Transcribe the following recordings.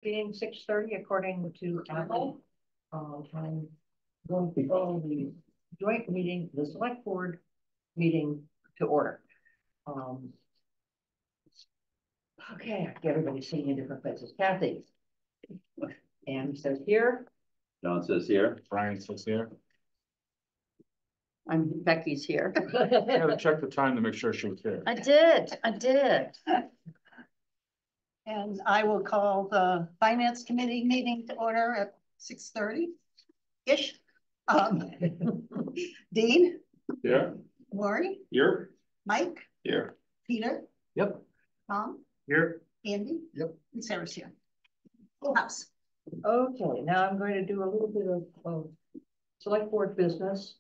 Being 6:30 according to Apple. I'm going to call the joint meeting, the select board meeting to order. Okay, everybody's sitting in different places. Kathy. Anne says here. John says here. Brian says here. Becky's here. I gotta check the time to make sure she was here. I did. And I will call the finance committee meeting to order at 6:30-ish. Dean? Here. Lori? Here. Mike? Here. Peter? Yep. Tom? Here. Andy? Yep. And Sarah's here. Full house. Okay, now I'm going to do a little bit of select board business.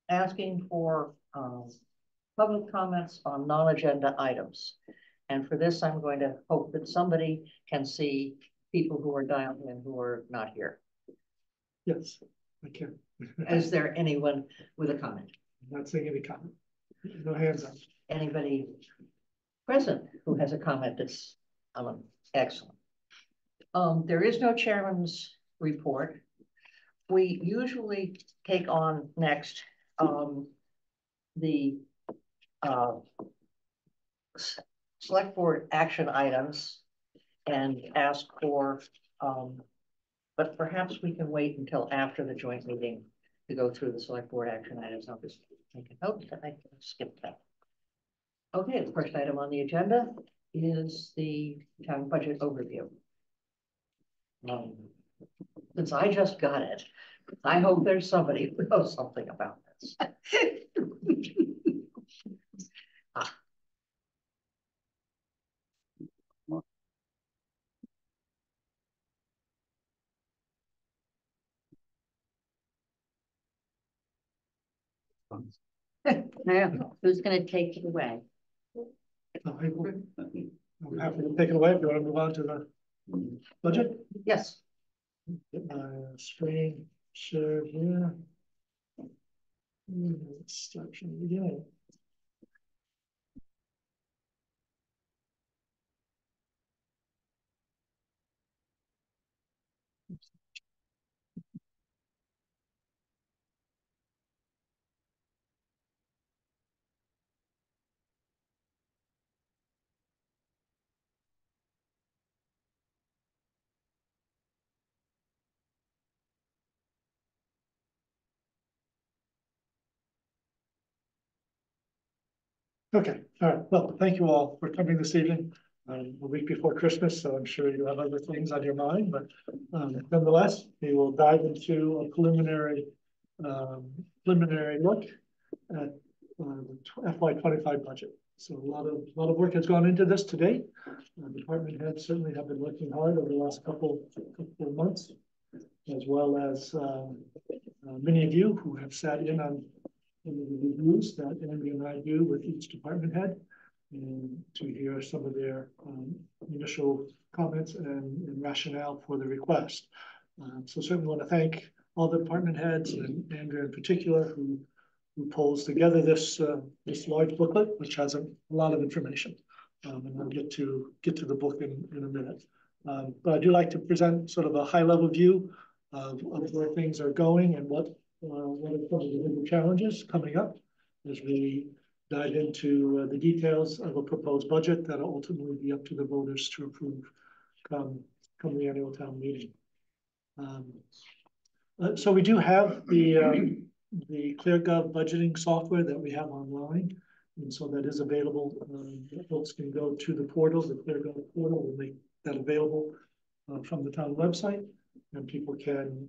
Asking for public comments on non-agenda items. And for this, I'm going to hope that somebody can see people who are dialed in who are not here. Yes, I can. Is there anyone with a comment? I'm not seeing any comment. No hands up. Anybody present who has a comment that's excellent. There is no chairman's report. We usually take on next the select board action items and ask for, but perhaps we can wait until after the joint meeting to go through the select board action items. I'll just make a note that I can skip that. Okay, the first item on the agenda is the town budget overview. Since I just got it, I hope there's somebody who knows something about this. Now, who's going to take it away? I'm happy to take it away if you want to move on to the budget. Yes. Screen share here. Let's start from the beginning. Okay, all right. Well, thank you all for coming this evening. A week before Christmas, so I'm sure you have other things on your mind, but nonetheless, we will dive into a preliminary look at the FY25 budget. So a lot of work has gone into this to date. Department heads certainly have been working hard over the last couple of months, as well as many of you who have sat in on the reviews that Andy and I do with each department head, and to hear some of their initial comments and rationale for the request. So certainly want to thank all the department heads and Andrew in particular who pulls together this large booklet, which has a lot of information. And I'll get to the book in a minute. But I do like to present sort of a high level view of where things are going and what are some of the bigger challenges coming up as we dive into the details of a proposed budget that will ultimately be up to the voters to approve come the annual town meeting. So we do have the ClearGov budgeting software that we have online, and so that is available. Folks can go to the portal, the ClearGov portal, will make that available from the town website. And people can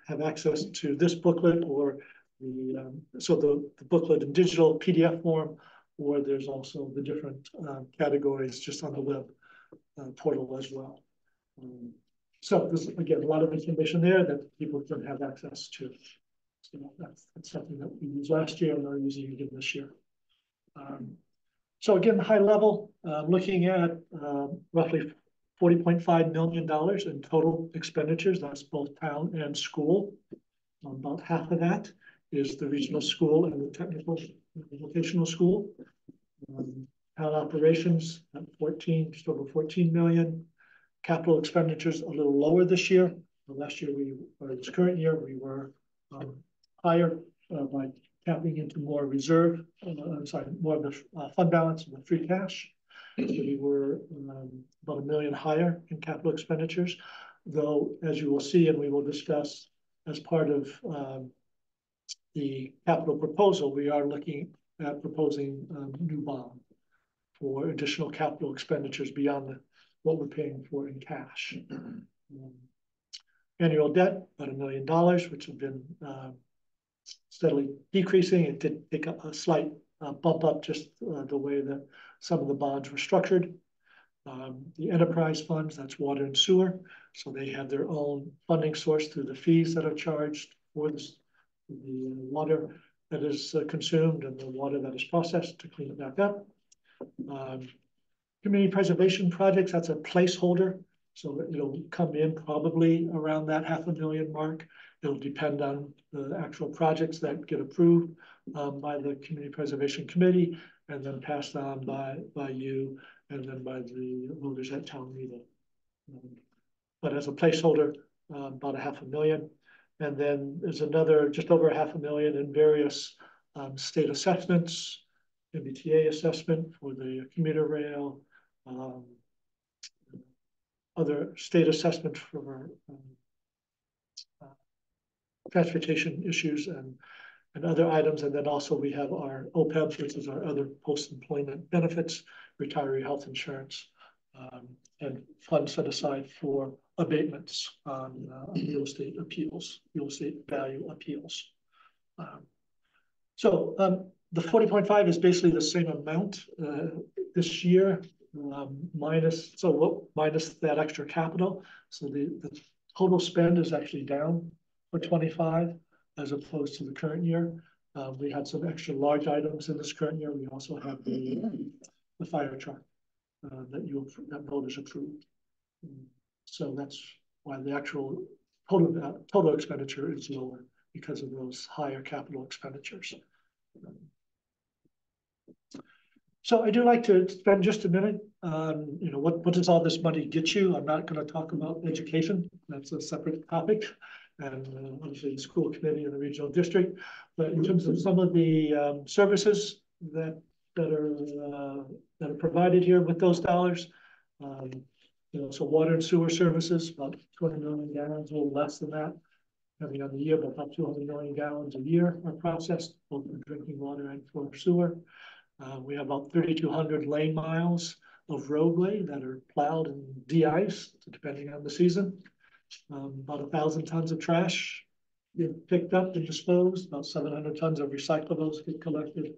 have access to this booklet or the booklet in digital PDF form, or there's also the different categories just on the web portal as well. So there's, again, a lot of information there that people can have access to. So that's something that we used last year and are using again this year. So again, high level, looking at roughly $40.5 million in total expenditures. That's both town and school. About half of that is the regional school and the technical vocational school. Town operations at 14, just over 14 million. Capital expenditures a little lower this year. Last year or this current year, we were higher by tapping into more reserve, more of the fund balance and the free cash. So we were about $1 million higher in capital expenditures, though, as you will see, and we will discuss as part of the capital proposal, we are looking at proposing new bond for additional capital expenditures beyond what we're paying for in cash. Annual debt, about $1 million, which have been steadily decreasing. It did take a slight bump up just the way that some of the bonds were structured. The enterprise funds, that's water and sewer. So they have their own funding source through the fees that are charged for the water that is consumed and the water that is processed to clean it back up. Community preservation projects, that's a placeholder. So it'll come in probably around that $500,000 mark. It'll depend on the actual projects that get approved by the Community Preservation Committee and then passed on by you and then by the voters at town meeting. But as a placeholder, about $500,000. And then there's another just over $500,000 in various state assessments, MBTA assessment for the commuter rail, other state assessment for transportation issues and other items. And then also we have our OPEB, which is our other post-employment benefits, retiree health insurance, and funds set aside for abatements on real estate appeals, real estate value appeals. So the 40.5 is basically the same amount this year, minus that extra capital. So the total spend is actually down for 25 as opposed to the current year. We had some extra large items in this current year. We also have the fire truck that voters approved. So that's why the actual total expenditure is lower because of those higher capital expenditures. So I do like to spend just a minute on, what does all this money get you? I'm not going to talk about education. That's a separate topic. And obviously the school committee and the regional district. But in terms of some of the services that are provided here with those dollars, so water and sewer services, about 200 million gallons, a little less than that, depending on the year, but about 200 million gallons a year are processed, both for drinking water and for sewer. We have about 3,200 lane miles of roadway that are plowed and de-iced, depending on the season. About 1,000 tons of trash get picked up and disposed. About 700 tons of recyclables get collected.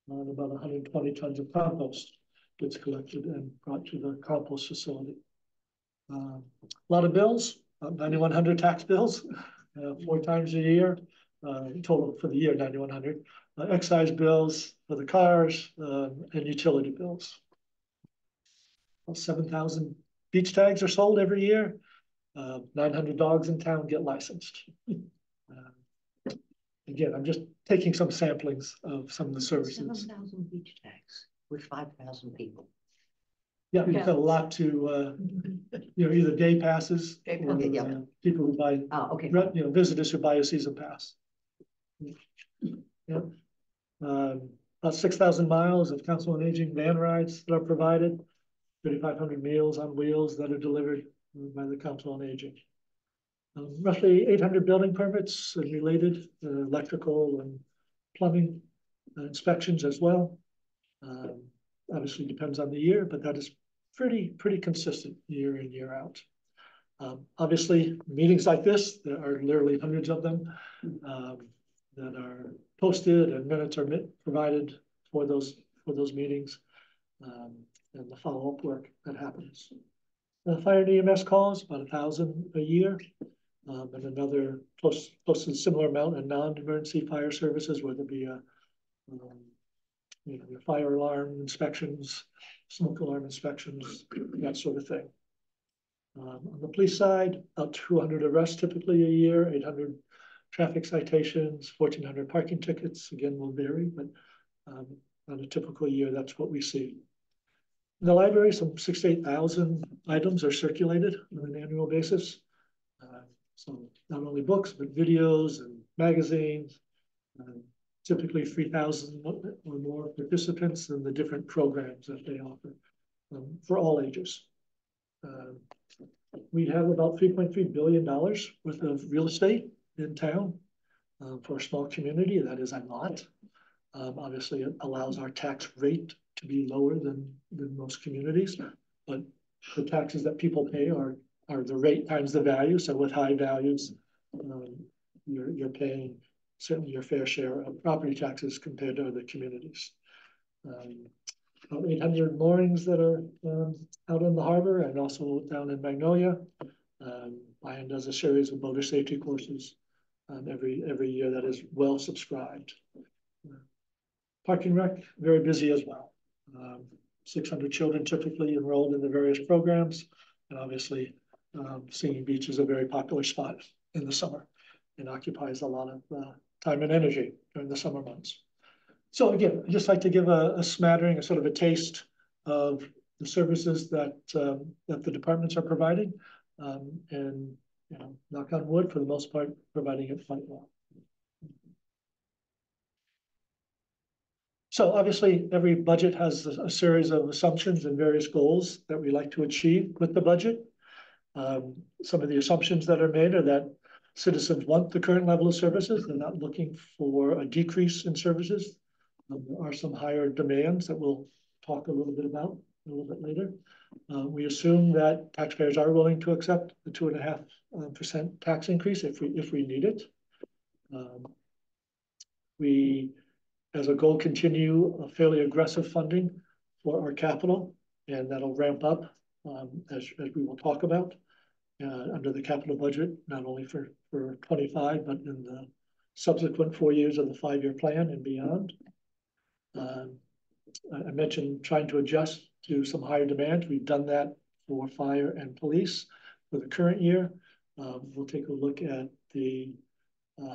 And about 120 tons of compost gets collected and brought to the compost facility. A lot of bills, about 9,100 tax bills, 4 times a year. Total for the year, 9,100. Excise bills for the cars and utility bills. About 7,000 beach tags are sold every year. 900 dogs in town get licensed. Again, I'm just taking some samplings of some of the services. 7,000 beach tags with 5,000 people. Yeah, we've got a lot to, either day passes or people who buy, visitors who buy a season pass. Yeah. About 6,000 miles of council on aging van rides that are provided, 3,500 meals on wheels that are delivered by the council on aging. Roughly 800 building permits and related electrical and plumbing inspections as well. Obviously depends on the year, but that is pretty consistent year in, year out. Obviously meetings like this, there are literally hundreds of them that are posted and minutes are provided for those meetings and the follow-up work that happens. Fire and EMS calls, about 1,000 a year, and another close to a similar amount in non-emergency fire services, whether it be your fire alarm inspections, smoke alarm inspections, that sort of thing. On the police side, about 200 arrests typically a year, 800 traffic citations, 1,400 parking tickets. Again, will vary, but on a typical year, that's what we see. In the library, some 6,000 to 8,000 items are circulated on an annual basis. So not only books, but videos and magazines. Typically 3,000 or more participants in the different programs that they offer for all ages. We have about $3.3 billion worth of real estate in town. For a small community, that is a lot. Obviously, it allows our tax rate to be lower than most communities, but the taxes that people pay are the rate times the value. So with high values, you're paying certainly your fair share of property taxes compared to other communities. About 800 moorings that are out in the harbor and also down in Magnolia. Ryan does a series of motor safety courses every year that is well subscribed. Park and Rec, very busy as well. 600 children typically enrolled in the various programs. And obviously, Singing Beach is a very popular spot in the summer and occupies a lot of time and energy during the summer months. So again, I'd just like to give a smattering, a sort of a taste of the services that the departments are providing, and knock on wood, for the most part, providing it quite well. So obviously, every budget has a series of assumptions and various goals that we like to achieve with the budget. Some of the assumptions that are made are that citizens want the current level of services. They're not looking for a decrease in services. There are some higher demands that we'll talk a little bit about a little bit later. We assume that taxpayers are willing to accept the 2.5% tax increase if we need it. We, as a goal, continue a fairly aggressive funding for our capital, and that'll ramp up as we will talk about under the capital budget, not only for 25, but in the subsequent 4 years of the 5-year plan and beyond. I mentioned trying to adjust to some higher demand. We've done that for fire and police for the current year. We'll take a look at the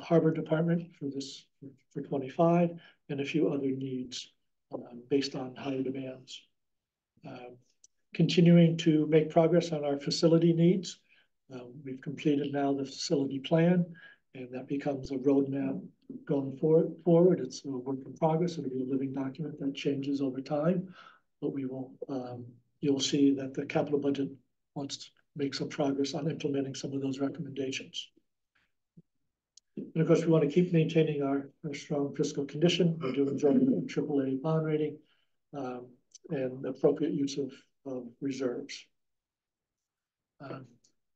Harbor Department for 25 and a few other needs based on higher demands. Continuing to make progress on our facility needs. We've completed now the facility plan, and that becomes a roadmap going forward. It's a work in progress. It'll be a living document that changes over time, but we will, you'll see that the capital budget wants to make some progress on implementing some of those recommendations. And of course, we want to keep maintaining our strong fiscal condition. We do enjoy a AAA bond rating and appropriate use of reserves.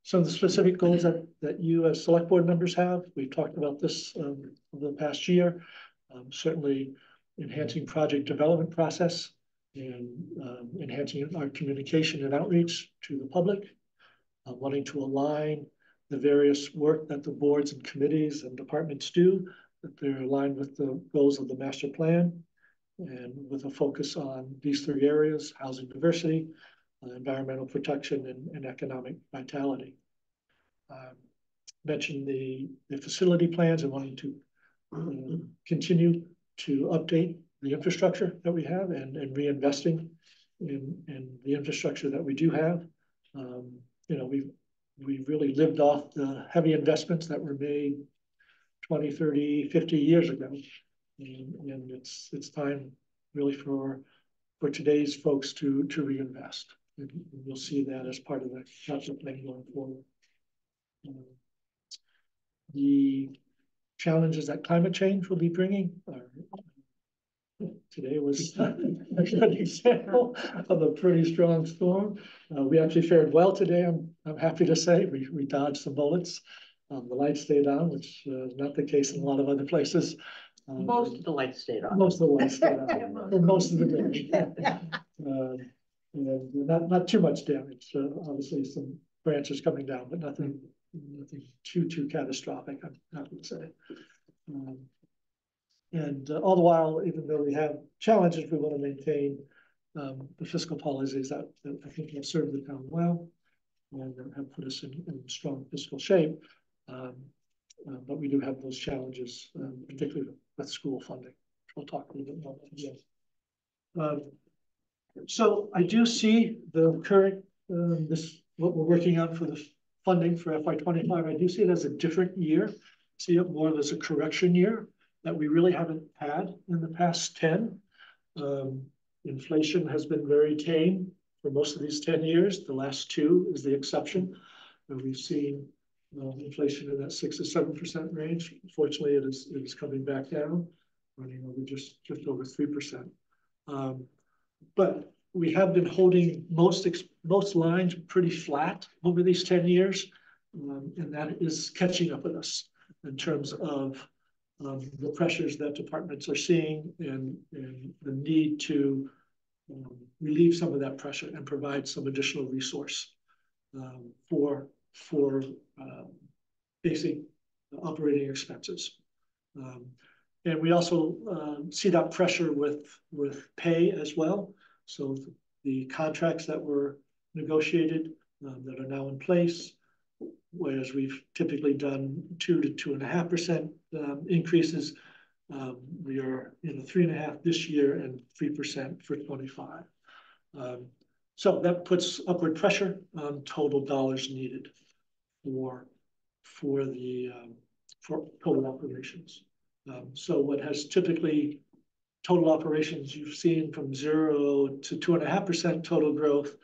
Some of the specific goals that you as select board members have, we've talked about this over the past year. Certainly enhancing project development process and enhancing our communication and outreach to the public, wanting to align the various work that the boards and committees and departments do, that they're aligned with the goals of the master plan, and with a focus on these 3 areas: housing diversity, environmental protection, and economic vitality. Mentioned the facility plans and wanting to continue to update the infrastructure that we have and reinvesting in the infrastructure that we do have. We've really lived off the heavy investments that were made 20, 30, 50 years ago. And it's time really for today's folks to reinvest. And you'll see that as part of the capital plan going forward. The challenges that climate change will be bringing are, today was a good example of a pretty strong storm. We actually fared well today. I'm happy to say we dodged some bullets. The lights stayed on, which is not the case in a lot of other places. Most of the lights stayed on. Most of the lights stayed on for most of the day. And not too much damage. Obviously, some branches coming down, but nothing too catastrophic, I'm happy to say. And all the while, even though we have challenges, we want to maintain the fiscal policies that I think have served the town well and have put us in strong fiscal shape. But we do have those challenges, particularly with school funding, which we'll talk a little bit more about. So I do see the current, what we're working on for the funding for FY 25. I do see it as a different year. See it more as a correction year that we really haven't had in the past 10. Inflation has been very tame for most of these 10 years. The last 2 is the exception. We've seen inflation in that 6 to 7% range. Fortunately, it is coming back down, running over just over 3%. But we have been holding most lines pretty flat over these 10 years, and that is catching up with us in terms of the pressures that departments are seeing and the need to relieve some of that pressure and provide some additional resource for basic operating expenses. And we also see that pressure with pay as well. So the contracts that were negotiated that are now in place, whereas we've typically done 2 to 2.5% increases, we are in the 3.5% this year and 3% for 25. So that puts upward pressure on total dollars needed for total operations. So what has typically total operations you've seen from 0 to 2.5% total growth,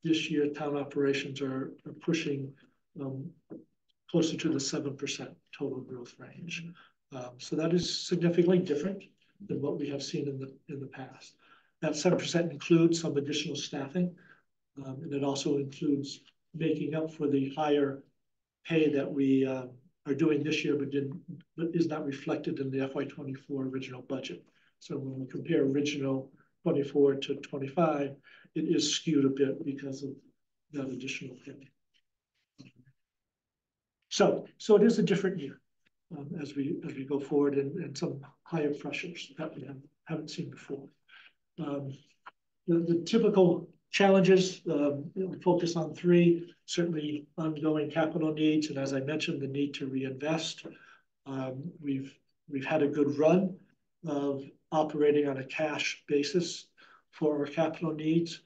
this year town operations are pushing closer to the 7% total growth range. So that is significantly different than what we have seen in the past. That 7% includes some additional staffing, and it also includes making up for the higher pay that we are doing this year, but is not reflected in the FY24 original budget. So when we compare original 24 to 25, it is skewed a bit because of that additional pay. So it is a different year as we go forward, and some higher pressures that we haven't seen before. The typical challenges, we focus on 3, certainly ongoing capital needs, and as I mentioned, the need to reinvest. We've had a good run of operating on a cash basis for our capital needs.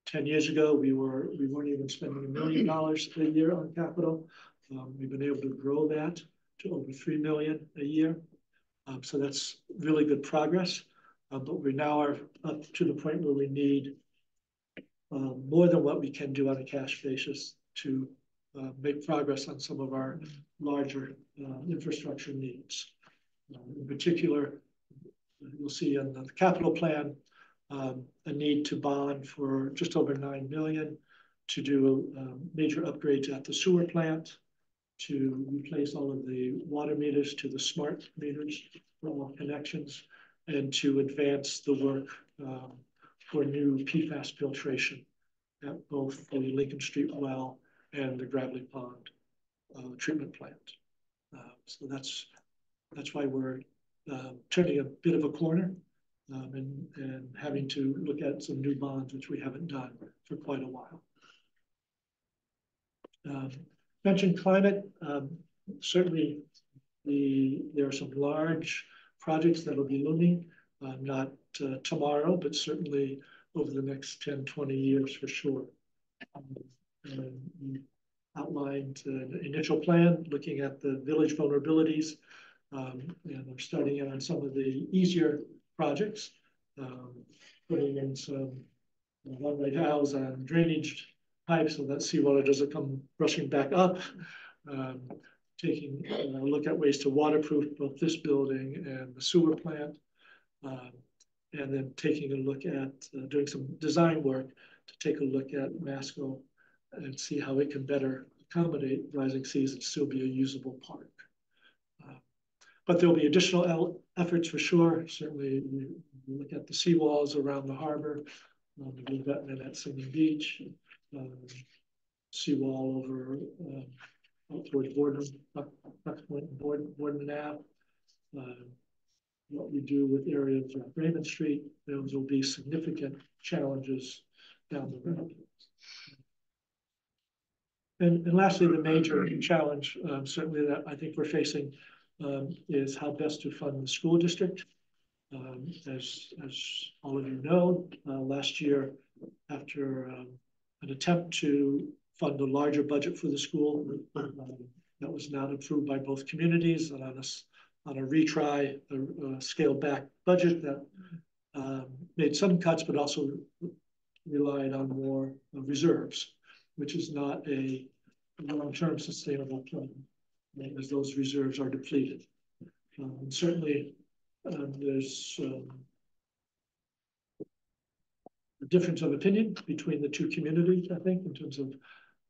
10 years ago, we weren't even spending $1 million a year on capital. We've been able to grow that to over $3 million a year. So that's really good progress. But we now are up to the point where we need more than what we can do on a cash basis to make progress on some of our larger infrastructure needs. In particular, you'll see in the capital plan a need to bond for just over $9 million to do major upgrades at the sewer plant, to replace all of the water meters to the smart meters for all connections, and to advance the work for new PFAS filtration at both the Lincoln Street well and the Gravely Pond treatment plant. So that's why we're turning a bit of a corner and having to look at some new bonds, which we haven't done for quite a while. Mentioned climate, certainly there are some large projects that will be looming, not tomorrow, but certainly over the next 10, 20 years for sure. We outlined an initial plan looking at the village vulnerabilities, and I'm starting in on some of the easier projects, putting in some one-way valves on drainage pipes so that seawater doesn't come rushing back up. Taking a look at ways to waterproof both this building and the sewer plant, and then taking a look at doing some design work to take a look at Masco and see how it can better accommodate rising seas and still be a usable park. But there'll be additional efforts for sure. Certainly, we look at the seawalls around the harbor, the revetment at Singing Beach, seawall over out towards Boardman, Boardman Ave. What we do with areas like Raymond Street, those will be significant challenges down the road. And lastly, the major challenge, certainly that I think we're facing, is how best to fund the school district. As all of you know, last year, after an attempt to fund a larger budget for the school, that was not approved by both communities, and on a retry, a scaled back budget that made some cuts, but also relied on more reserves, which is not a long-term sustainable plan, as those reserves are depleted. And certainly, there's a difference of opinion between the two communities, I think, in terms of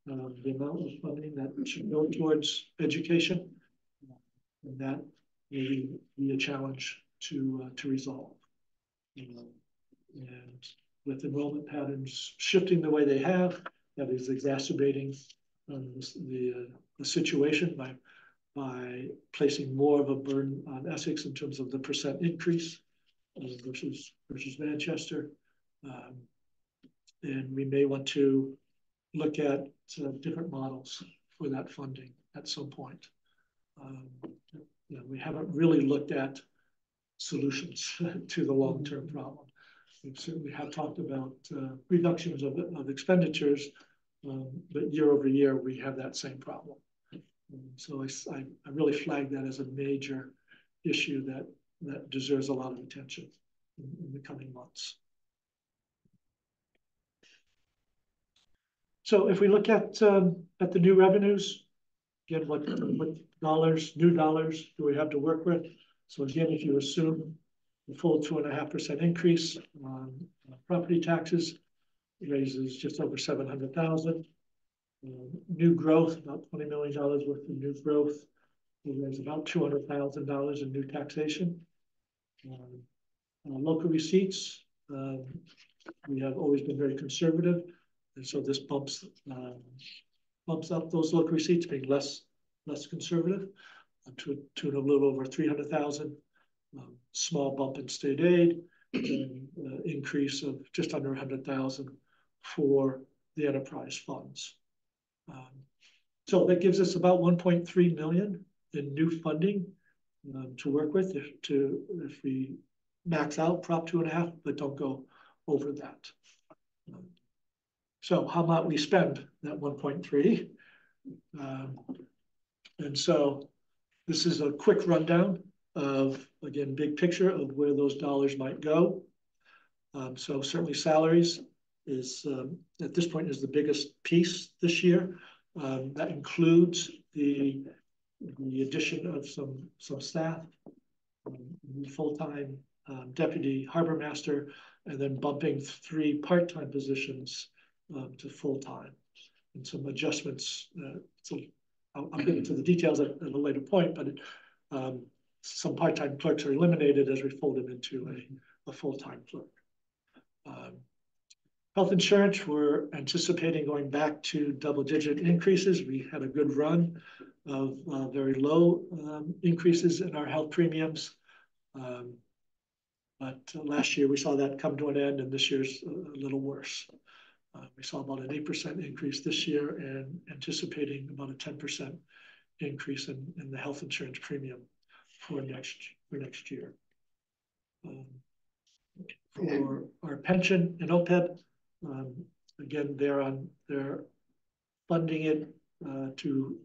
the amount of funding that should go towards education. And that may be a challenge to resolve. And with enrollment patterns shifting the way they have, that is exacerbating the situation by placing more of a burden on Essex in terms of the percent increase versus Manchester. And we may want to look at different models for that funding at some point. We haven't really looked at solutions to the long-term problem. We certainly have talked about reductions of expenditures, but year over year, we have that same problem. So I really flag that as a major issue that deserves a lot of attention in the coming months. So if we look at the new revenues, again, what new dollars do we have to work with? So again, if you assume the full 2.5% increase on property taxes, it raises just over 700,000. New growth, about $20 million worth of new growth, will raise about $200,000 in new taxation. Local receipts, we have always been very conservative, and so this bumps up those local receipts, being less conservative, to a little over 300,000. Small bump in state aid, and increase of just under 100,000 for the enterprise funds. So that gives us about 1.3 million in new funding to work with if we max out Prop 2.5, but don't go over that. So how about we spend that 1.3? And so this is a quick rundown of, again, big picture of where those dollars might go. So certainly salaries is, at this point, is the biggest piece this year. That includes the addition of some staff, full-time deputy harbor master, and then bumping 3 part-time positions to full-time, and some adjustments. So I'll get into the details at a later point, but some part-time clerks are eliminated as we fold them into a full-time clerk. Health insurance, we're anticipating going back to double-digit increases. We had a good run of very low increases in our health premiums. But last year we saw that come to an end, and this year's a little worse. We saw about an 8% increase this year, and anticipating about a 10% increase in the health insurance premium for next year. For our pension and OPEB, again, they're funding it to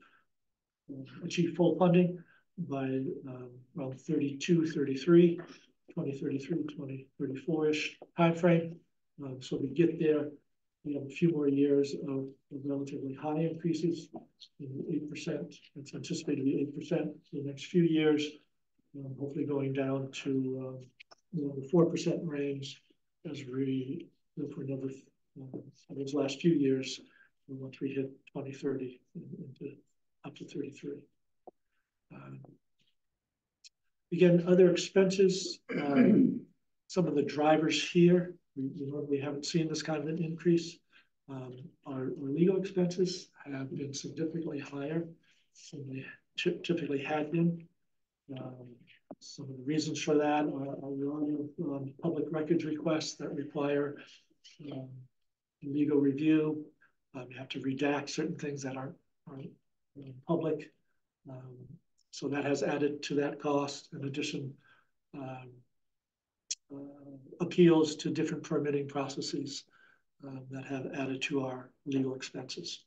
achieve full funding by around 2033, 2034-ish timeframe. So we get there, we have a few more years of relatively high increases, 8%. It's anticipated to be 8% in the next few years, hopefully going down to the 4% range as we look for another those last few years once we hit 2030 into up to 33. Again, other expenses, some of the drivers here, we normally haven't seen this kind of an increase. Our legal expenses have been significantly higher than they typically had been. Some of the reasons for that are a lot of public records requests that require legal review. You have to redact certain things that aren't public. So that has added to that cost. In addition, appeals to different permitting processes that have added to our legal expenses.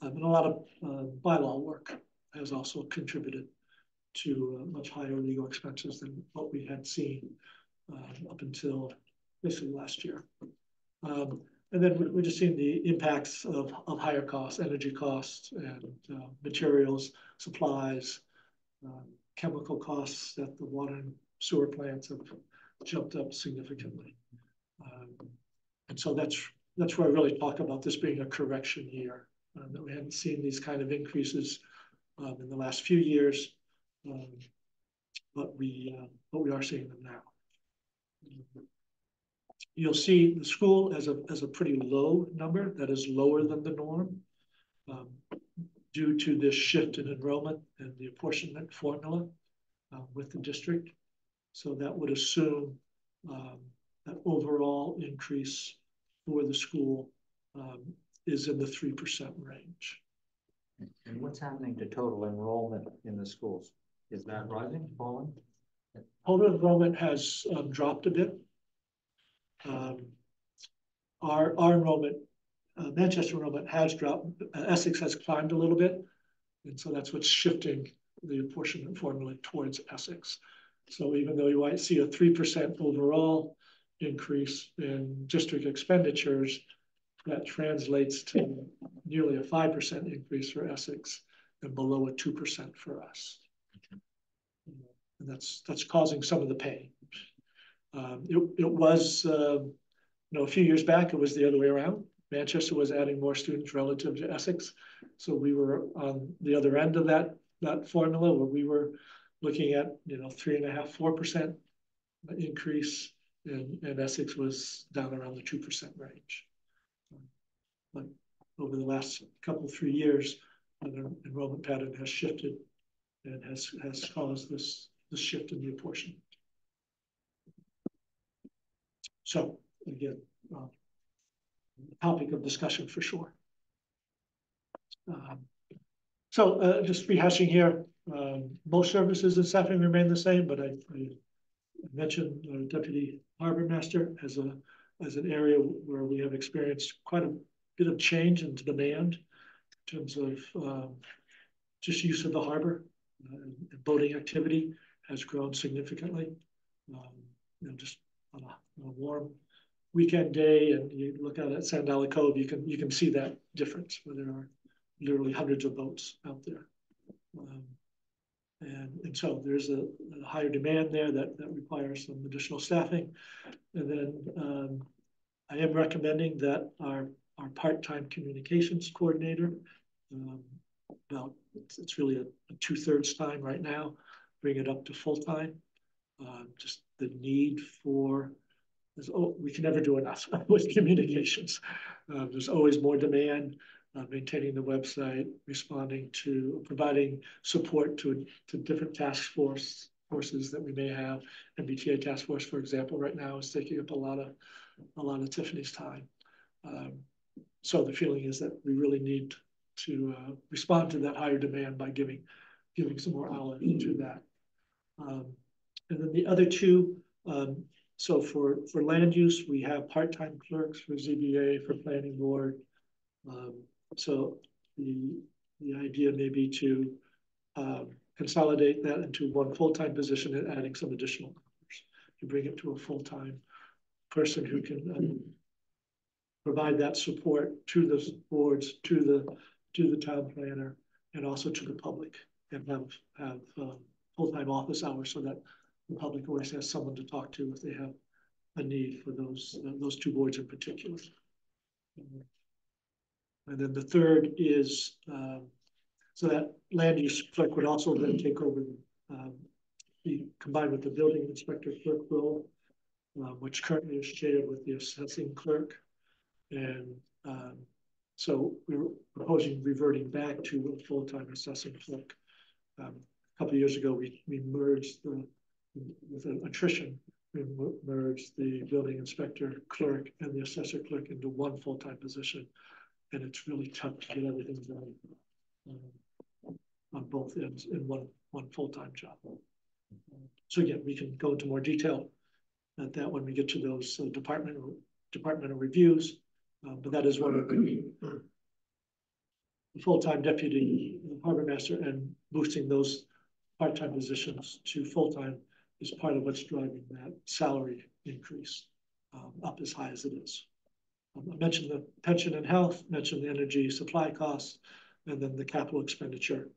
And a lot of bylaw work has also contributed to much higher legal expenses than what we had seen up until basically last year. And then we're just seeing the impacts of higher costs, energy costs, and materials, supplies, chemical costs that the water and sewer plants have jumped up significantly. And so that's where I really talk about this being a correction year, that we hadn't seen these kind of increases in the last few years, but we are seeing them now. You'll see the school as a pretty low number, that is lower than the norm, due to this shift in enrollment and the apportionment formula with the district. So that would assume that overall increase for the school is in the 3% range. And what's happening to total enrollment in the schools? Is that rising, falling? Total enrollment has dropped a bit. Our enrollment, Manchester enrollment has dropped. Essex has climbed a little bit. And so that's what's shifting the apportionment formula towards Essex. So even though you might see a 3% overall increase in district expenditures, that translates to nearly a 5% increase for Essex and below a 2% for us. And that's causing some of the pain. It was, a few years back, it was the other way around. Manchester was adding more students relative to Essex. So we were on the other end of that formula where we were looking at, 3.5%, 4% increase, and Essex was down around the 2% range. But over the last couple, 3 years, the enrollment pattern has shifted and has caused this shift in the apportionment. So again, topic of discussion for sure. So just rehashing here, most services and staffing remain the same, but I mentioned Deputy Harbor Master as an area where we have experienced quite a bit of change in demand in terms of just use of the harbor. Boating activity has grown significantly. Just on a warm weekend day, and you look out at Sandala Cove, you can see that difference where there are literally hundreds of boats out there. And so there's a higher demand there that requires some additional staffing. And then I am recommending that our part-time communications coordinator, it's really a 2/3 time right now, bring it up to full-time. Just the need for, we can never do enough with communications. There's always more demand, maintaining the website, responding to, providing support to different task forces that we may have. MBTA task force, for example, right now is taking up a lot of Tiffany's time. So the feeling is that we really need to respond to that higher demand by giving some more hours to that. And then the other two, so for land use, we have part-time clerks for ZBA, for planning board. So the idea may be to consolidate that into one full-time position and adding some additional hours to bring it to a full-time person who can provide that support to the boards, to the town planner, and also to the public, and have full-time office hours so that the public always has someone to talk to if they have a need for those two boards in particular. And then the third is, so that land use clerk would also then take over, be combined with the building inspector clerk role, which currently is shared with the assessing clerk. And so we're proposing reverting back to a full-time assessing clerk. A couple of years ago, we merged with an attrition, we merged the building inspector clerk and the assessor clerk into one full-time position. And it's really tough to get everything done on both ends in one full-time job. So again, we can go into more detail at that when we get to those departmental reviews. But that is one of the full-time deputy harbor master, and boosting those part-time positions to full-time is part of what's driving that salary increase up as high as it is. I mentioned the pension and health, mentioned the energy supply costs, and then the capital expenditure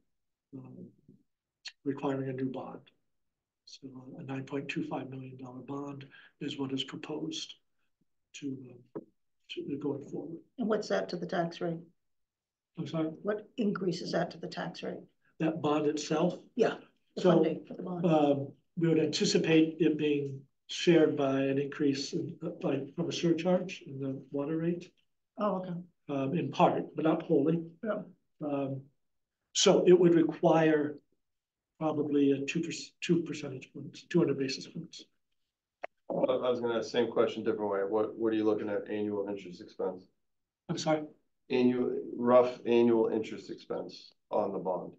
requiring a new bond. So a $9.25 million bond is what is proposed to going forward. And what's that to the tax rate? I'm sorry, What increases that to the tax rate? that bond itself. Yeah. The So, funding for the bond. we would anticipate it being shared by an increase from a surcharge in the water rate, Oh, okay. in part, but not wholly. Yeah. So it would require probably a 2 percentage points, 200 basis points. I was gonna ask the same question different way. What are you looking at annual interest expense? I'm sorry, Rough annual interest expense on the bond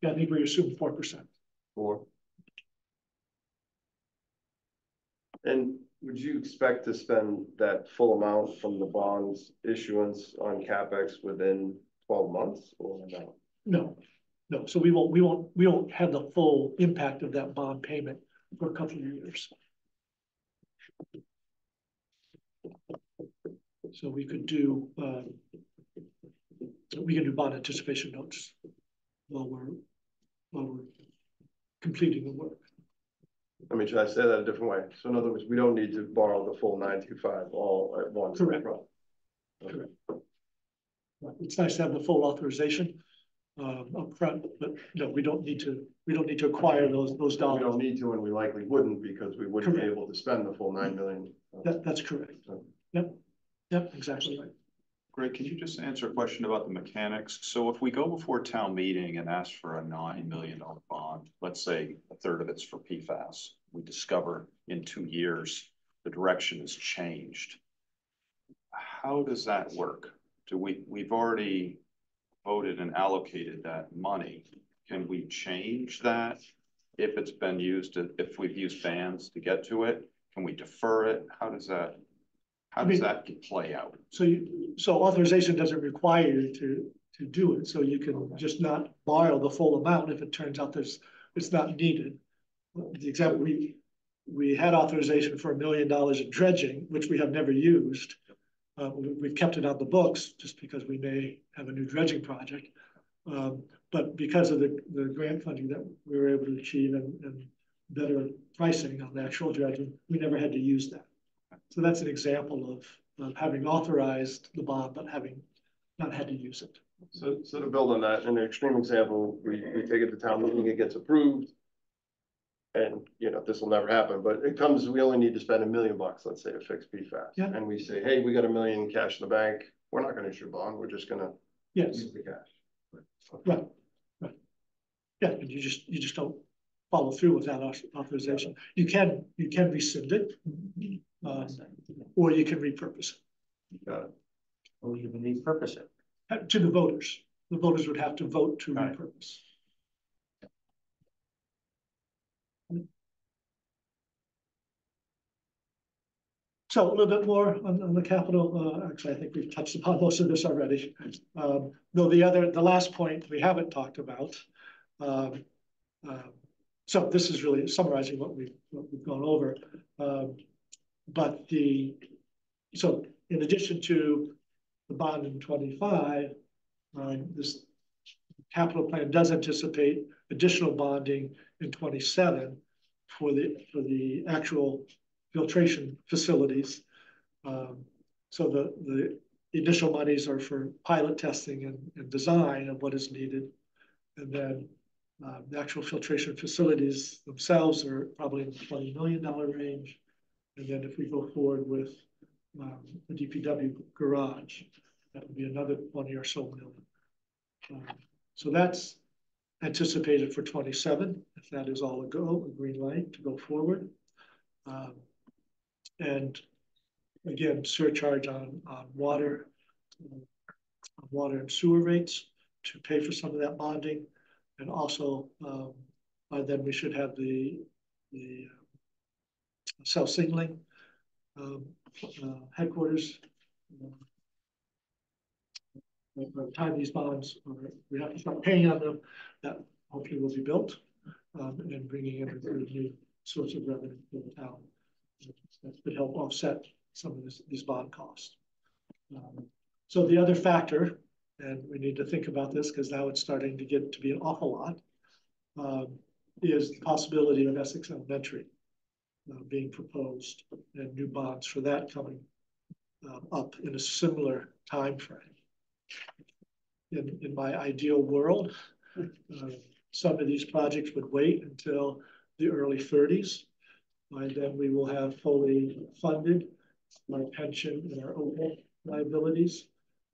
yeah, I think we assume 4%. for? And would you expect to spend that full amount from the bonds issuance on CapEx within 12 months or no? No, so we won't have the full impact of that bond payment for a couple of years. So we could do bond anticipation notes while we're completing the work. I mean, should I say that a different way? So in other words, we don't need to borrow the full 925 all at once. Correct. Correct. It's nice to have the full authorization up front, but no, we don't need to acquire those We dollars. don't need to, and we likely wouldn't, because we wouldn't be Correct. able to spend the full 9 million. That's correct. Yep, exactly right. Greg, can you just answer a question about the mechanics? So if we go before town meeting and ask for a $9 million bond, let's say a third of it's for PFAS, we discover in 2 years, the direction has changed. How does that work? We've already voted and allocated that money. Can we change that if it's been used, if we've used fans to get to it? Can we defer it? How does that play out? So authorization doesn't require you to do it, so you can just not borrow the full amount if it turns out it's not needed. The example, we had authorization for $1 million in dredging, which we have never used. We've kept it on the books just because we may have a new dredging project. But because of the grant funding that we were able to achieve and better pricing on the actual dredging, we never had to use that. So that's an example of having authorized the bond, but having not had to use it. So to build on that, in an extreme example, we take it to town meeting, it gets approved. And this will never happen, but it comes, we only need to spend $1 million, let's say, to fix PFAS. Yeah. And we say, hey, we got $1 million cash in the bank. We're not gonna issue a bond, we're just gonna Yes, use the cash. right. Yeah, but you just don't follow through with that authorization. You can rescind it, or you can repurpose Got it. Or you can repurpose it. it to the voters. The voters would have to vote to Right. repurpose. So a little bit more on the capital. Actually, I think we've touched upon most of this already. No, the last point we haven't talked about. So this is really summarizing what we've gone over. But so in addition to the bond in 25, this capital plan does anticipate additional bonding in 27 for the actual filtration facilities. So the initial monies are for pilot testing and design of what is needed. And then the actual filtration facilities themselves are probably in the $20 million range. And then if we go forward with the DPW garage, that would be another 20 or so million. So that's anticipated for 27, if that is all a green light to go forward. And again, surcharge on water and sewer rates to pay for some of that bonding. And also, then we should have the self-signaling, headquarters. By the time these bonds, we have to start paying on them, that hopefully will be built, and bringing in a new source of revenue for the town. That could help offset some of these bond costs. So the other factor, and we need to think about this because now it's starting to get to be an awful lot, is the possibility of Essex Elementary being proposed and new bonds for that coming up in a similar time frame. In my ideal world, some of these projects would wait until the early 30s. And then we will have fully funded our pension and our OPEB liabilities.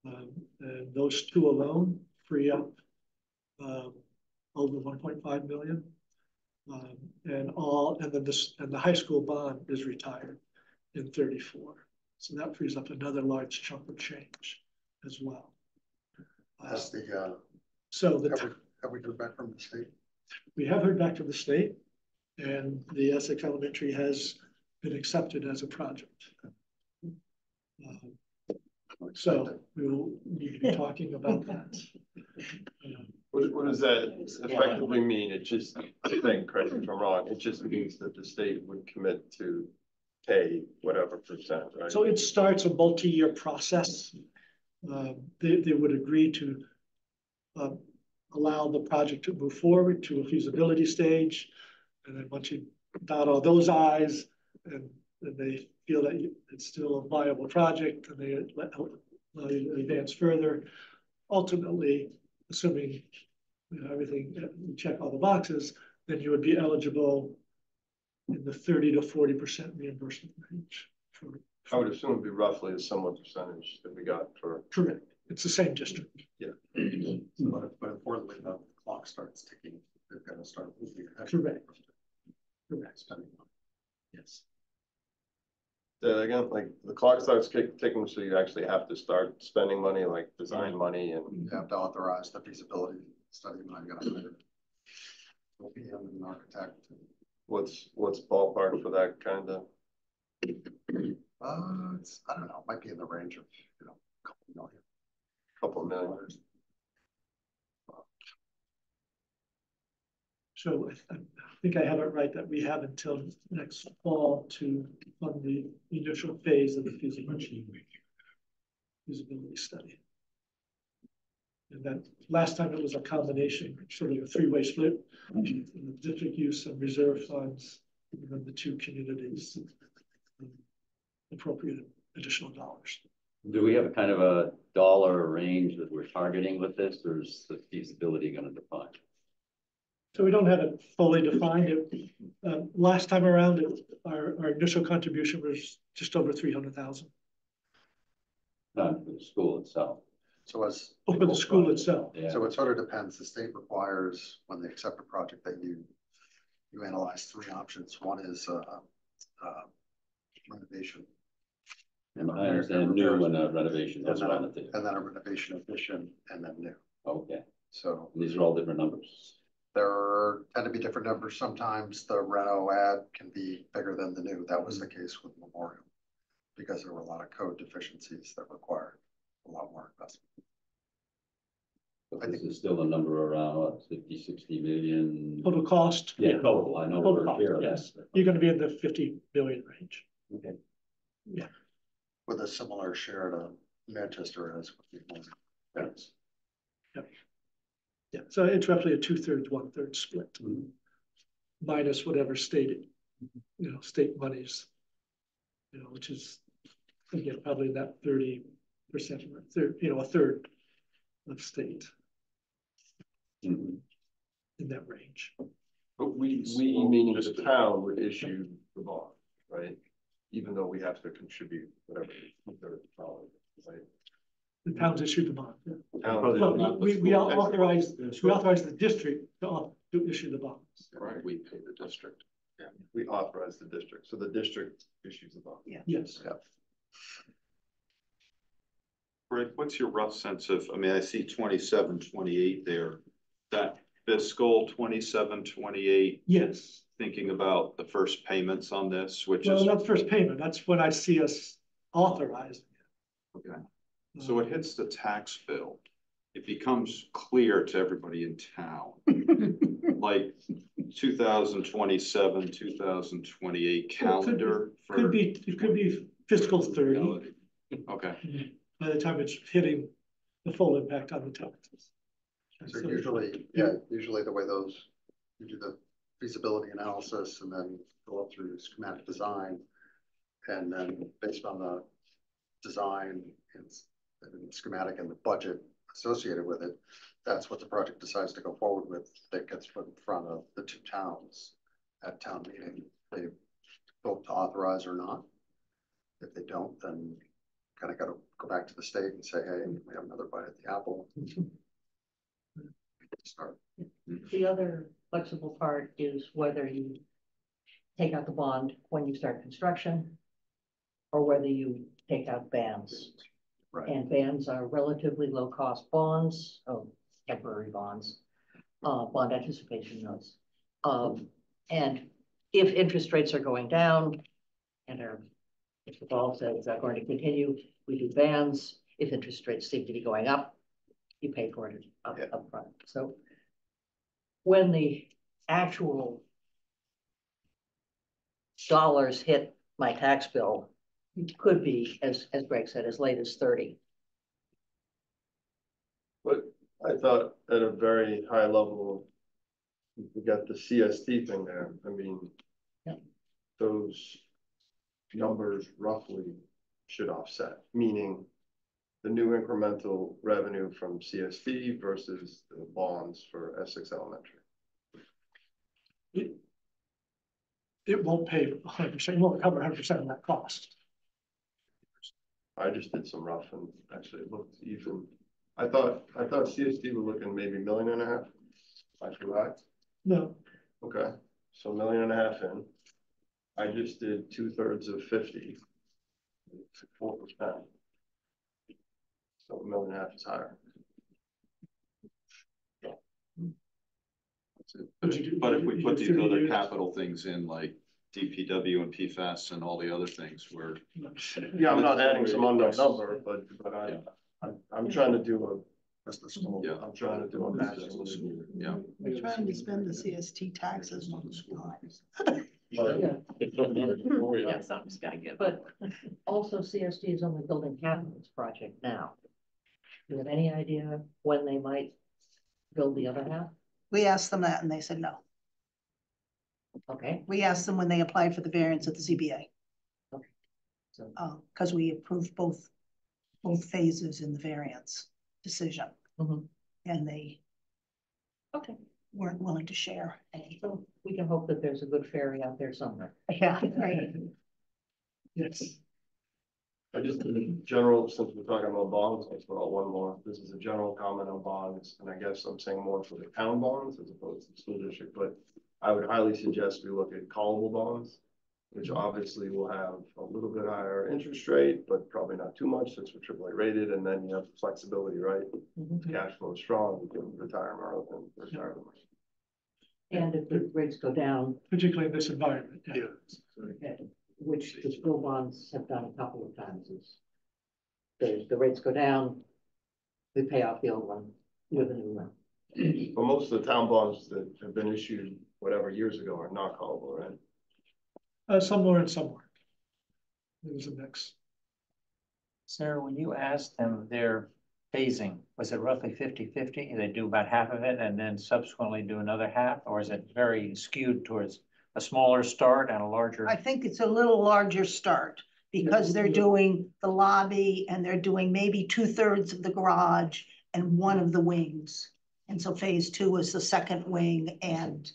And those two alone free up over 1.5 million. And the high school bond is retired in 34. So that frees up another large chunk of change as well. That's the, have we heard back from the state? We have heard back from the state, and the Essex Elementary has been accepted as a project. So we will need to be talking about that. What does that effectively mean? It just, I think, correct me if I'm wrong, it just means that the state would commit to pay whatever percent, right? So it starts a multi-year process. They would agree to allow the project to move forward to a feasibility stage. And then once you dot all those I's and they feel that it's still a viable project and they allow you to advance further, ultimately, assuming everything, you check all the boxes, then you would be eligible in the 30 to 40% reimbursement range. I would assume it'd be roughly a similar percentage that we got for. Correct. It's the same district. Yeah. But importantly, the clock starts ticking. They're going to start moving. Correct. Correct. Spending money. Yes. Again, like the clock starts ticking, so you actually have to start spending money, like design money, and You have to authorize the feasibility study. And I'm going to hire OPM and an architect. what's ballpark for that kind of. It's, I don't know, it might be in the range of, a couple Couple million. So I think I have it right that we have until next fall to fund the initial phase of the feasibility study. And then last time it was a combination, sort of a three-way split, the district use of reserve funds, and then the two communities appropriate additional dollars. Do we have a kind of a dollar range that we're targeting with this, or is the feasibility going to define? So we don't have it fully defined. Last time around, our initial contribution was just over 300,000. For the school itself. So as For the school itself. Yeah. So it sort of depends. The state requires, when they accept a project, that you analyze three options. One is renovation. And I understand new and a renovation. That's what I want to do. And then a renovation addition and then new. Okay. So And these are all different numbers. there tend to be different numbers. Sometimes the reno ad can be bigger than the new. That was the case with Memorial because there were a lot of code deficiencies that required a lot more investment. But this is still a number around what, 50, 60 million. Total cost. Yeah, total. I know. Total we're cost, here. yes. You're going to be in the 50 billion range. Okay. Yeah. With a similar share to Manchester as with the Thanks. Yep. Yeah. So it's roughly a 2/3, 1/3 split, minus whatever state, state monies, which is again probably that 30%, a third of state in that range. But we meaning the town would issue the bond, right? Even though we have to contribute whatever. Right? The towns issue the bond. Yeah. Town- Well, we authorize the district to issue the bonds. Right, we pay the district. Yeah, we authorize the district, so the district issues the bond. Yes. Yeah. Greg, what's your rough sense of, I mean, I see 27, 28 there. That fiscal 27, 28, Yes, thinking about the first payments on this, which well, is, not first payment, that's when I see us authorizing. okay. So it hits the tax bill. It becomes clear to everybody in town, like 2027, 2028 calendar for. It could be fiscal 30 Okay, by the time it's hitting the full impact on the taxes. So usually, yeah, usually the way those, you do the feasibility analysis and then go up through schematic design. And then based on the design and schematic and the budget associated with it, that's what the project decides to go forward with, that gets put in front of the two towns at town meeting. They vote to authorize or not. If they don't, then kind of got to go back to the state and say, hey, we have another bite at the apple. Start. The other flexible part is whether you take out the bond when you start construction or whether you take out bands. Right. And bands are relatively low-cost bonds, temporary bonds, bond anticipation notes. And if interest rates are going down and if the ball says they're going to continue, we do bands. If interest rates seem to be going up, you pay for it up front. So when the actual dollars hit my tax bill, it could be, as Greg said, as late as 30. But I thought at a very high level, we got the CST thing there. I mean, Yep. Those numbers roughly should offset, meaning the new incremental revenue from CST versus the bonds for Essex Elementary. It won't pay 100%, it won't cover 100% of that cost. I just did some rough and actually it looked even. I thought CST were looking maybe $1.5 million. Am I too high? No, Okay, so $1.5 million in. I just did 2/3 of 50. 4%. So $1.5 million is higher. but if we put these other capital things in, like DPW and PFAS and all the other things, we're. Yeah, I'm not adding some unknown number, but I'm trying to do That's the school. Yeah. I'm trying to do a matching. Yeah. We're trying to spend the CST taxes on the schools. Yeah, something's gotta give. But also CSD is only building half of this project now. Do you have any idea when they might build the other half? We asked them that and they said no. Okay, We asked them when they applied for the variance at the ZBA. so Because we approved both phases in the variance decision. Mhm. And they okay, weren't willing to share any. so we can hope that there's a good fairy out there somewhere. Yeah, right. yes. I just, in general, since we're talking about bonds, I'll throw out one more. This is a general comment on bonds, and I guess I'm saying more for the town bonds as opposed to the school district, but I would highly suggest we look at callable bonds, which obviously will have a little bit higher interest rate, but probably not too much since we're AAA rated, and then you have flexibility, right? Mhm. Cash flow is strong, you can retire early and retire the money. And if the rates go down, Particularly in this environment. Yeah. which the school bonds have done a couple of times, is the rates go down, we pay off the old one with a new one. But most of the town bonds that have been issued whatever years ago are not callable, right? Somewhere and somewhere. It was a mix. Sarah, when you asked them their phasing, was it roughly 50-50? They do about half of it and then subsequently do another half, or is it very skewed towards a smaller start and a larger? I think it's a little larger start because they're doing the lobby and they're doing maybe 2/3 of the garage and one of the wings. And so phase 2 is the second wing and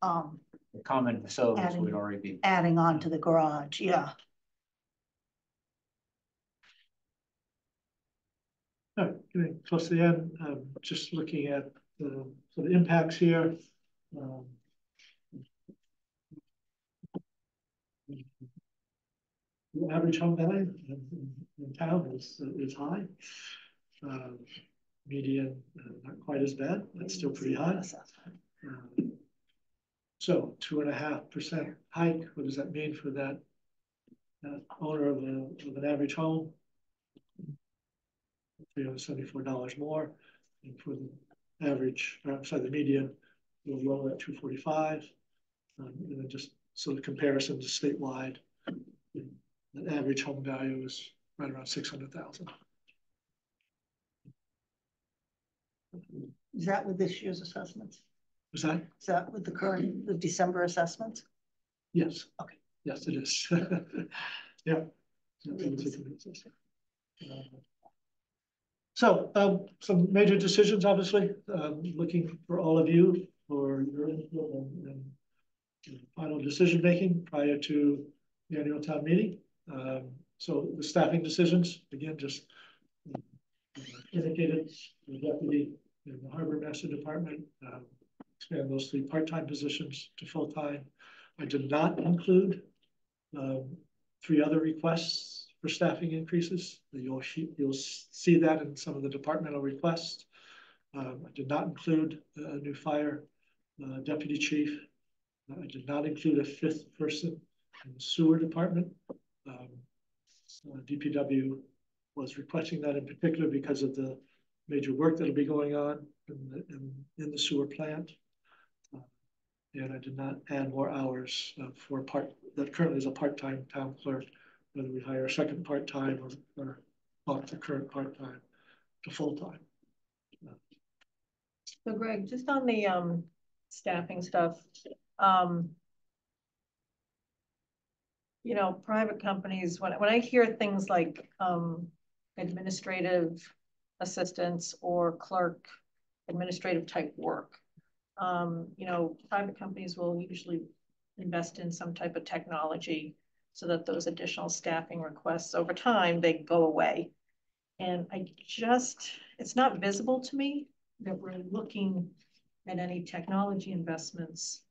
The common facilities Adding- would already be. adding on to the garage, yeah. All right, getting close to the end, just looking at the sort of impacts here. The average home value in town is high. median, not quite as bad, but still pretty high. So 2.5% hike, what does that mean for that owner of an average home? $374 more, and for the average, the median, we'll roll at 245. And then just sort of comparison to statewide, the average home value is right around 600,000. Is that with this year's assessments? Was that? Is that with the December assessments? Yes. Okay. Yes, it is. Yeah. So some major decisions, obviously, looking for all of you for your input and final decision making prior to the annual town meeting. So the staffing decisions, again, just indicated the deputy in the harbor master department, expand those 3 part-time positions to full-time. I did not include 3 other requests for staffing increases. You'll see that in some of the departmental requests. I did not include a new fire deputy chief. I did not include a 5th person in the sewer department. DPW was requesting that in particular because of the major work that'll be going on in the sewer plant. And I did not add more hours for that currently is a part-time town clerk, whether we hire a second part-time or bump the current part-time to full-time. So Greg, just on the staffing stuff, you know, private companies, when I hear things like administrative assistants or clerk administrative type work, you know, private companies will usually invest in some type of technology so that those additional staffing requests over time, they go away. And it's not visible to me that we're looking at any technology investments.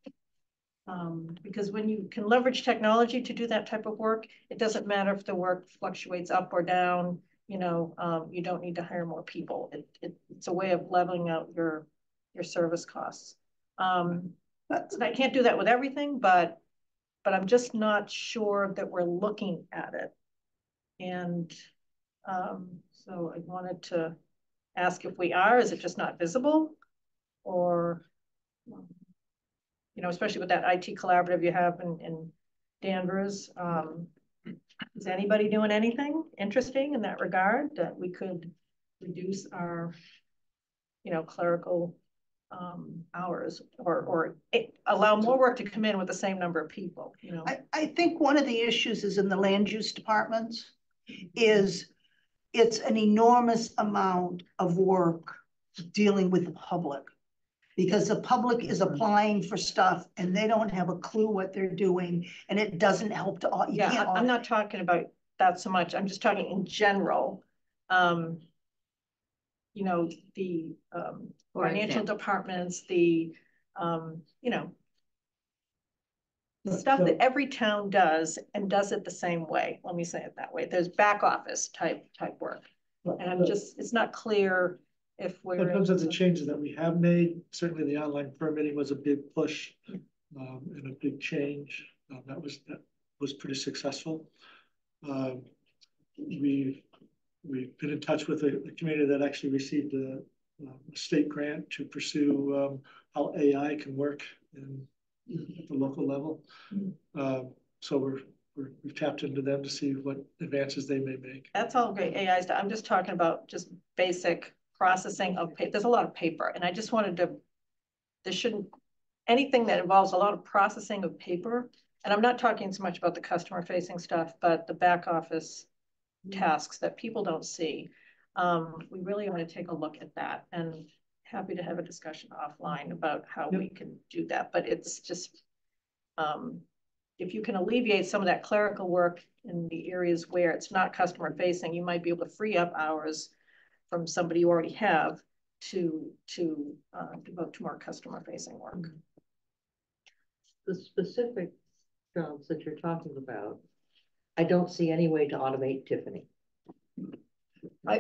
Because when you can leverage technology to do that type of work, it doesn't matter if the work fluctuates up or down, you know, you don't need to hire more people. It's a way of leveling out your service costs. I can't do that with everything, but I'm just not sure that we're looking at it. And so I wanted to ask if we are, is it just not visible? Or, you know, especially with that IT collaborative you have in Danvers, is anybody doing anything interesting in that regard that we could reduce our, you know, clerical hours or allow more work to come in with the same number of people, you know? I think one of the issues is in the land use departments is it's an enormous amount of work dealing with the public. Because the public is applying for stuff and they don't have a clue what they're doing, and it doesn't help to. Yeah, I'm not talking about that so much. I'm just talking in general. You know, the financial departments, the you know, the stuff that every town does and does it the same way. Let me say it that way. There's back office type work, and it's not clear. If we're in terms of the changes that we have made, certainly the online permitting was a big push and a big change. That was pretty successful. We've been in touch with a community that actually received a state grant to pursue how AI can work at the local level. So we've tapped into them to see what advances they may make. That's all great AI stuff. I'm just talking about just basic processing of paper. There's a lot of paper, and I just wanted to, there shouldn't, anything that involves a lot of processing of paper, and I'm not talking so much about the customer facing stuff, but the back office tasks that people don't see. We really want to take a look at that, and happy to have a discussion offline about how we can do that. But it's just, if you can alleviate some of that clerical work in the areas where it's not customer facing, you might be able to free up hours from somebody you already have to devote to more customer facing work. The specific jobs that you're talking about, I don't see any way to automate Tiffany.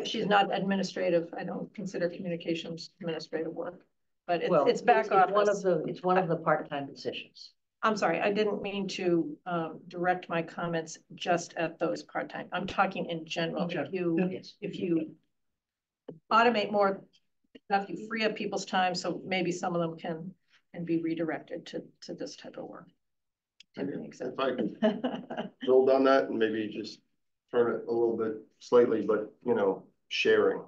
She's not administrative. I don't consider communications administrative work, but Well, it's back One of office. it's one of the part-time positions. I'm sorry, I didn't mean to direct my comments just at those part-time. I'm talking in general. Okay. Yes. If you automate more, if you free up people's time, so maybe some of them can be redirected to this type of work. If I can build on that and maybe just turn it a little bit slightly, but you know, sharing,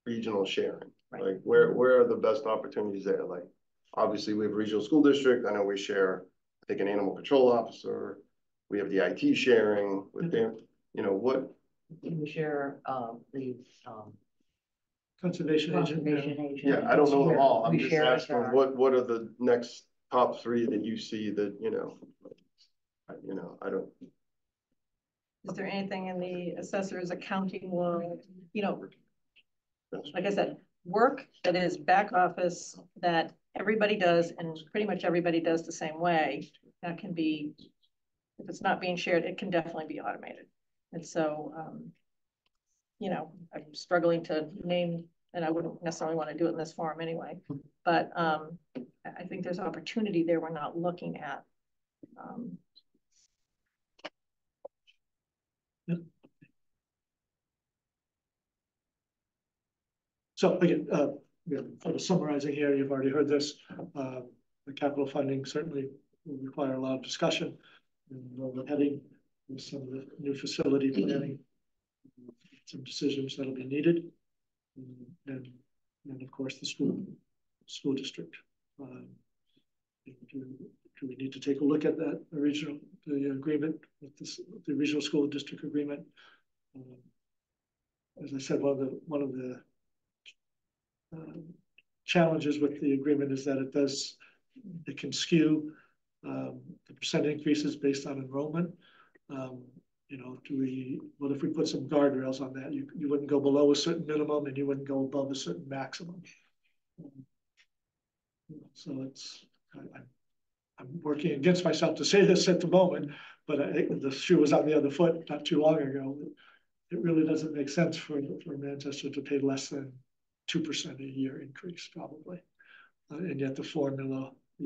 regional sharing. Right. Like where are the best opportunities there? Like, obviously we have regional school district. I know we share, I think, an animal control officer. We have the IT sharing with them, you know, what. We share the Conservation agent. conservation agent. Yeah, I don't know them all. I'm We just share asking, HR. what are the next top three that you see that, you know, I don't. Is there anything in the assessor's accounting world, you know, like I said, work that is back office that everybody does and pretty much everybody does the same way, that can be, if it's not being shared, it can definitely be automated. And so, you know, I'm struggling to name, and I wouldn't necessarily want to do it in this forum anyway, but I think there's opportunity there we're not looking at. So again, sort of summarizing here, you've already heard this. The capital funding certainly will require a lot of discussion. And where we're heading with some of the new facility planning, some decisions that'll be needed, and of course the school district. Do we need to take a look at that the agreement with the regional school district agreement? As I said, one of the challenges with the agreement is that it can skew the percent increases based on enrollment. You know, what if we put some guardrails on that? You wouldn't go below a certain minimum and you wouldn't go above a certain maximum. So I'm working against myself to say this at the moment, but the shoe was on the other foot not too long ago. It really doesn't make sense for Manchester to pay less than 2% a year increase, probably. And yet the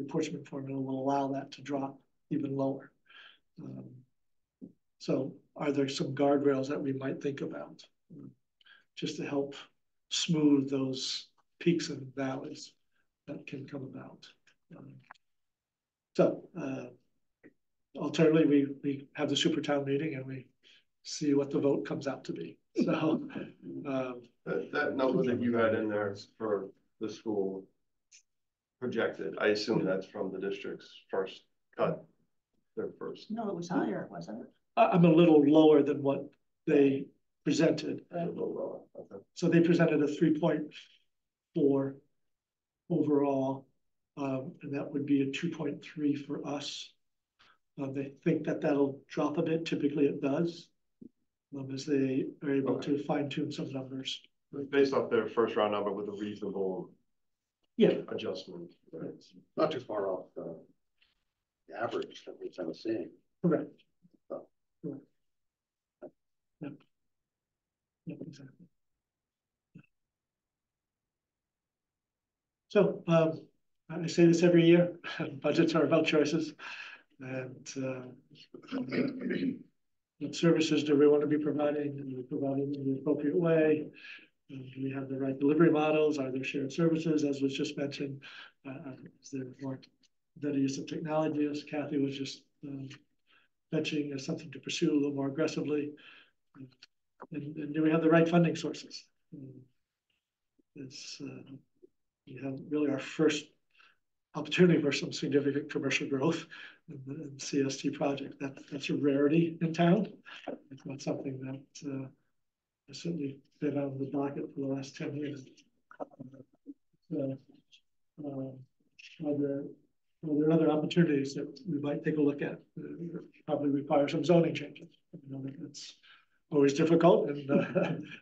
apportionment formula will allow that to drop even lower. So are there some guardrails that we might think about just to help smooth those peaks and valleys that can come about? Alternatively, we have the super town meeting and we see what the vote comes out to be. So that number that you had in there for the school projected, I assume that's from the district's first cut. Their first. No, it was higher, wasn't it? I'm a little lower than what they presented. Okay. So they presented a 3.4 overall, and that would be a 2.3 for us. They think that that'll drop a bit. Typically it does, as they are able to fine tune some numbers. Based off their first round number with a reasonable adjustment. Right. Not too far off the average that we're kind of seeing. Correct. Correct. Yep. Yep, exactly. So I say this every year, budgets are about choices. And what services do we want to be providing? Are we providing in the appropriate way? Do we have the right delivery models? Are there shared services, as was just mentioned? Is there more better use of technology, as Kathy was just mentioning, as something to pursue a little more aggressively? And do we have the right funding sources? We have really our first opportunity for some significant commercial growth in the CST project. That's a rarity in town. It's not something that has certainly been on the docket for the last 10 years. Are there other opportunities that we might take a look at? Probably require some zoning changes. It's always difficult and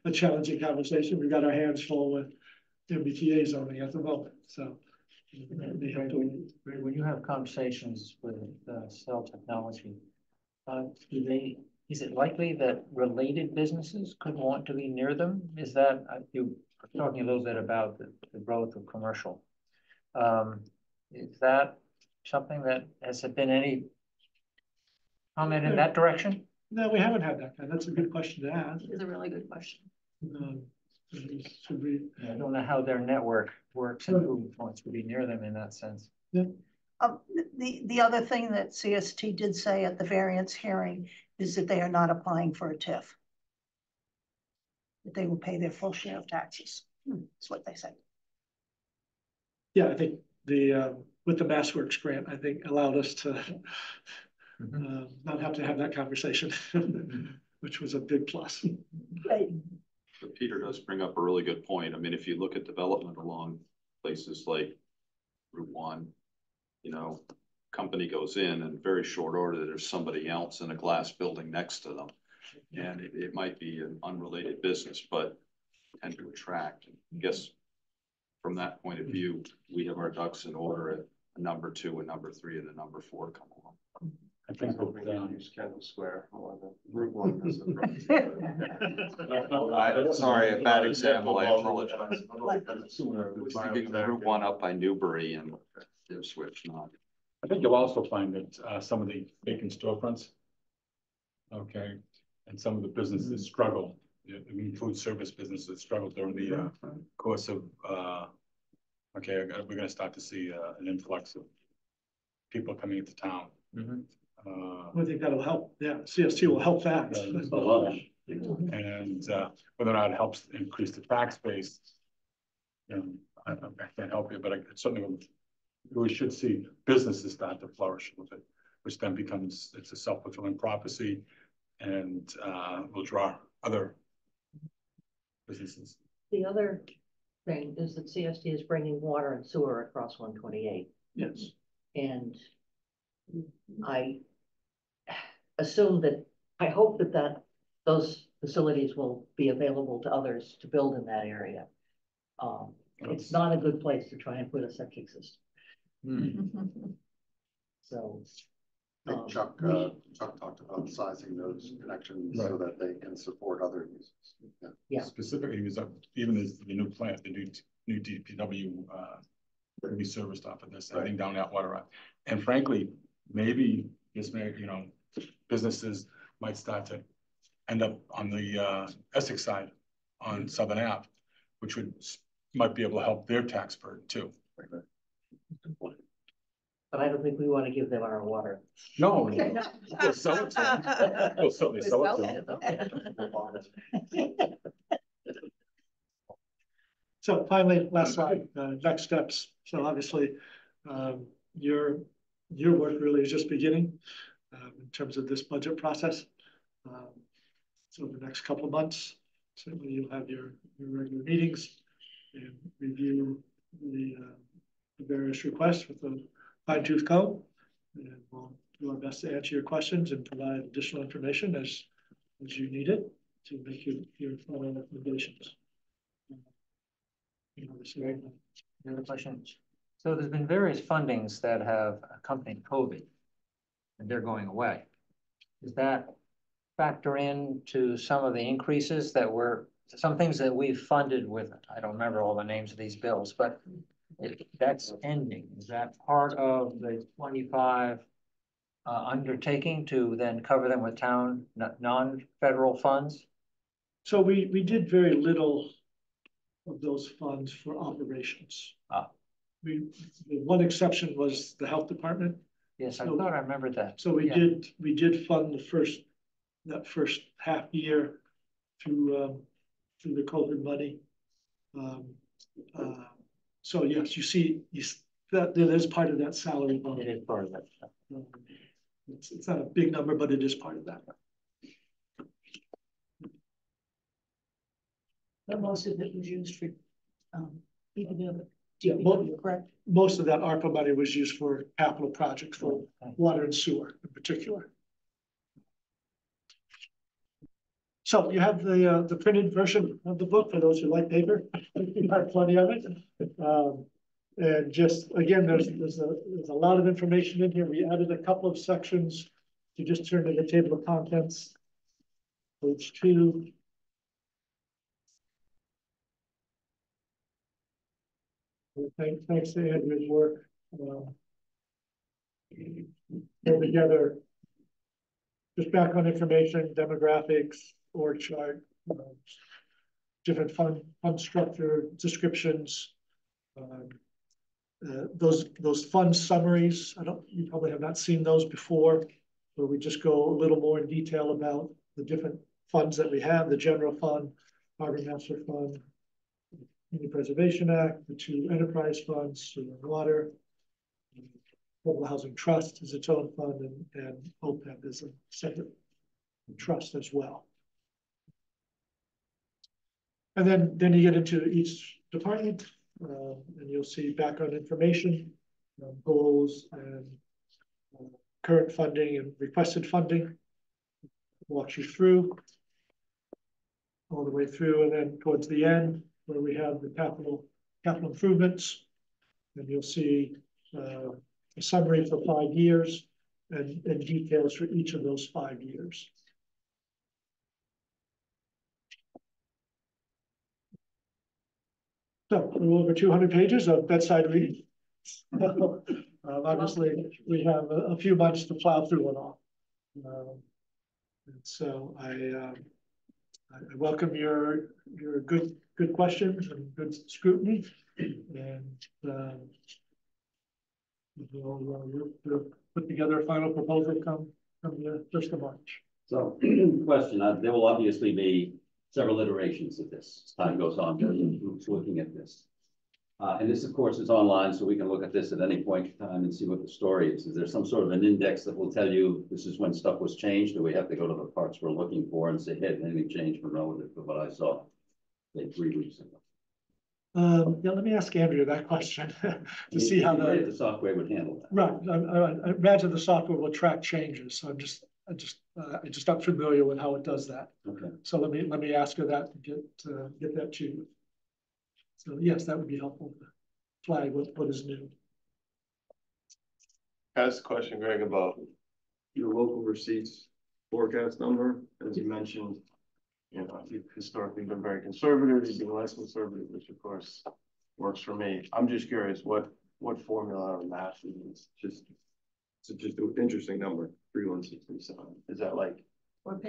a challenging conversation. We've got our hands full with MBTA zoning at the moment. So when you have conversations with cell technology, do they is it likely that related businesses could want to be near them? Is that, you were talking a little bit about the growth of commercial. Is that something that, has there been any comment in that direction? No, we haven't had that. That's a good question to ask. It's a really good question. Should we? I don't know how their network works and who wants to be near them in that sense. Yeah. The other thing that CST did say at the variance hearing is that they are not applying for a TIF. That they will pay their full share of taxes. That's what they said. Yeah, I think with the MassWorks grant, I think allowed us to not have to have that conversation, which was a big plus. Right. But Peter does bring up a really good point. I mean, if you look at development along places like Route 1, you know, company goes in and very short order, there's somebody else in a glass building next to them. And it might be an unrelated business, but tend to attract. I guess from that point of view, we have our ducks in order at a number 2, a number 3, and a number 4 come along. I think We use Kendall Square, more than Route 1 does it. Sorry, a bad example, I apologize. I was Sooner. thinking of Route 1 up by Newbury and Ipswich, not. I think you'll also find that some of the vacant storefronts, okay, and some of the businesses struggle. I mean, food service businesses struggle during the course of, okay, we're gonna start to see an influx of people coming into town. I think that'll help. Yeah, CST will help that. And whether or not it helps increase the tax base, you know, I can't help you, but I certainly we should see businesses start to flourish with it, which then becomes, it's a self-fulfilling prophecy, and will draw other businesses. The other thing is that CST is bringing water and sewer across 128. Yes. And I assume that, I hope that those facilities will be available to others to build in that area. It's not a good place to try and put a septic system. So. I think Chuck talked about sizing those connections so that they can support other uses. Yeah. Specifically, he was up, even as the new plant, the new DPW will be serviced off of this, I think down Atwater. And frankly, maybe this may, you know, businesses might start to end up on the Essex side on Southern Ave, which might be able to help their tax burden too. But I don't think we want to give them our water. No, we'll sell it to them. We'll certainly sell it to them. So finally, last slide, next steps. So obviously, your work really is just beginning in terms of this budget process. So the next couple of months, certainly you'll have your regular meetings and review the various requests with the fine-tooth comb. And we'll do our best to answer your questions and provide additional information as you need it to make your final recommendations. Another question. So there's been various fundings that have accompanied COVID, and they're going away. Does that factor into some of the increases that were, some things that we've funded with, I don't remember all the names of these bills, but that's ending. Is that part of the 25 undertaking to then cover them with town non-federal funds? So we did very little of those funds for operations. The one exception was the health department. Yes, I thought I remembered that. So we did fund that first half year through the COVID money. So yes, you see that is part of that salary. It is part of that. It's not a big number, but it is part of that. But most of it was used for correct? Most of that ARPA money was used for capital projects for water and sewer in particular. So you have the printed version of the book for those who like paper. You have plenty of it. And just again, there's a lot of information in here. We added a couple of sections to just turn to the table of contents page 2. Thanks to Andrew's work. Pull together just background information, demographics, org chart, different fund structure descriptions. Those fund summaries, you probably have not seen those before, where we just go a little more in detail about the different funds that we have, the general fund, harbor master fund, Community Preservation Act, the 2 enterprise funds, sewer and water, Global Housing Trust is its own fund, and OPEB is a separate trust as well. And then you get into each department, and you'll see background information, goals, and current funding and requested funding. Walks you through all the way through, and then towards the end, where we have the capital improvements, and you'll see a summary for 5 years and details for each of those 5 years. So a little over 200 pages of bedside reading. Obviously, we have a few months to plow through it all. And so I welcome your good questions and good scrutiny, and we'll put together a final proposal come the 1st of March. So, question, there will obviously be several iterations of this as time goes on, groups looking at this. And this, of course, is online, so we can look at this at any point in time and see what the story is. Is there some sort of an index that will tell you this is when stuff was changed? Do we have to go to the parts we're looking for and say, hey, anything changed from relative to what I saw, say, 3 weeks ago? Yeah, let me ask Andrea that question to see how the software would handle that. Right, I imagine the software will track changes. So I'm just not familiar with how it does that. Okay. So let me ask her that and get that to you. So yes, that would be helpful to flag what is new. Ask a question, Greg, about your local receipts forecast number. As you mentioned, you've historically been very conservative, you've been less conservative, which of course works for me. I'm just curious what formula or math is just an interesting number, 3167. Is that like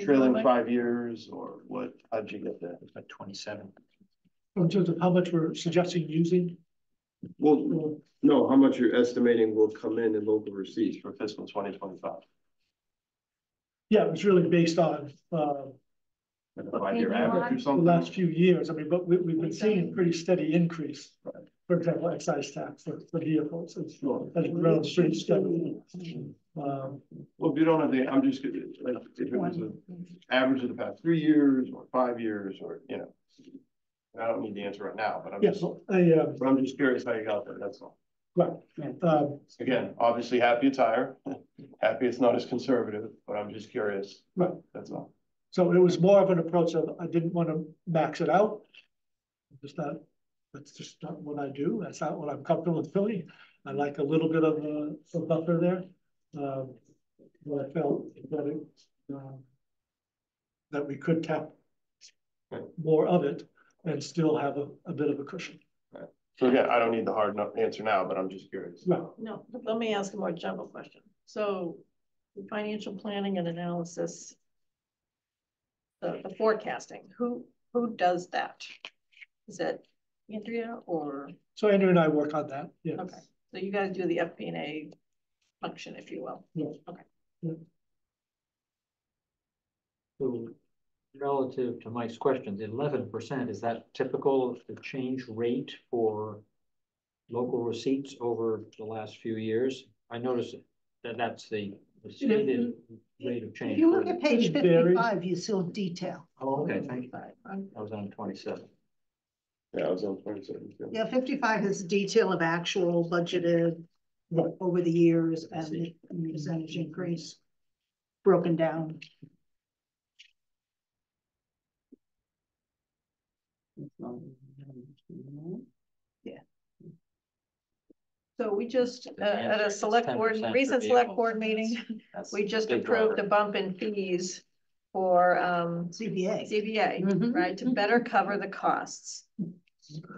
trailing 5 years, or what? How'd you get that? It's like 27. In terms of how much we're suggesting using? Well, no, how much you're estimating will come in local receipts for fiscal 2025? Yeah, it was really based on a 5-year average or something? The last few years. I mean, but we've been seeing a pretty steady increase. Right. For example, excise tax for vehicles. It's grown pretty steadily. Well, if you don't have the, I'm just like, if it was an average of the past 3 years or 5 years, or I don't need the answer right now, but I'm just curious how you got there. That's all. Right. Again, obviously happy it's higher, happy it's not as conservative, but I'm just curious. Right. That's all. So it was more of an approach of, I didn't want to max it out. That's just not what I do. That's not what I'm comfortable with doing. I like a little bit of a buffer there. But I felt that we could tap more of it and still have a bit of a cushion. Right. So again, I don't need the hard answer now, but I'm just curious. No, let me ask a more general question. So financial planning and analysis, the forecasting, who does that? Is it Andrea or? So Andrea and I work on that. Yeah. Okay. So you guys do the FP&A function, if you will. Yes. Okay. Yeah. So relative to Mike's question, the 11%, is that typical the change rate for local receipts over the last few years? I noticed that that's the stated rate of change. If you look at page 55, you see detail. Oh, okay, thank you. I was on 27. Yeah, I was on 27. Yeah, 55 is detail of actual budgeted over the years and the percentage increase broken down. Yeah. So we just, at a recent select board meeting, we just approved a bump in fees for, CBA. CBA, Mhm. right, to better cover the costs.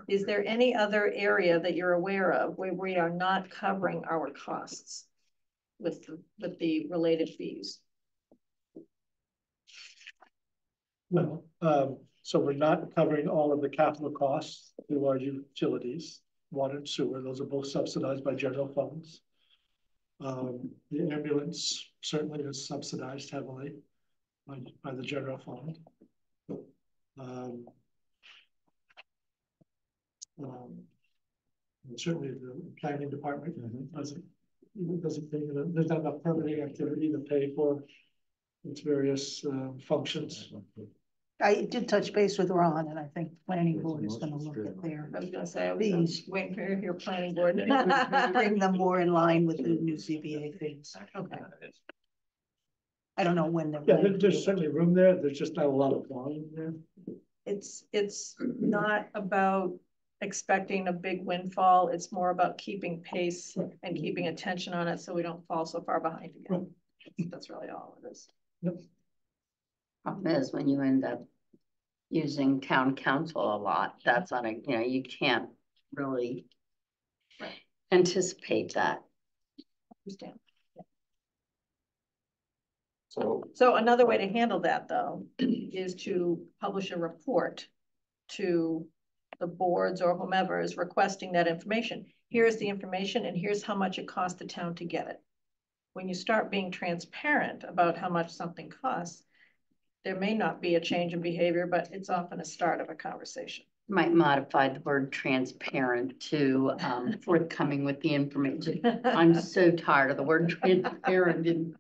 Is there any other area that you're aware of where we are not covering our costs with the related fees? Well, so we're not covering all of the capital costs through our utilities, water and sewer. Those are both subsidized by general funds. The ambulance certainly is subsidized heavily by the general fund. And certainly the planning department doesn't pay, there's not enough permitting activity to pay for its various functions. I did touch base with Ron, and I think planning board is gonna look at their I was gonna say, I was fees. waiting for your planning board. Bring them more in line with the new CBA fees. Okay. I don't know when they're. Yeah, planning to there's do it. certainly room there. There's just not a lot of volume there. It's not about expecting a big windfall. It's more about keeping pace and keeping attention on it so we don't fall so far behind again. That's really all it is. Problem is when you end up using town council a lot, that's on a, you know, you can't really anticipate that. Understand. So So another way to handle that, though, is to publish a report to the boards or whomever is requesting that information. Here's the information and here's how much it costs the town to get it. When you start being transparent about how much something costs, there may not be a change in behavior, but it's often a start of a conversation. Might modify the word transparent to forthcoming with the information. I'm so tired of the word transparent and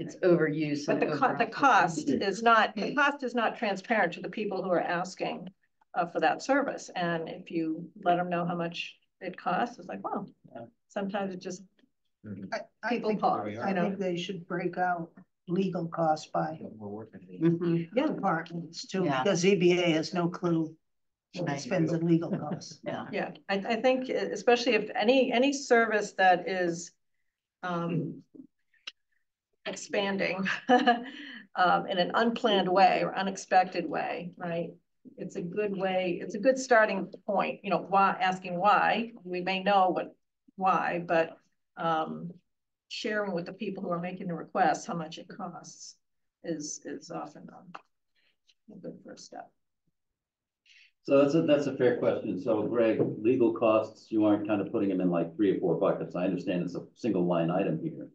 its overuse. But the cost is not transparent to the people who are asking for that service. And if you let them know how much it costs, it's like, well, sometimes it just, I people think, pause, I think they should break out legal costs by Yeah. departments too, Yeah. because ZBA has no clue what Right. it spends in legal costs. Yeah. yeah, I think especially if any service that is expanding in an unplanned way or unexpected way, right? It's a good way, it's a good starting point, you know, asking why, we may know why, but sharing with the people who are making the request how much it costs is often a good first step. So that's a fair question. So Greg, legal costs, you aren't kind of putting them in like 3 or 4 buckets. I understand it's a single line item here.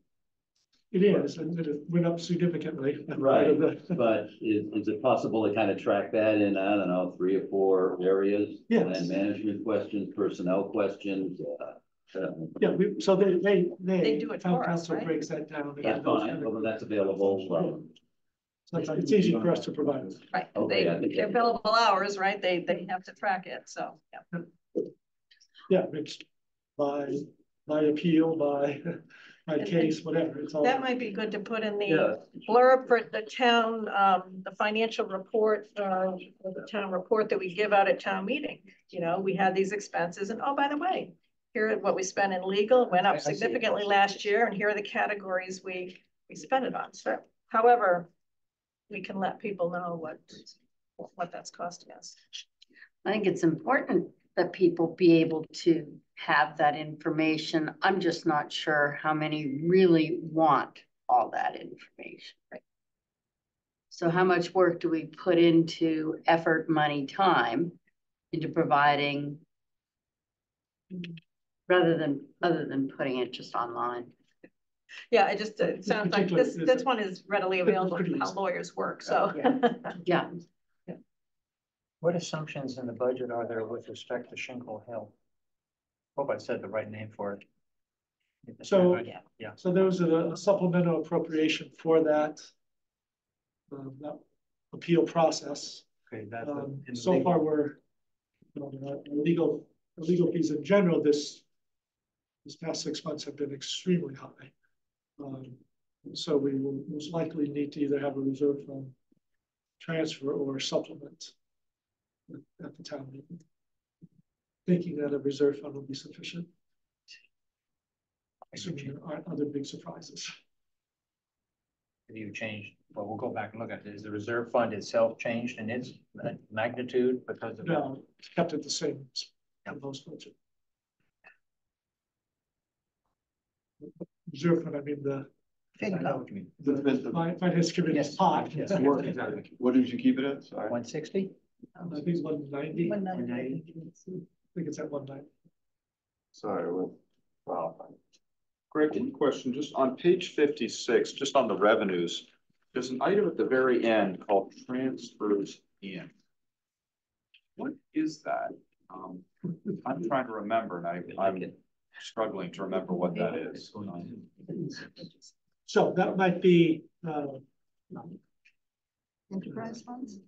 It is, and it went up significantly. Right, but is it possible to kind of track that in, I don't know, 3 or 4 areas? Yes. Land management questions, personnel questions, Yeah, so they do it town for us, council right? breaks that down. into that's those fine, categories. whether that's available. So it's easy for us to provide. Right, Okay, I think they're billable hours, right? They have to track it, so, yeah. Yeah, it's by appeal, by case, whatever, it's all. That might be good to put in the Yeah. blurb for the town, the financial report, the town report that we give out at town meeting. You know, we had these expenses and, oh, by the way, here are what we spent in legal, went I up see. significantly last year, and here are the categories we spent it on. So however, we can let people know what that's costing us. I think it's important that people be able to have that information. I'm just not sure how many really want all that information. Right. So how much work do we put into effort, money, time into providing other than putting it just online? Yeah, it sounds like this one is readily available pretty for how easy. lawyers work, so. Yeah. What assumptions in the budget are there with respect to Shingle Hill? Hope I said the right name for it. So, Yeah. so there was a supplemental appropriation for that appeal process. Okay, So far, we're, legal fees in general, this past 6 months have been extremely high. So we will most likely need to either have a reserve fund transfer or supplement at the town meeting. Thinking that a reserve fund will be sufficient. Assuming there aren't other big surprises. Have you changed? Well, we'll go back and look at it. Is the reserve fund itself changed in its magnitude because of? No, it's kept it the same as most budget. Reserve fund, I mean, I know what you mean. my finance committee's Yes. pot. Yes. I Exactly. What did you keep it at? Sorry. 160? think it's 190. 190. I think it's at 190. Sorry. Wow. Greg, one question, just on page 56, just on the revenues, there's an item at the very end called transfers in. What is that? I'm trying to remember, and I'm struggling to remember what that is. So that might be, Enterprise funds?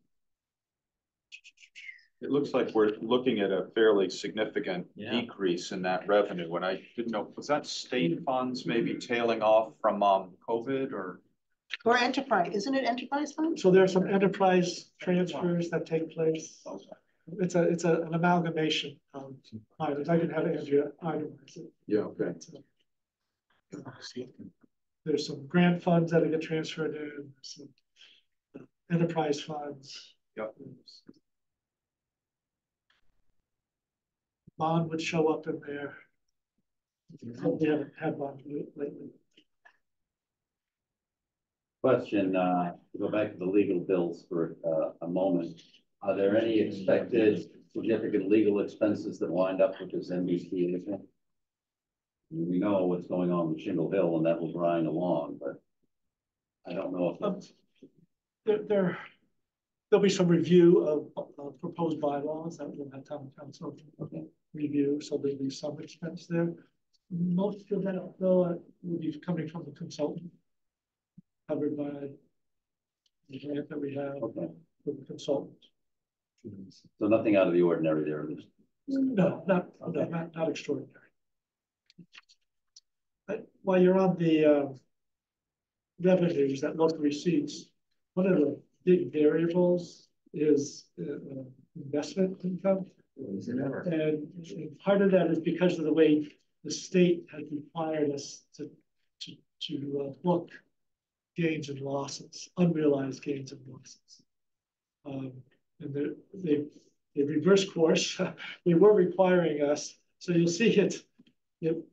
It looks like we're looking at a fairly significant Yeah. decrease in that revenue, and I didn't know, was that state funds maybe tailing off from COVID or? Or enterprise, isn't it enterprise funds? so there are some enterprise transfers that take place. It's an amalgamation of items. I can have Andrea itemize it. Yeah, okay. There's some grant funds that get transferred in, some enterprise funds. Yep. Bond would show up in there. We haven't had bond lately. Question, to go back to the legal bills for a moment. Are there any expected significant legal expenses that wind up with this MBTA issue? We know what's going on with Shingle Hill and that will grind along, but I don't know if that's. There'll be some review of proposed bylaws that will have town council review, so there'll be some expense there. Most of that, though, will be coming from the consultant, covered by the grant that we have Okay. with the consultant. So nothing out of the ordinary there. No, not extraordinary. But while you're on the revenues, that local receipts, one of the big variables is investment income. And part of that is because of the way the state has required us to book gains and losses, unrealized gains and losses. And they reverse course. They were requiring us, so you'll see it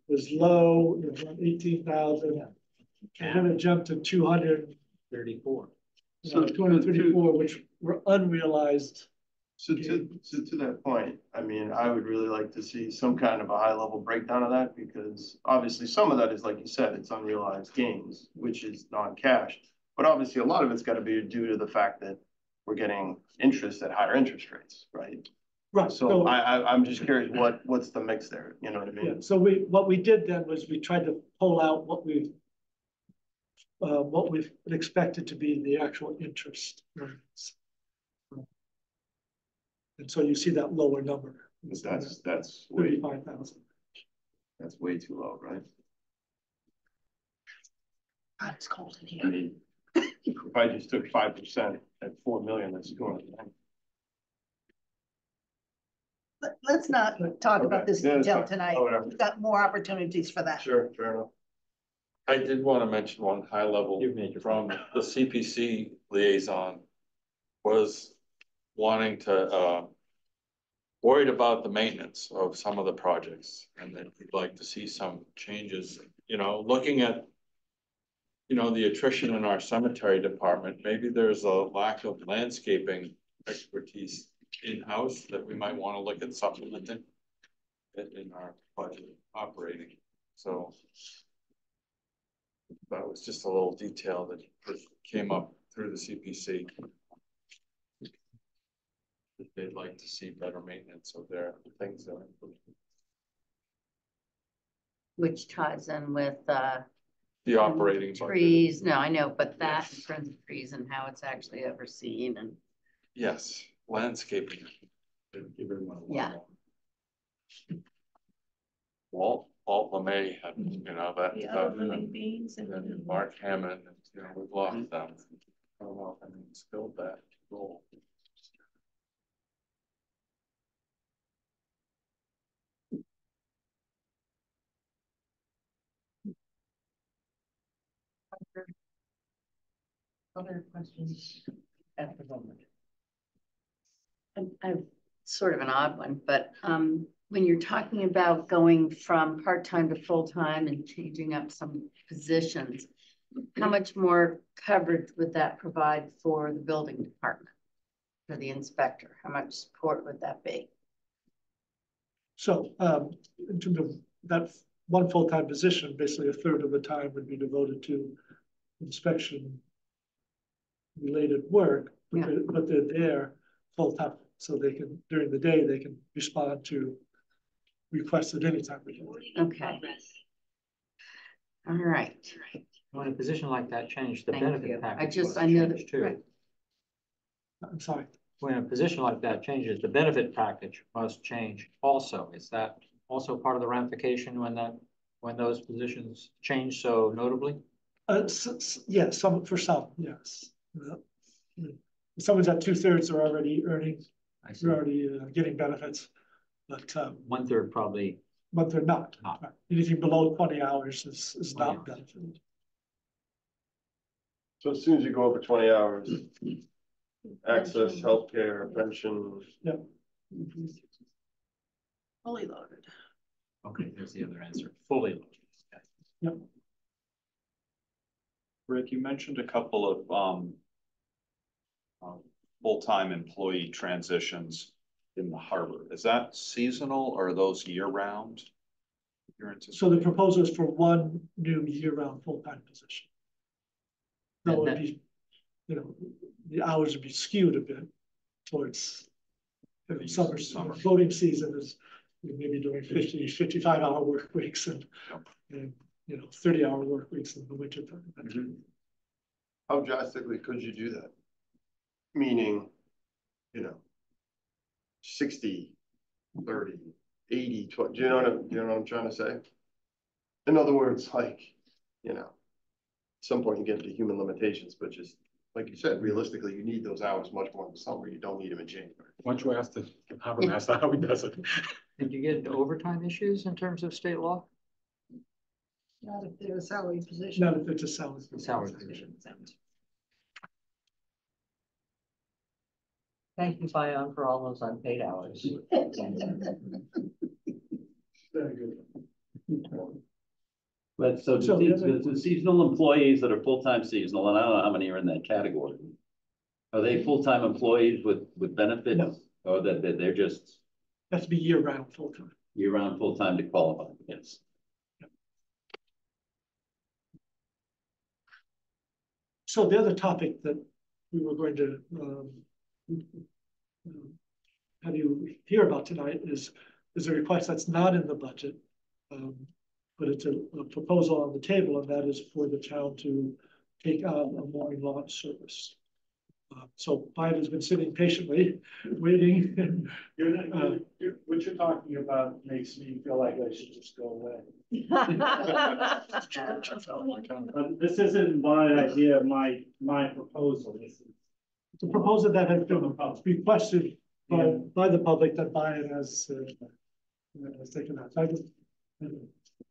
was low, 18,000, and then it jumped to 234. So 234, which were unrealized. So to that point, I mean, I would really like to see some kind of a high level breakdown of that, because obviously some of that is, like you said, it's unrealized gains, which is non-cash. But obviously a lot of it's got to be due to the fact that we're getting interest at higher interest rates, right? Right. So I'm just curious, what's the mix there? You know what I mean? Yeah, so what we did then was we tried to pull out what we've expected to be the actual interest earnings. And so you see that lower number. That's way, 35,000. that's way too low, right? God, it's cold in I here. mean, if I just took 5% at 4 million, that's going. Let's not talk about this Yeah, that's detail fine. tonight. Oh, whatever. We've got more opportunities for that. Sure, fair enough. I did want to mention one high level You've made your from the CPC liaison was wanting to, worried about the maintenance of some of the projects and that he'd like to see some changes, looking at, the attrition in our cemetery department, maybe there's a lack of landscaping expertise in-house that we might want to look at supplementing in our budget operating. So that was just a little detail that came up through the CPC. That they'd like to see better maintenance of their things that are improved. Which ties in with The operating budget. trees. No, I know, but that in terms of trees and how it's actually overseen and. Yes, landscaping. Yeah. Walt LeMay had, that. The other living beings and. And Mark Hammond, we've lost them. I don't know if anyone's filled that role. other questions at the moment? I've sort of an odd one, but when you're talking about going from part-time to full-time and changing up some positions, how much more coverage would that provide for the building department? For the inspector, how much support would that be? So, in terms of that one full-time position, basically a third of the time would be devoted to inspection related work, but they're there full-time. So they can, during the day, they can respond to requests at any time. Okay. All right. When a position like that changed, the Thank benefit you. package. I know changed that, too. right. I'm sorry. When a position like that changes, the benefit package must change also. Is that also part of the ramification when those positions change so notably? Yes, for some, yes. If someone's at 2/3, they're already earning, they're already getting benefits, but 1/3 probably. 1/3 not. Not. Anything below 20 hours is not benefited. So as soon as you go over 20 hours, access, healthcare, pension. Yeah. Fully loaded. Okay, there's the other answer. Fully loaded. Okay. Yep. Rick, you mentioned a couple of full-time employee transitions in the harbor. Is that seasonal or are those year-round? So the proposal is for one new year-round full-time position. That would be, you know, the hours would be skewed a bit towards summer. Voting season is maybe doing 55-hour work weeks and 30-hour work weeks in the winter time. Mm-hmm. How drastically could you do that? Meaning, 60, 30, 80, 20, do you know what I'm trying to say? In other words, like, at some point you get to human limitations, but just like you said, realistically, you need those hours much more in the summer. You don't need them in January. Why don't you ask the harbor master how he does it? Did you get into overtime issues in terms of state law? Not if they're a salary position. Not if it's a salary. Salary position. Thank you, Bion, for all those unpaid hours. Very good. But so the seasonal employees that are full-time seasonal, and I don't know how many are in that category. Are they full-time employees with benefits? No. Or that they're just Has to be year-round full-time. year-round full-time to qualify? Yes. So the other topic that we were going to have you hear about tonight is a request that's not in the budget, but it's a proposal on the table, and that is for the town to take on a mooring launch service. So Biden's been sitting patiently, waiting. What you're talking about makes me feel like I should just go away. But this isn't my idea, my proposal. This is It's a proposal that has been requested by the public that Biden has taken out. So I just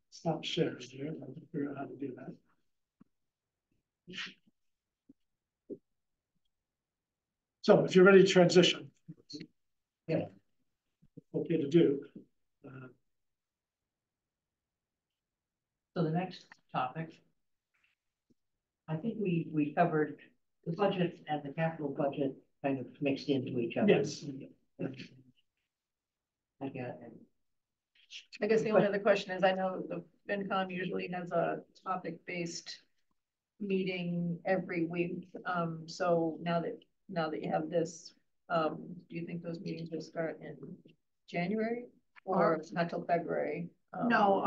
stop sharing here. I can figure out how to do that. So if you're ready to transition, yeah, okay to do. So the next topic, I think we covered the budget and the capital budget kind of mixed into each other. Yes. I get it. I guess the only other question is, I know the FinCom usually has a topic-based meeting every week. So now that you have this, do you think those meetings will start in January or not till February? No,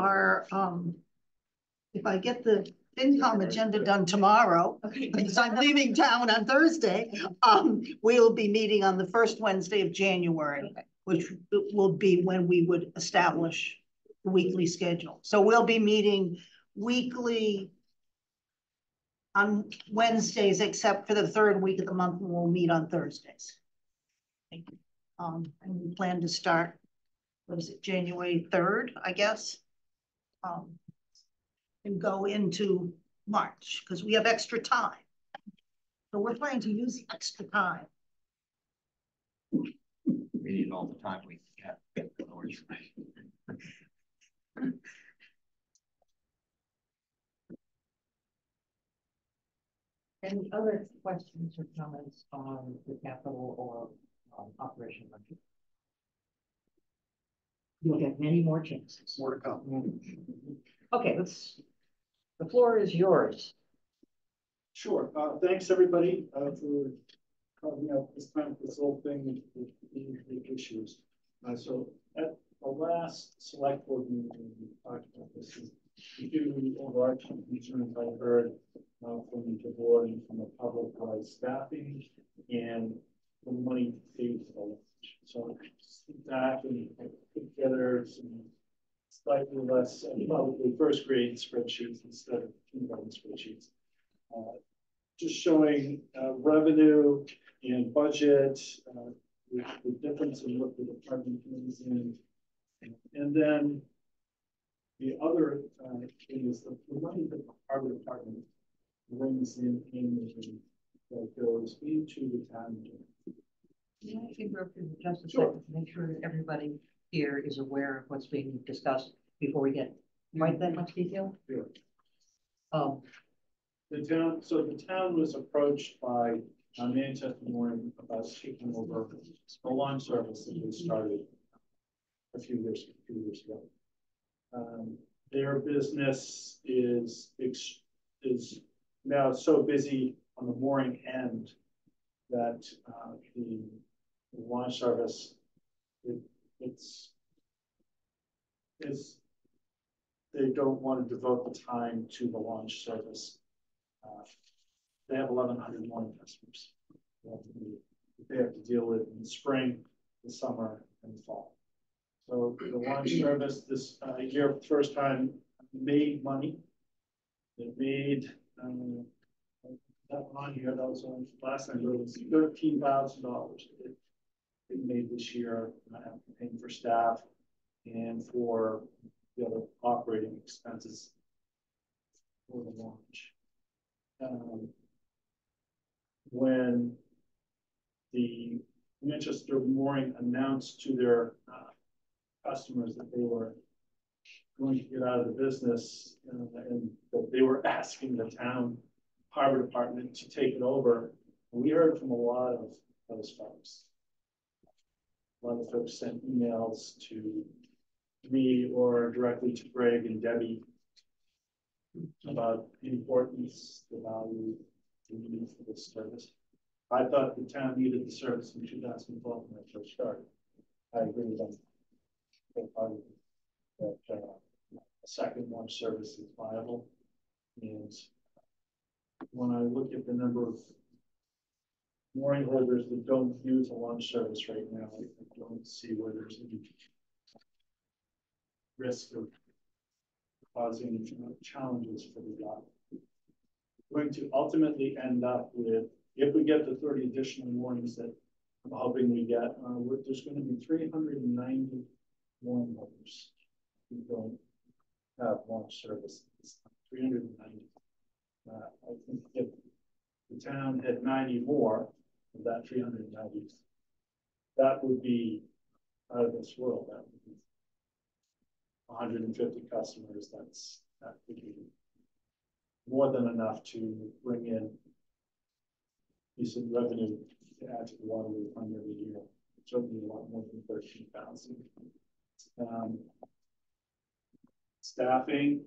if I get the FinCom agenda done tomorrow, because I'm leaving town on Thursday, we'll be meeting on the first Wednesday of January, which will be when we would establish the weekly schedule. So we'll be meeting weekly on Wednesdays, except for the third week of the month, when we'll meet on Thursdays. And we plan to start, what is it, January 3rd, I guess? And go into March, because we have extra time. So we're planning to use the extra time. We need all the time we can get. Any other questions or comments on the capital or operation budget? You'll get many more chances. More to come. Okay, the floor is yours. Sure, thanks, everybody, for carving out this time for this whole thing with the issues. So at the last select board meeting, we talked about this. The two overarching concerns I heard from the board and from the public was staffing and the money paid for the lunch. So that and put together some slightly less, probably first grade spreadsheets instead of kindergarten spreadsheets. Just showing revenue and budget, the difference in what the department is in. And then the other thing is the money that our department brings in annually that goes into the town. Can I interrupt you just a second to make sure that everybody here is aware of what's being discussed before we get quite that much detail? Sure. The town was approached by Manchester Mooring about taking over a lawn service that they started a few years ago. Their business is now so busy on the mooring end that the launch service they don't want to devote the time to the launch service. They have 1,100 mooring customers they have to deal with in the spring, the summer, and the fall. So the launch service this year, first time, made money. It made that on here. That was on last time. It was $13,000. It made this year, paying for staff and for the other operating expenses for the launch. When the Manchester Mooring announced to their customers that they were going to get out of the business and that they were asking the town harbor department to take it over, we heard from a lot of those folks. A lot of folks sent emails to me or directly to Greg and Debbie about the importance, the value, the need for this service. I thought the town needed the service in 2012 when I first started. I agree with them. That a second launch service is viable. And when I look at the number of mooring holders that don't use a launch service right now, I don't see where there's any risk of causing challenges for the yacht. We're going to ultimately end up with, if we get the 30 additional moorings that I'm hoping we get, there's going to be 390 mooring holders who don't have launch service. 390. I think if the town had 90 more of that 390, that would be out of this world. That would be 150 customers. That would be more than enough to bring in decent revenue to add to the Waterloo Fund every year. Certainly a lot more than 13,000. Staffing.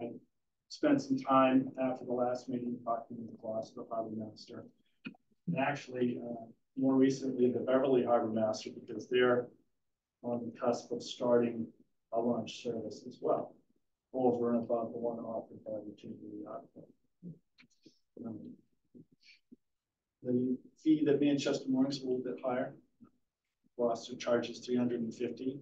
I spent some time after the last meeting talking with the Gloucester Harbor Master, and actually more recently the Beverly Harbor Master, because they're on the cusp of starting a launch service as well, over and above the one offered by the Chamber Yacht Club. The fee that Manchester Mooring is a little bit higher. Gloucester charges $350.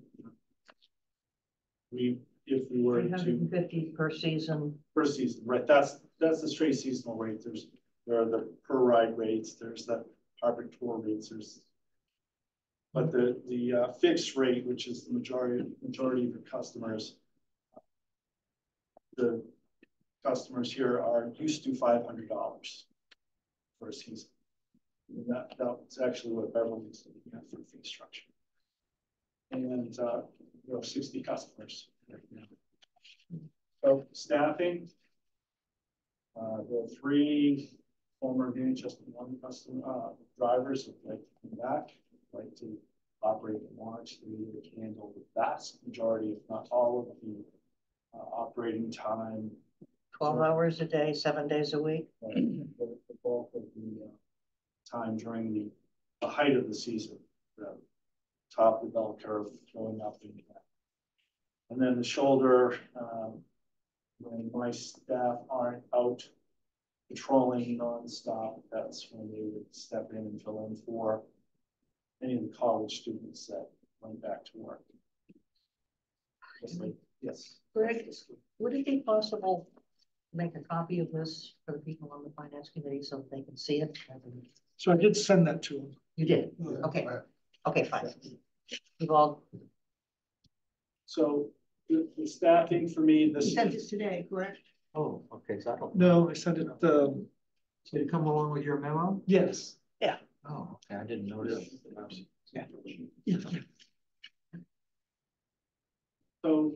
If we were to 350 per season. Per season, right? That's the straight seasonal rate. There are the per ride rates. There's the harbor tour rates. But the fixed rate, which is the majority of the customers, the customers here are used to $500 for a season. And that's actually what Beverly's looking at for the fee structure. And, 60 customers right now. So staffing, there are 3 former Manchester One customer drivers would like to come back, like to operate the launch. They can handle the vast majority, if not all of the operating time. 12 hours a day, 7 days a week. The bulk of the time during the height of the season, the top of the bell curve going up and down. And then the shoulder, when my staff aren't out patrolling nonstop, that's when they would step in and fill in for any of the college students that went back to work. Yes. Greg, would it be possible to make a copy of this for the people on the finance committee so that they can see it? So I did send that to him. You did? Okay. Okay, fine. We've all. So the staffing for me, You this. sent this today, correct? Oh, okay, so I don't. No, I sent it, So you come along with your memo? yes. Oh, okay, I didn't notice. Yeah. So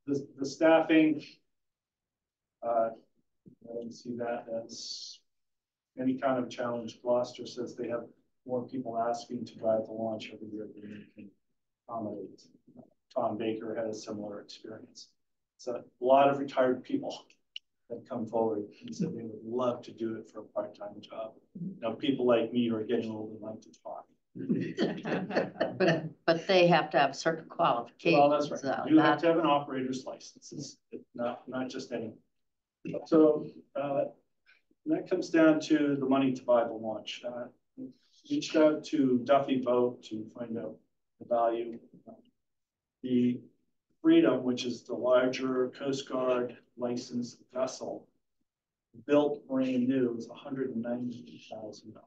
the staffing, I don't see that as any kind of challenge. Gloucester says they have more people asking to drive the launch every year than they can accommodate. Tom Baker had a similar experience. So a lot of retired people have come forward and said they would love to do it for a part-time job. Now, people like me are getting old and like to talk. But they have to have certain qualifications. Well, that's right. So You have to have an operator's license. It's not just any. So that comes down to the money to buy the launch. Reached out to Duffy Boat to find out the value. The Freedom, which is the larger Coast Guard licensed vessel, built brand new, is $190,000.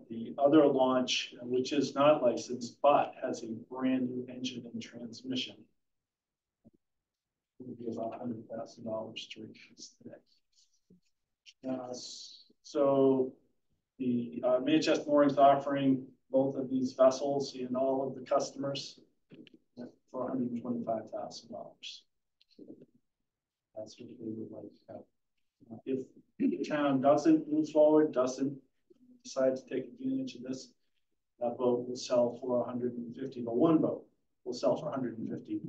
The other launch, which is not licensed but has a brand new engine and transmission, would be about $100,000 to replace today. So the Manchester Mooring is offering both of these vessels and all of the customers for $125,000. That's what they would like to have. If the town doesn't move forward, doesn't decide to take advantage of this, that boat will sell for 150. The one boat will sell for 150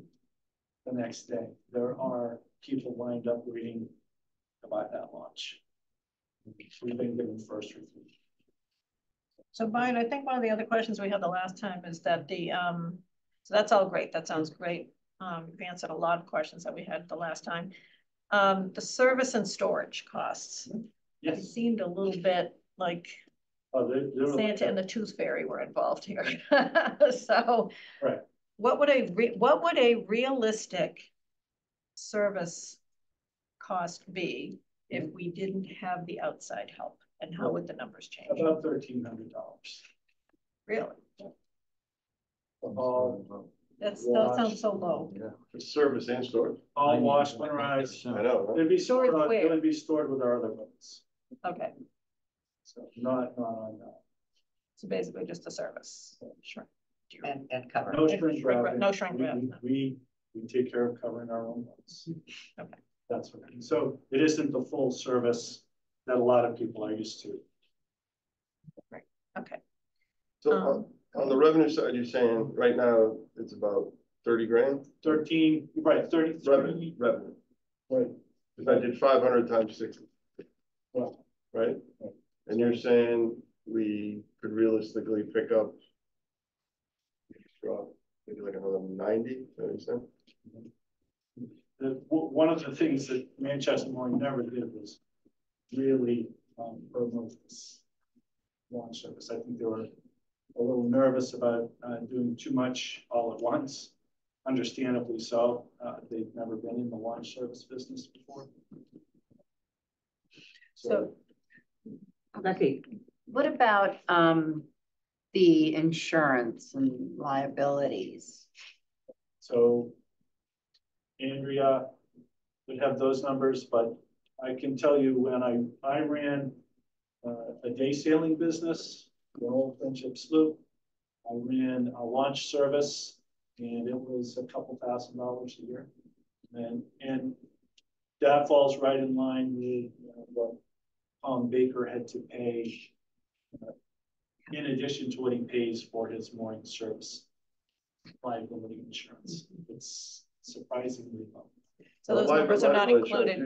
the next day. There are people lined up waiting to buy that launch. We've been given first refusal. So Brian, I think one of the other questions we had the last time is that so that's all great. That sounds great. You've answered a lot of questions that we had the last time. The service and storage costs. Yes. It seemed a little bit like Santa and the Tooth Fairy were involved here. So right. What would a realistic service cost be if we didn't have the outside help? And how would the numbers change? About $1,300. Really? That sounds so low. Yeah. For service and storage. All washed, winterized. I know. Right? It'd be Stored stored. where? It would be stored with our other boats. Okay, So not on that. so basically just a service. Sure. And cover. No shrink wrap. No shrink wrap. We take care of covering our own boats. Okay. That's what. So it isn't the full service that a lot of people are used to. Right. Okay. So on the revenue side, you're saying right now it's about 30 grand? 13, right, 33. Revenue. Right. If I did 500 times 60. Well, right? And you're saying we could realistically pick up maybe like another 90, $0.70? One of the things that Manchester Mooring never did was really promote this launch service. I think they were a little nervous about doing too much all at once. Understandably so. They've never been in the launch service business before. So Becky, What about the insurance and liabilities? So Andrea would have those numbers, but I can tell you when I ran a day sailing business, the old Friendship Sloop. I ran a launch service and it was a couple $1,000s a year. And that falls right in line with what Tom Baker had to pay in addition to what he pays for his mooring service liability insurance. It's surprisingly low. So those numbers are not included.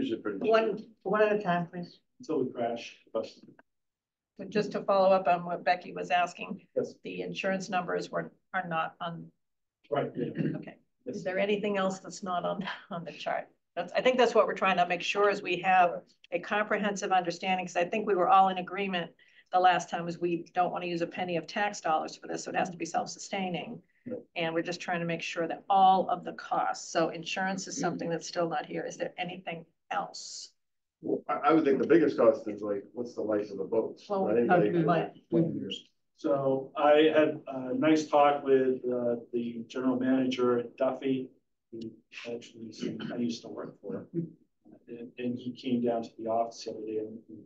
One at a time, please. Until we crash. But just to follow up on what Becky was asking, Yes. the insurance numbers are not on. Right. Yeah. Okay. Is there anything else that's not on the chart? I think that's what we're trying to make sure is we have a comprehensive understanding, because I think we were all in agreement the last time is we don't want to use a penny of tax dollars for this, so it has to be self-sustaining. Right. And we're just trying to make sure that all of the costs, so insurance is something that's still not here. Is there anything else? Well, I would think the biggest cost is like, what's the life of the boats? Well, right? So I had a nice talk with the general manager at Duffy, who actually I used to work for, and he came down to the office the other day and we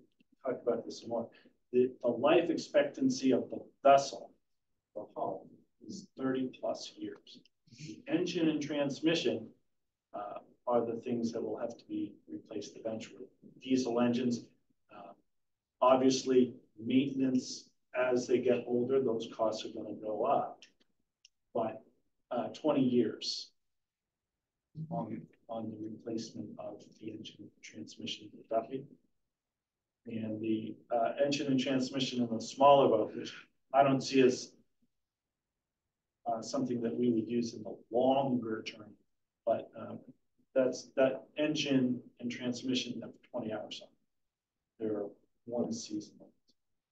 talked about this some more. The life expectancy of the vessel, the hull, is 30+ years. The engine and transmission are the things that will have to be replaced eventually. Diesel engines, obviously maintenance as they get older, those costs are going to go up. But 20 years on the replacement of the engine and transmission of the Duffy. And the engine and transmission in the smaller boat, which I don't see as something that we would use in the longer term, but that engine and transmission have 20 hours on it. They're one season.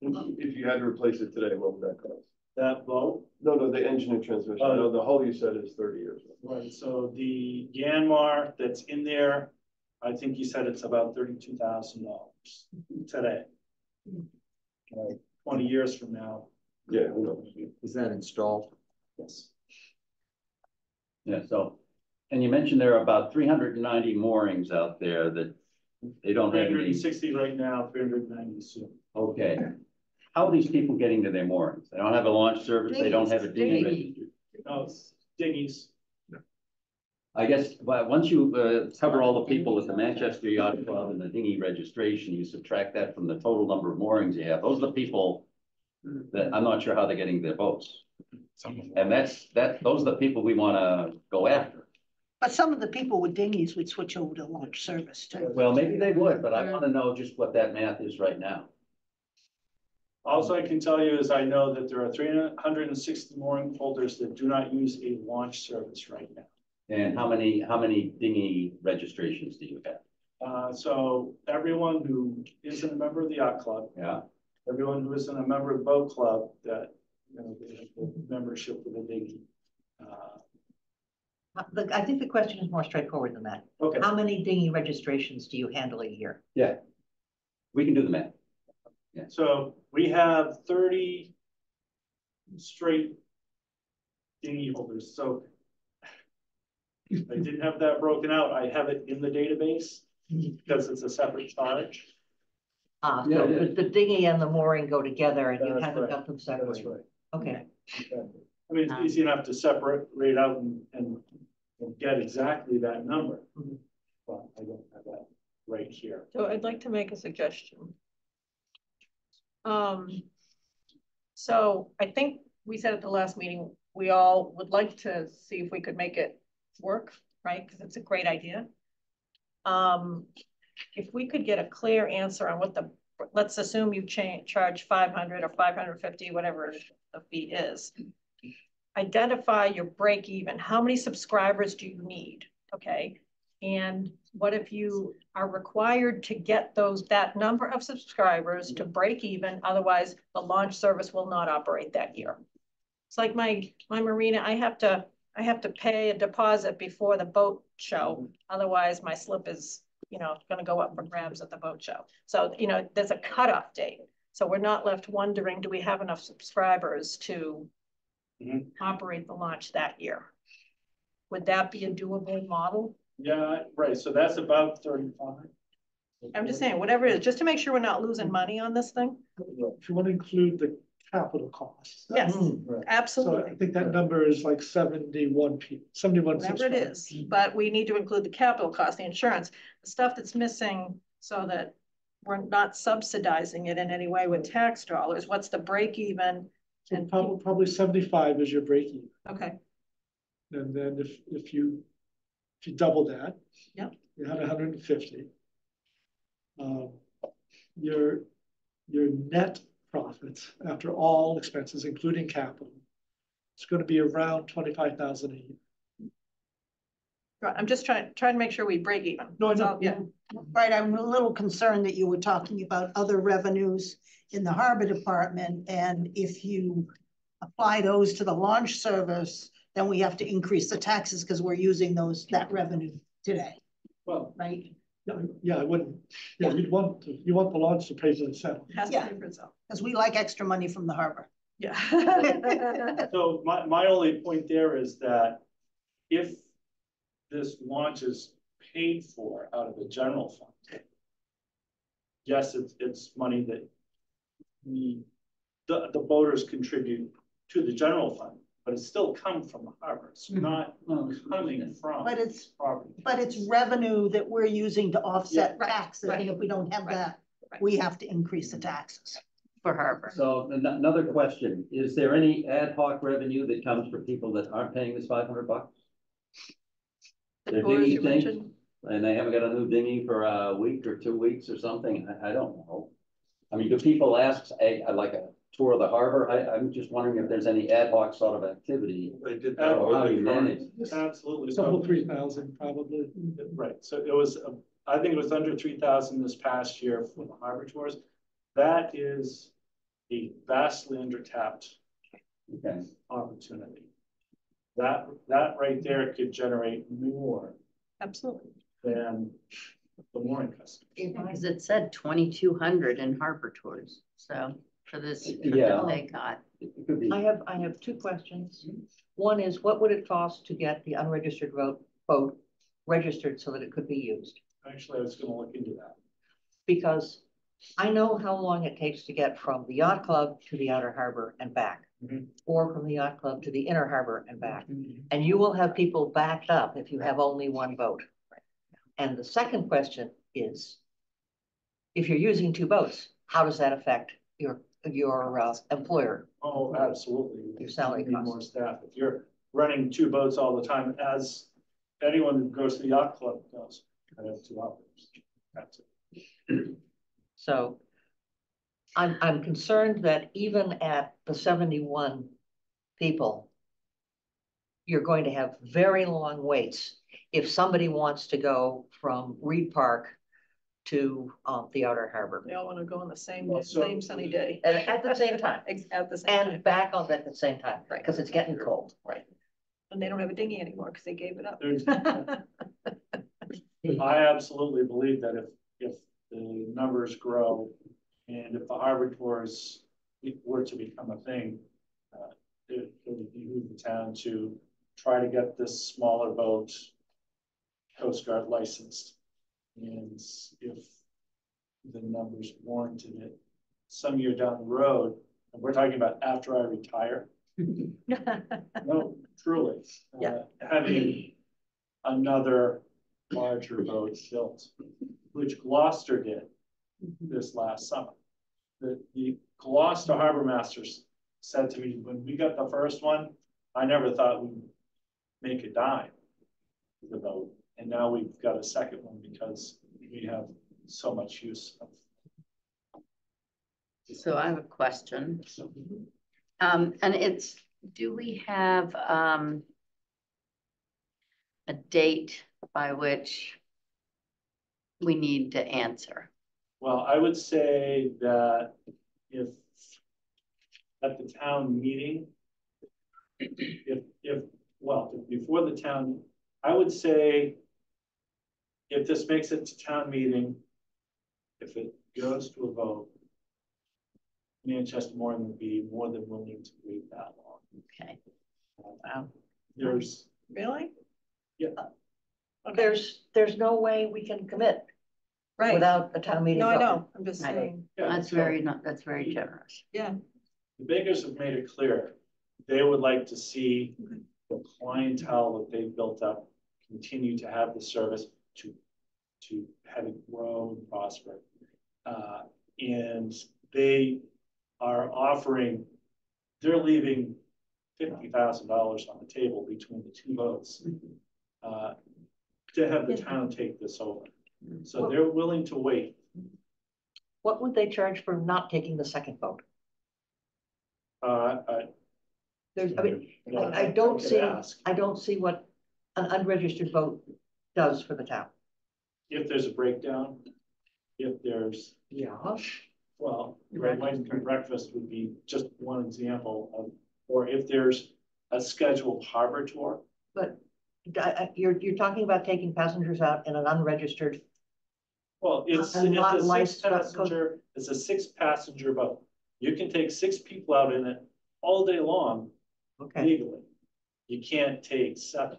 If you had to replace it today, what would that cost? That boat? No, the engine and transmission. No, the hull you said is 30 years. Right, so the Yanmar that's in there, I think you said it's about $32,000 today. 20 years from now. Yeah, who knows? Is that installed? Yes. Yeah, so, and you mentioned there are about 390 moorings out there that they don't have any. 360 right now, 390 soon. Okay. How are these people getting to their moorings? They don't have a launch service, they don't have a dinghy registered. No, it's dinghies. I guess, but once you cover all the people at the Manchester Yacht Club and the dinghy registration, you subtract that from the total number of moorings you have. Those are the people that I'm not sure how they're getting their boats. And those are the people we want to go after. But some of the people with dinghies would switch over to launch service too. Well, maybe they would, but I want to know just what that math is right now. Also, I can tell you is I know that there are 360 mooring holders that do not use a launch service right now. And how many dinghy registrations do you have? So everyone who isn't a member of the yacht club, yeah, everyone who isn't a member of the boat club that they have the membership with a dinghy. Look, I think the question is more straightforward than that. Okay. How many dinghy registrations do you handle a year? Yeah, we can do the math. Yeah. So we have 30 straight dinghy holders. So I didn't have that broken out. I have it in the database because it's a separate charge. So the dinghy and the mooring go together and you haven't got them separate. That's right. Okay. I mean, it's easy enough to separate out and get exactly that number. But I don't have that right here. So I'd like to make a suggestion. So I think we said at the last meeting, we all would like to see if we could make it work, right? Because it's a great idea. If we could get a clear answer on what let's assume you charge 500 or 550, whatever the fee is. Identify your break even. How many subscribers do you need? Okay. And what if you are required to get that number of subscribers to break even? Otherwise, the launch service will not operate that year. It's like my marina. I have to pay a deposit before the boat show. Otherwise, my slip is, going to go up for grabs at the boat show. So, there's a cutoff date. So we're not left wondering, do we have enough subscribers to operate the launch that year? Would that be a doable model? Yeah, right, so that's about 35. I'm just saying, whatever it is, just to make sure we're not losing money on this thing. If you want to include the capital costs. Yes, So I absolutely, think that number is like 71 people, 71. whatever it is, but we need to include the capital cost, the insurance, the stuff that's missing so that we're not subsidizing it in any way with tax dollars. What's the break even? So And probably 75 is your break even. okay, And then if you double that. Yep. You had 150. Your net profit after all expenses, including capital, it's going to be around 25,000 a year. right, I'm just trying to make sure we break even. No, That's no, all, yeah, Right, I'm a little concerned that you were talking about other revenues in the harbor department, and if you apply those to the launch service, then we have to increase the taxes because we're using that revenue today, Well, right? Yeah, I wouldn't. Yeah, you want the launch to pay for itself. it has to Yeah. pay for itself. Because we like extra money from the harbor. Yeah. so my only point there is that if this launch is paid for out of the general fund, yes, it's money that the boaters contribute to the general fund, but it's still come from the harbor. It's not coming from But it's, property. but it's revenue that we're using to offset Yeah, right, taxes, and if we don't have right, that, right. we have to increase the taxes. For harbor. So another question, is there any ad hoc revenue that comes for people that aren't paying this $500? The They're doors dinghy you things, mentioned. and they haven't got a new dinghy for a week or 2 weeks or something, I don't know. I mean, do people ask, like a tour of the harbor? I'm just wondering if there's any ad hoc sort of activity. They did that or how you manage. Absolutely. Couple 3,000 probably. Right, so it was, I think it was under 3,000 this past year for the harbor tours. That is a vastly undertapped opportunity. That right there could generate more Absolutely. than the mooring customers. Because it said 2,200 in harbor tours, so for this trip Yeah. that they got. I have two questions. One is, what would it cost to get the unregistered boat registered so that it could be used? Actually, I was gonna look into that. Because I know how long it takes to get from the yacht club to the outer harbor and back. Or from the yacht club to the inner harbor and back. And you will have people backed up if you have only one boat. And the second question is, if you're using two boats, how does that affect your employer? Oh, absolutely. Your salary You need costs. more staff. If you're running two boats all the time, as anyone who goes to the yacht club knows, I have two operators. That's it. So I'm concerned that even at the 71 people, you're going to have very long waits if somebody wants to go from Reed Park to the outer harbor. They all want to go on the same, Well, so- same sunny day. And at the same time, At the same time. and back on at the same time, Right. because it's getting cold. Right. And they don't have a dinghy anymore because they gave it up. There's- I absolutely believe that if the numbers grow and if the harbor tours were to become a thing, it would behoove the town to try to get this smaller boat Coast Guard licensed. And if the numbers warranted it, some year down the road, and we're talking about after I retire. No, truly. Yeah. Having another larger boat built, which Gloucester did this last summer. The Gloucester Harbor Masters said to me, when we got the first one, I never thought we'd make a dime with the boat. And now we've got a second one because we have so much use of. So I have a question. And it's, do we have a date by which we need to answer? Well, I would say that if at the town meeting, well, before the town, I would say if this makes it to town meeting, if it goes to a vote, Manchester Mooring would be more than willing to wait that long. Okay. There's, Really? yeah, There's no way we can commit Right. without a town meeting. No, I vote. know, I'm just Right. saying, Yeah, That's so very, not, that's very generous. yeah. The bakers have made it clear, they would like to see the clientele that they've built up continue to have the service to have it grow and prosper. And they are offering, they're leaving $50,000 on the table between the two votes to have the town take this over. So they're willing to wait. What would they charge for not taking the second vote? There's, I mean, I don't could see, ask. I don't see what an unregistered vote does for the town. If there's a breakdown, if there's, Yeah. well, Red White and Breakfast would be just one example of, or if there's a scheduled harbor tour. But you're talking about taking passengers out in an unregistered. Well, it's And not a licensed, it's a 6-passenger boat. You can take 6 people out in it all day long Okay, legally. You can't take 7.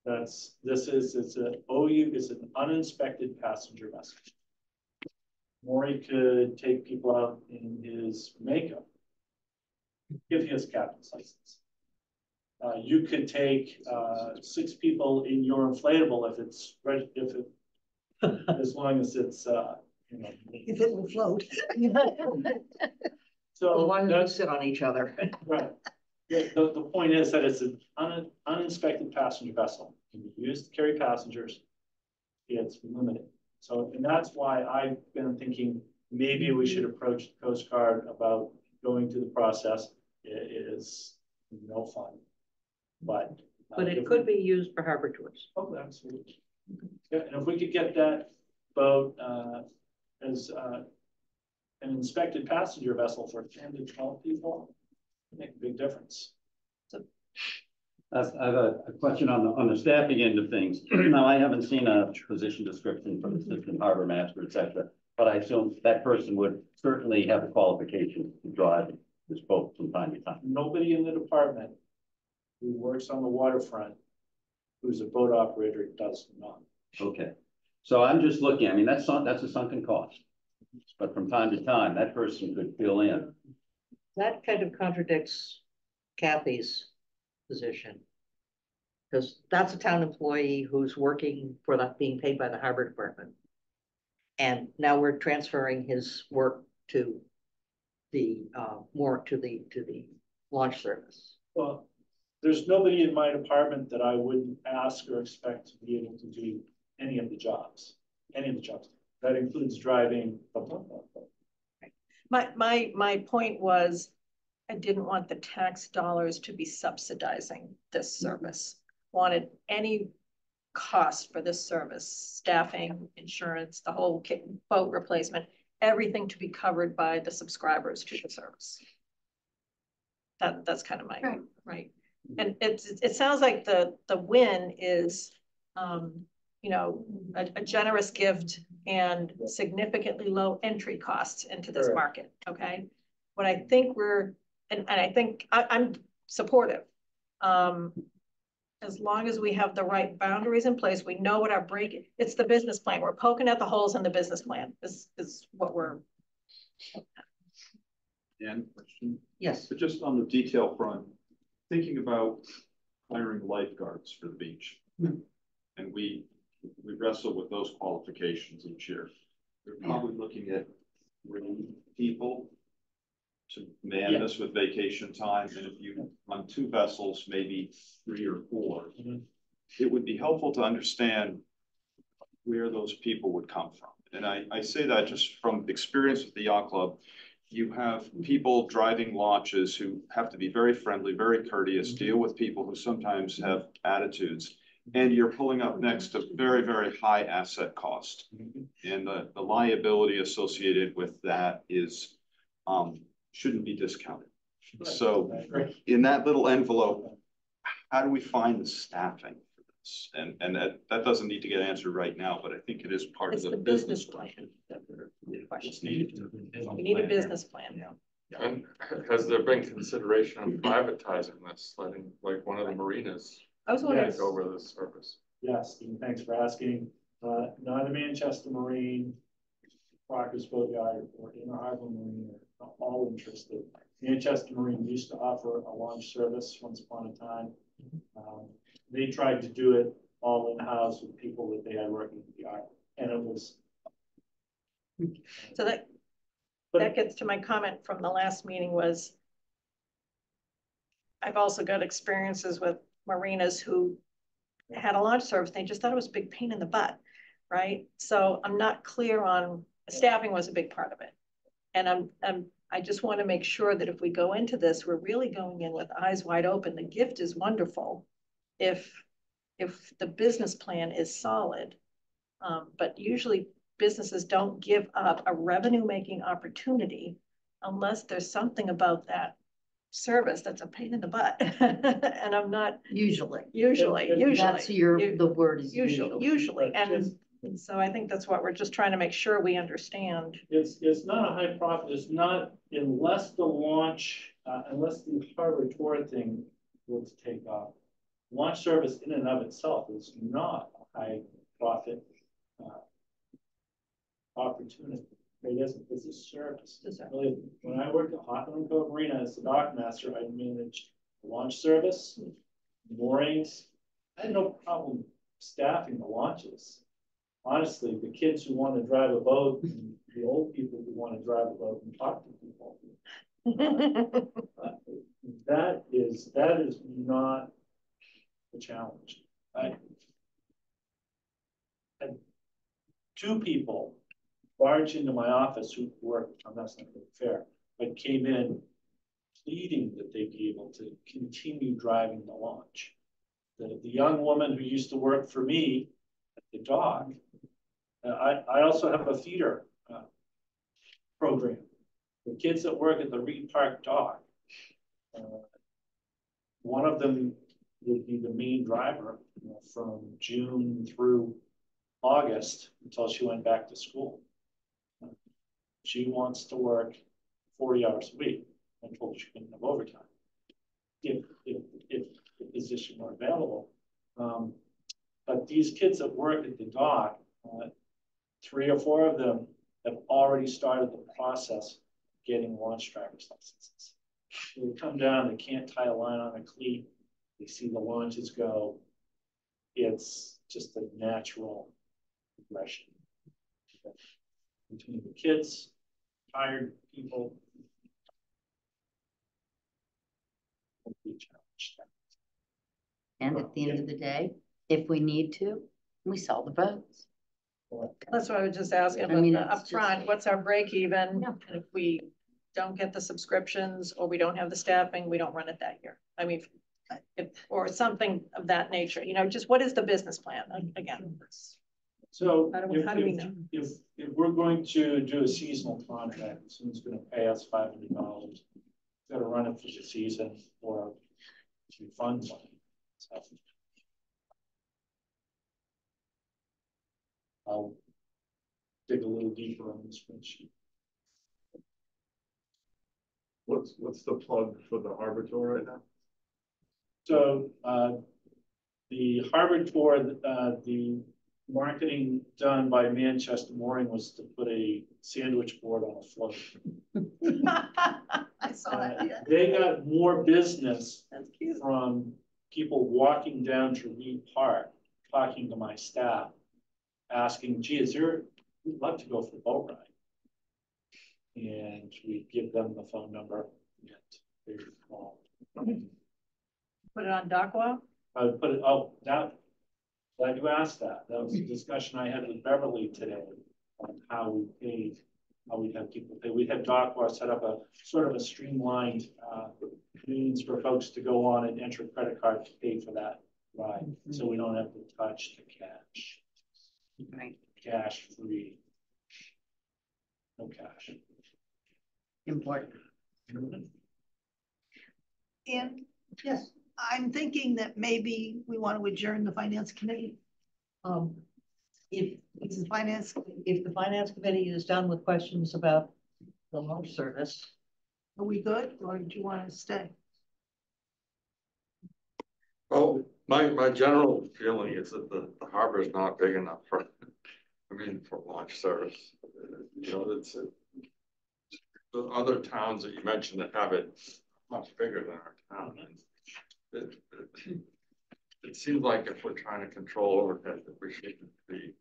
It's an uninspected passenger vessel. Maury could take people out in his makeup if he has a captain's license. You could take 6 people in your inflatable if it's as long as it's you know. If it will float. So why don't we that's sit on each other? right. The point is that it's an uninspected passenger vessel. It can be used to carry passengers. It's limited. So, and that's why I've been thinking maybe we should approach the Coast Guard about going through the process. It is no fun, but. But it could be used for harbor tours. Oh, absolutely. Yeah, and if we could get that boat as an inspected passenger vessel for 10 to 12 people, it'd make a big difference. I have a question on the staffing end of things. Now, I haven't seen a position description from assistant harbor master, et cetera, but I assume that person would certainly have the qualifications to drive this boat from time to time. Nobody in the department who works on the waterfront who's a boat operator does not. Okay, so I'm just looking, I mean, that's a sunken cost. But from time to time, that person could fill in. That kind of contradicts Kathy's position. Because that's a town employee who's working for being paid by the harbor department. And now we're transferring his work to the to the launch service. Well, there's nobody in my department that I wouldn't ask or expect to be able to do any of the jobs. That includes driving. My point was, I didn't want the tax dollars to be subsidizing this service. Wanted any cost for this service, staffing, insurance, the whole kit, boat replacement, everything to be covered by the subscribers to the service. That's kind of my right. And it sounds like the win is, you know, a generous gift and significantly low entry costs into this market. Okay, what I think and I think I'm supportive. As long as we have the right boundaries in place, we know what our it's the business plan. We're poking at the holes in the business plan. This is what we're. Dan, question? Yes. But just on the detail front, thinking about hiring lifeguards for the beach. And we wrestle with those qualifications each year. We're probably looking at 3 people to man this with vacation time. And if you on 2 vessels, maybe 3 or 4, it would be helpful to understand where those people would come from. And I say that just from experience with the yacht club. You have people driving launches who have to be very friendly, very courteous, deal with people who sometimes have attitudes. And you're pulling up next to very, very high asset cost. And the liability associated with that is shouldn't be discounted. So in that little envelope, how do we find the staffing for this? And that doesn't need to get answered right now, but I think it is part of the business plan. It's needed. We need a business plan. And has there been consideration of privatizing this, letting like one of the marinas I was wondering. Yes. Over the surface. Yes, and thanks for asking. Neither Manchester Marine, Proctor's Boatyard, or Inner Harbor Marine are all interested. Manchester Marine used to offer a launch service once upon a time. They tried to do it all in-house with people that they had working at the yard, and it was. So that gets to my comment from the last meeting was, I've also got experiences with marinas who had a launch service. They just thought it was a big pain in the butt, right? So I'm not clear on, staffing was a big part of it. And I just want to make sure that if we go into this, we're really going in with eyes wide open. The gift is wonderful if the business plan is solid. But usually businesses don't give up a revenue-making opportunity unless there's something about that service that's a pain in the butt. And I'm not Usually. That's the word is usually. And so I think that's what we're just trying to make sure we understand. It's not a high profit. It's not, unless the launch, unless the harbor tour thing was to take off. Launch service in and of itself is not a high profit opportunity. It isn't. It's a service. Really, when I worked at Hawthorne Cove Marina as the dock master, I managed the launch service, moorings. I had no problem staffing the launches. Honestly, the kids who want to drive a boat and the old people who want to drive a boat and talk to people. That is not the challenge. I had two people barge into my office who worked, that's not really fair, but came in pleading that they'd be able to continue driving the launch. The young woman who used to work for me at the dock, I also have a feeder program. The kids that work at the Reed Park dock, one of them would be the main driver from June through August until she went back to school. She wants to work 40 hours a week. I told her she couldn't have overtime if the position were available. But these kids that work at the dock, 3 or 4 of them have already started the process of getting launch driver's licenses. They come down, they can't tie a line on a cleat. They see the launches go. It's just a natural progression between the kids, tired people. And at the end of the day, if we need to, we sell the boats. That's what I was just asking. I mean, up front, what's our break even? And if we don't get the subscriptions or we don't have the staffing, we don't run it that year. I mean, or something of that nature, just what is the business plan again? So how do we know? If we're going to do a seasonal contract, someone's going to pay us $500, got to run it for the season or to fund money. So I'll dig a little deeper on the spreadsheet. What's the plug for the harbor tour right now? So the harbor tour, the marketing done by Manchester Mooring was to put a sandwich board on a float. I saw that. Yeah. They got more business from people walking down to Reed Park, talking to my staff, asking, gee, we'd love to go for a boat ride. And we give them the phone number and they would call. Put it on DocWalk? I would put it, glad you asked that. That was a discussion I had with Beverly today on how we paid, how we'd have people pay. We'd have DocWalk set up a sort of a streamlined means for folks to go on and enter a credit card to pay for that ride. Mm-hmm. So we don't have to touch the cash. Right. Cash free. No cash. Important. And yes, I'm thinking that maybe we want to adjourn the finance committee. If the finance committee is done with questions about the launch service, are we good, or do you want to stay? Well, My general feeling is that the harbor is not big enough for, for launch service. You know, it's the other towns that you mentioned that have it much bigger than our town. And it seems like if we're trying to control overhead, that we shouldn't be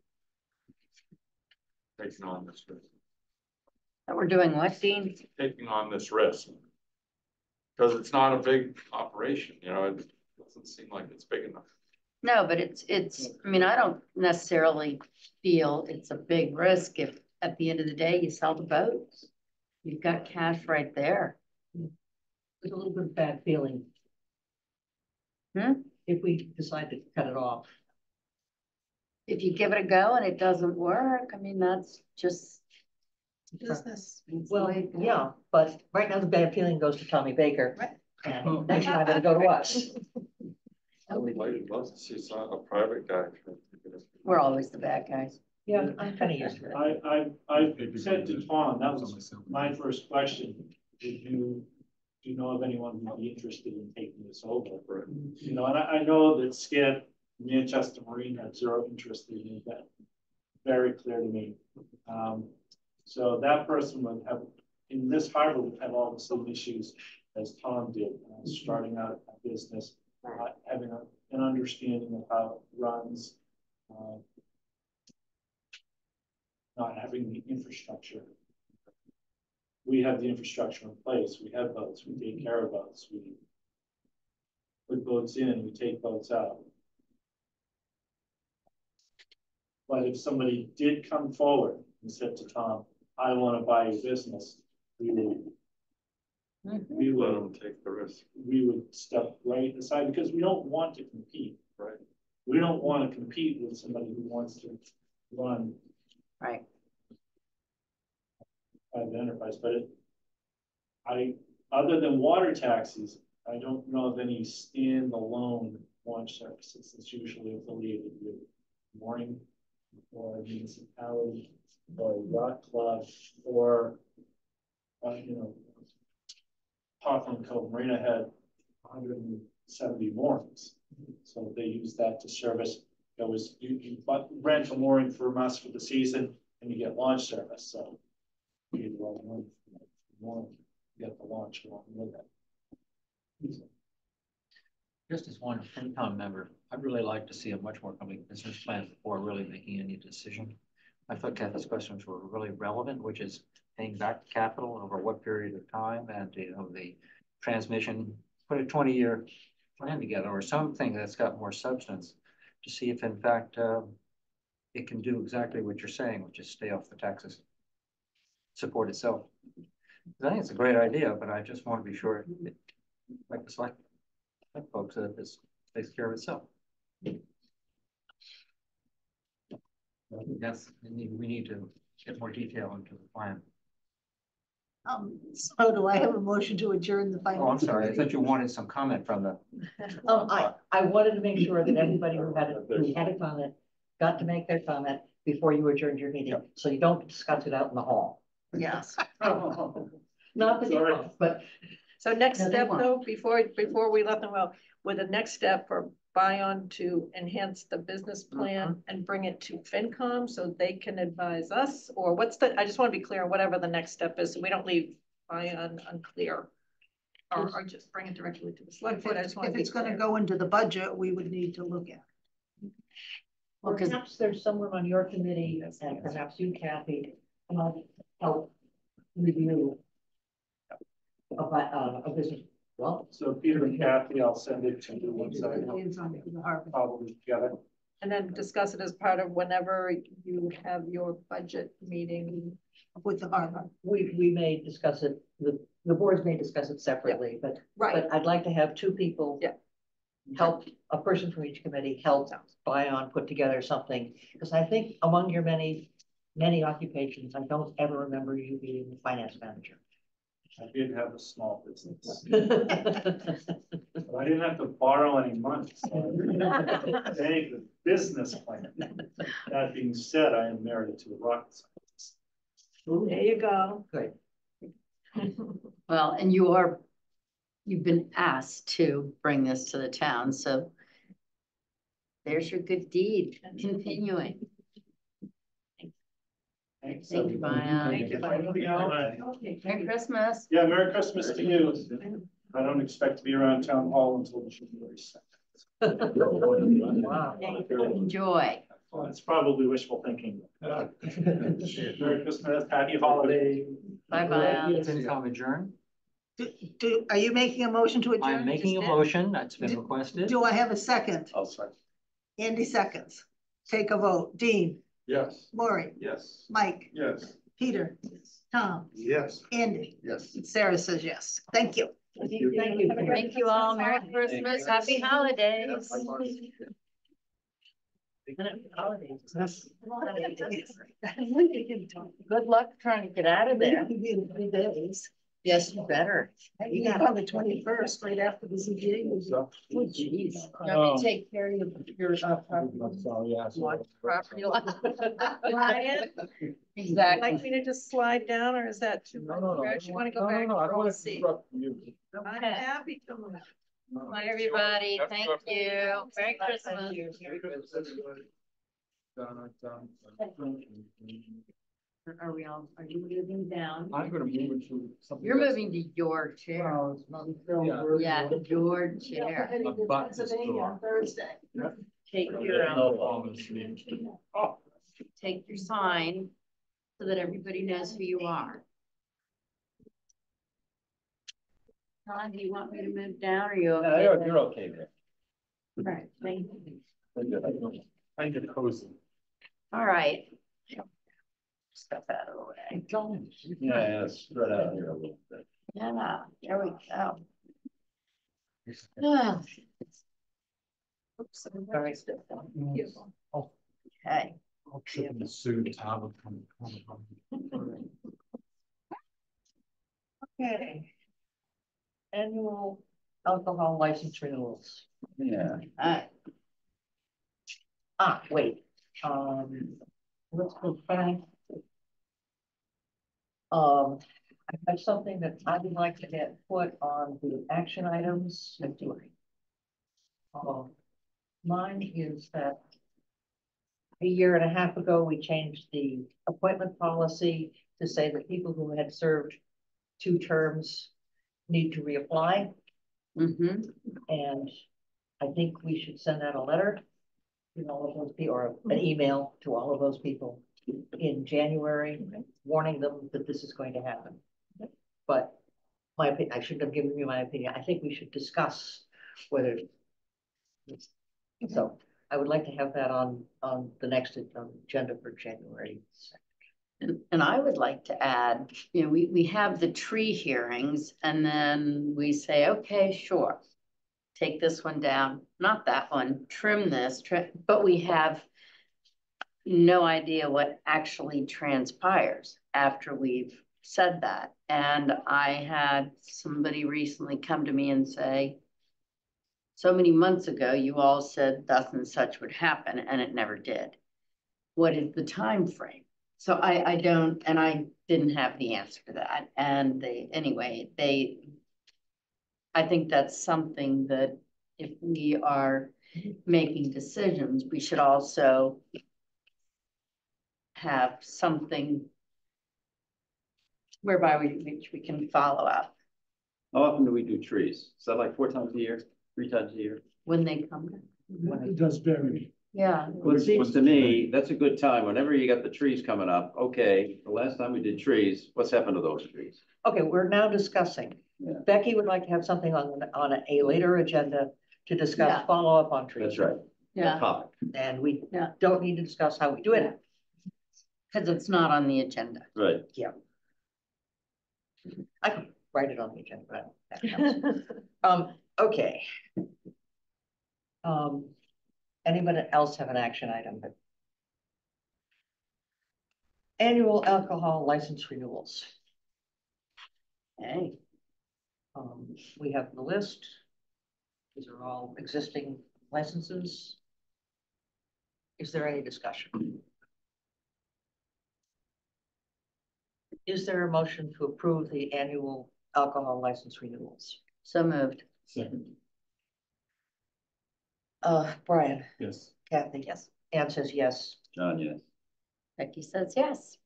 taking on this risk. That we're doing what, Dean? Taking on this risk. Because it's not a big operation, you know, it doesn't seem like it's big enough. No, but it's, I mean, I don't necessarily feel it's a big risk if at the end of the day you sell the boats. You've got cash right there. There's a little bit of bad feeling. If we decide to cut it off. If you give it a go and it doesn't work, I mean, that's just business. It's the Well, way it goes. yeah, but right now the bad feeling goes to Tommy Baker. Right. And next time it'll go to us. I would love to see a private guy. We're always the bad guys. Yeah, I'm kind of used to it. I said to Tom, that was my first question. Do you know of anyone who'd be interested in taking this over? You know, and I know that Skip, Manchester Marine had zero interest in that. Very clear to me. So that person would have, in this harbor, would have all the same issues as Tom did, starting out a business, having an understanding of how it runs, not having the infrastructure. We have the infrastructure in place. We have boats. We take care of boats. We put boats in. We take boats out. But if somebody did come forward and said to Tom, "I want to buy your business," we would let them take the risk. We would step right aside because we don't want to compete. Right. We don't want to compete with somebody who wants to run Right. private enterprise. But other than water taxis, I don't know of any standalone launch services that's usually affiliated with mooring or municipality or yacht club or Hawthorne Cove Marina had 170 moorings. So they use that to service. That was you rent a mooring from us for the season and you get launch service. So you get the launch along with it. Just as one FinCom member, I'd really like to see a much more complete business plan before really making any decision. I thought Kathy's questions were really relevant, which is paying back capital over what period of time, and the transmission, put a 20-year plan together or something that's got more substance to see if in fact it can do exactly what you're saying, which is stay off the taxes, support itself. I think it's a great idea, but I just want to be sure, like the select folks, that this takes care of itself. Yes, we need to get more detail into the plan. So do I have a motion to adjourn the finance? Oh, I'm sorry. I committee? thought you wanted some comment from the. I wanted to make sure that everybody who had a comment got to make their comment before you adjourned your meeting, so you don't discuss it out in the hall. Yes. Not that you won't, but. So next No, they step won't. though, before we let them go, with the next step for Bion to enhance the business plan and bring it to FinCom so they can advise us, or what's I just want to be clear on whatever the next step is, so we don't leave Bion unclear. Or just bring it directly to the select board. I just want If to be it's gonna clear. go into the budget, we would need to look at. Or perhaps there's someone on your committee, and perhaps you, Kathy, help review a business. Well, So Peter and Kathy, I'll send it to the website. It's on the harbor. Probably together. And then discuss it as part of whenever you have your budget meeting. With the harbor. we may discuss it, the boards may discuss it separately, but I'd like to have two people. Yeah. Help, a person from each committee help Bion put together something, because I think among your many occupations, I don't ever remember you being the finance manager. I did have a small business. But I didn't have to borrow any money. So I made the business plan. That being said, I am married to a rocket scientist. There you go. Good. Well, and you've been asked to bring this to the town, so There's your good deed, continuing. Thank you, Maya. Merry Christmas. Yeah, Merry Christmas to you. I don't expect to be around town hall until January 2nd. Wow. Enjoy. Well, it's probably wishful thinking. Merry Christmas, happy holiday. Bye-bye. FinCom adjourn. Are you making a motion to adjourn? I'm making a Just did? motion that's been requested. Do I have a second? I'll second. Andy seconds. Take a vote. Dean, Yes. Lori, Yes. Mike, Yes. Peter, Tom, Yes. Andy. Yes. Sarah says yes. Thank you. Thank you. Thank you all. Merry Christmas. Happy holidays. Yes. Good luck trying to get out of there. Three days. Yes, you better. You got on the 21st, right after the ZBA. Oh, jeez. You want me to take care of your property? Property line? Ryan, Exactly. like me to just slide down, or is that too much? Or actually want to go back? I don't want to see. interrupt you. I'm happy to move. Bye, everybody. Thank you. Merry Christmas. Are we all, are you moving down? I'm gonna move it to something. You're else. moving to your chair. Yeah. Yeah, your chair. On Thursday. Take take your sign so that everybody knows who you are. Tom, do you want me to move down, or are you okay? You're okay there. All right, thank you. I get cozy. All right. Step out of the way. Yeah, spread out here a little bit. Yeah, there we go. Ah. Oops, I'm sorry, step down. Okay. I'll trip in the suit. Okay. Annual alcohol license renewals. Yeah. Wait, let's go back. I have something that I would like to get put on the action items. Mine is that a year and a half ago, we changed the appointment policy to say that people who had served 2 terms need to reapply. Mm-hmm. And I think we should send out a letter to all of those people, or an email to all of those people in January, warning them that this is going to happen. But my opinion, I shouldn't have given you my opinion. I think we should discuss whether. So I would like to have that on the next agenda for January. And I would like to add, you know, we have the tree hearings, and then we say, okay, sure. Take this one down, not that one, trim this, but we have no idea what actually transpires after we've said that. And I had somebody recently come to me and say, so many months ago, you all said thus and such would happen, and it never did. What is the time frame? So I don't, and I didn't have the answer to that. And I think that's something that if we are making decisions, we should also have something whereby we can follow up How often do we do trees? Is that like 4 times a year, 3 times a year? when they come. It does vary. Yeah. Well, it seems to me, that's a good time. Whenever you got the trees coming up, okay, the last time we did trees, what's happened to those trees? Okay, we're now discussing. Yeah. Becky would like to have something on a later agenda to discuss Yeah. follow-up on trees. That's right. Yeah. Topic. And we Yeah. don't need to discuss how we do it. Because it's not on the agenda. Right. I could write it on the agenda, but that counts. Okay. Anybody else have an action item? Annual alcohol license renewals. Hey. We have the list. These are all existing licenses. Is there any discussion? Is there a motion to approve the annual alcohol license renewals? So moved. Second. Brian, Yes. Kathy. Yes. Anne says yes. John, yes. Becky says yes.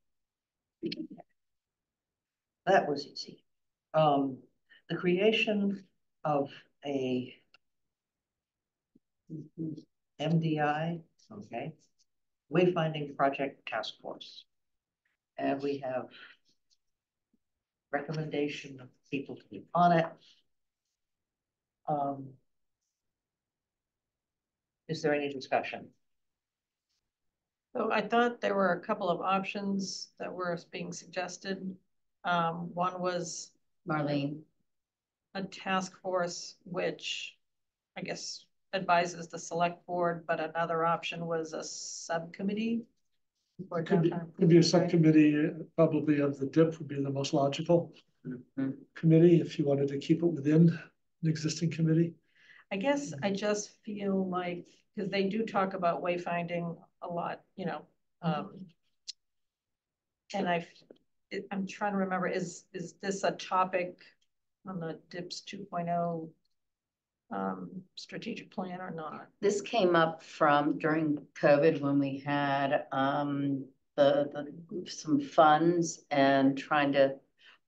That was easy. The creation of a MDI, okay, wayfinding project task force. And we have recommendation of people to be on it. Is there any discussion? So I thought there were a couple of options that were being suggested. One was Marlene. a task force, which I guess advises the select board, but another option was a subcommittee. for Could be, downtown could be a improvement, right? subcommittee, probably of the DIP would be the most logical committee, if you wanted to keep it within an existing committee. I guess I just feel like, because they do talk about wayfinding a lot, you know, and I'm trying to remember, is this a topic on the DIPS 2.0 strategic plan or not? This came up from during COVID when we had some funds and trying to.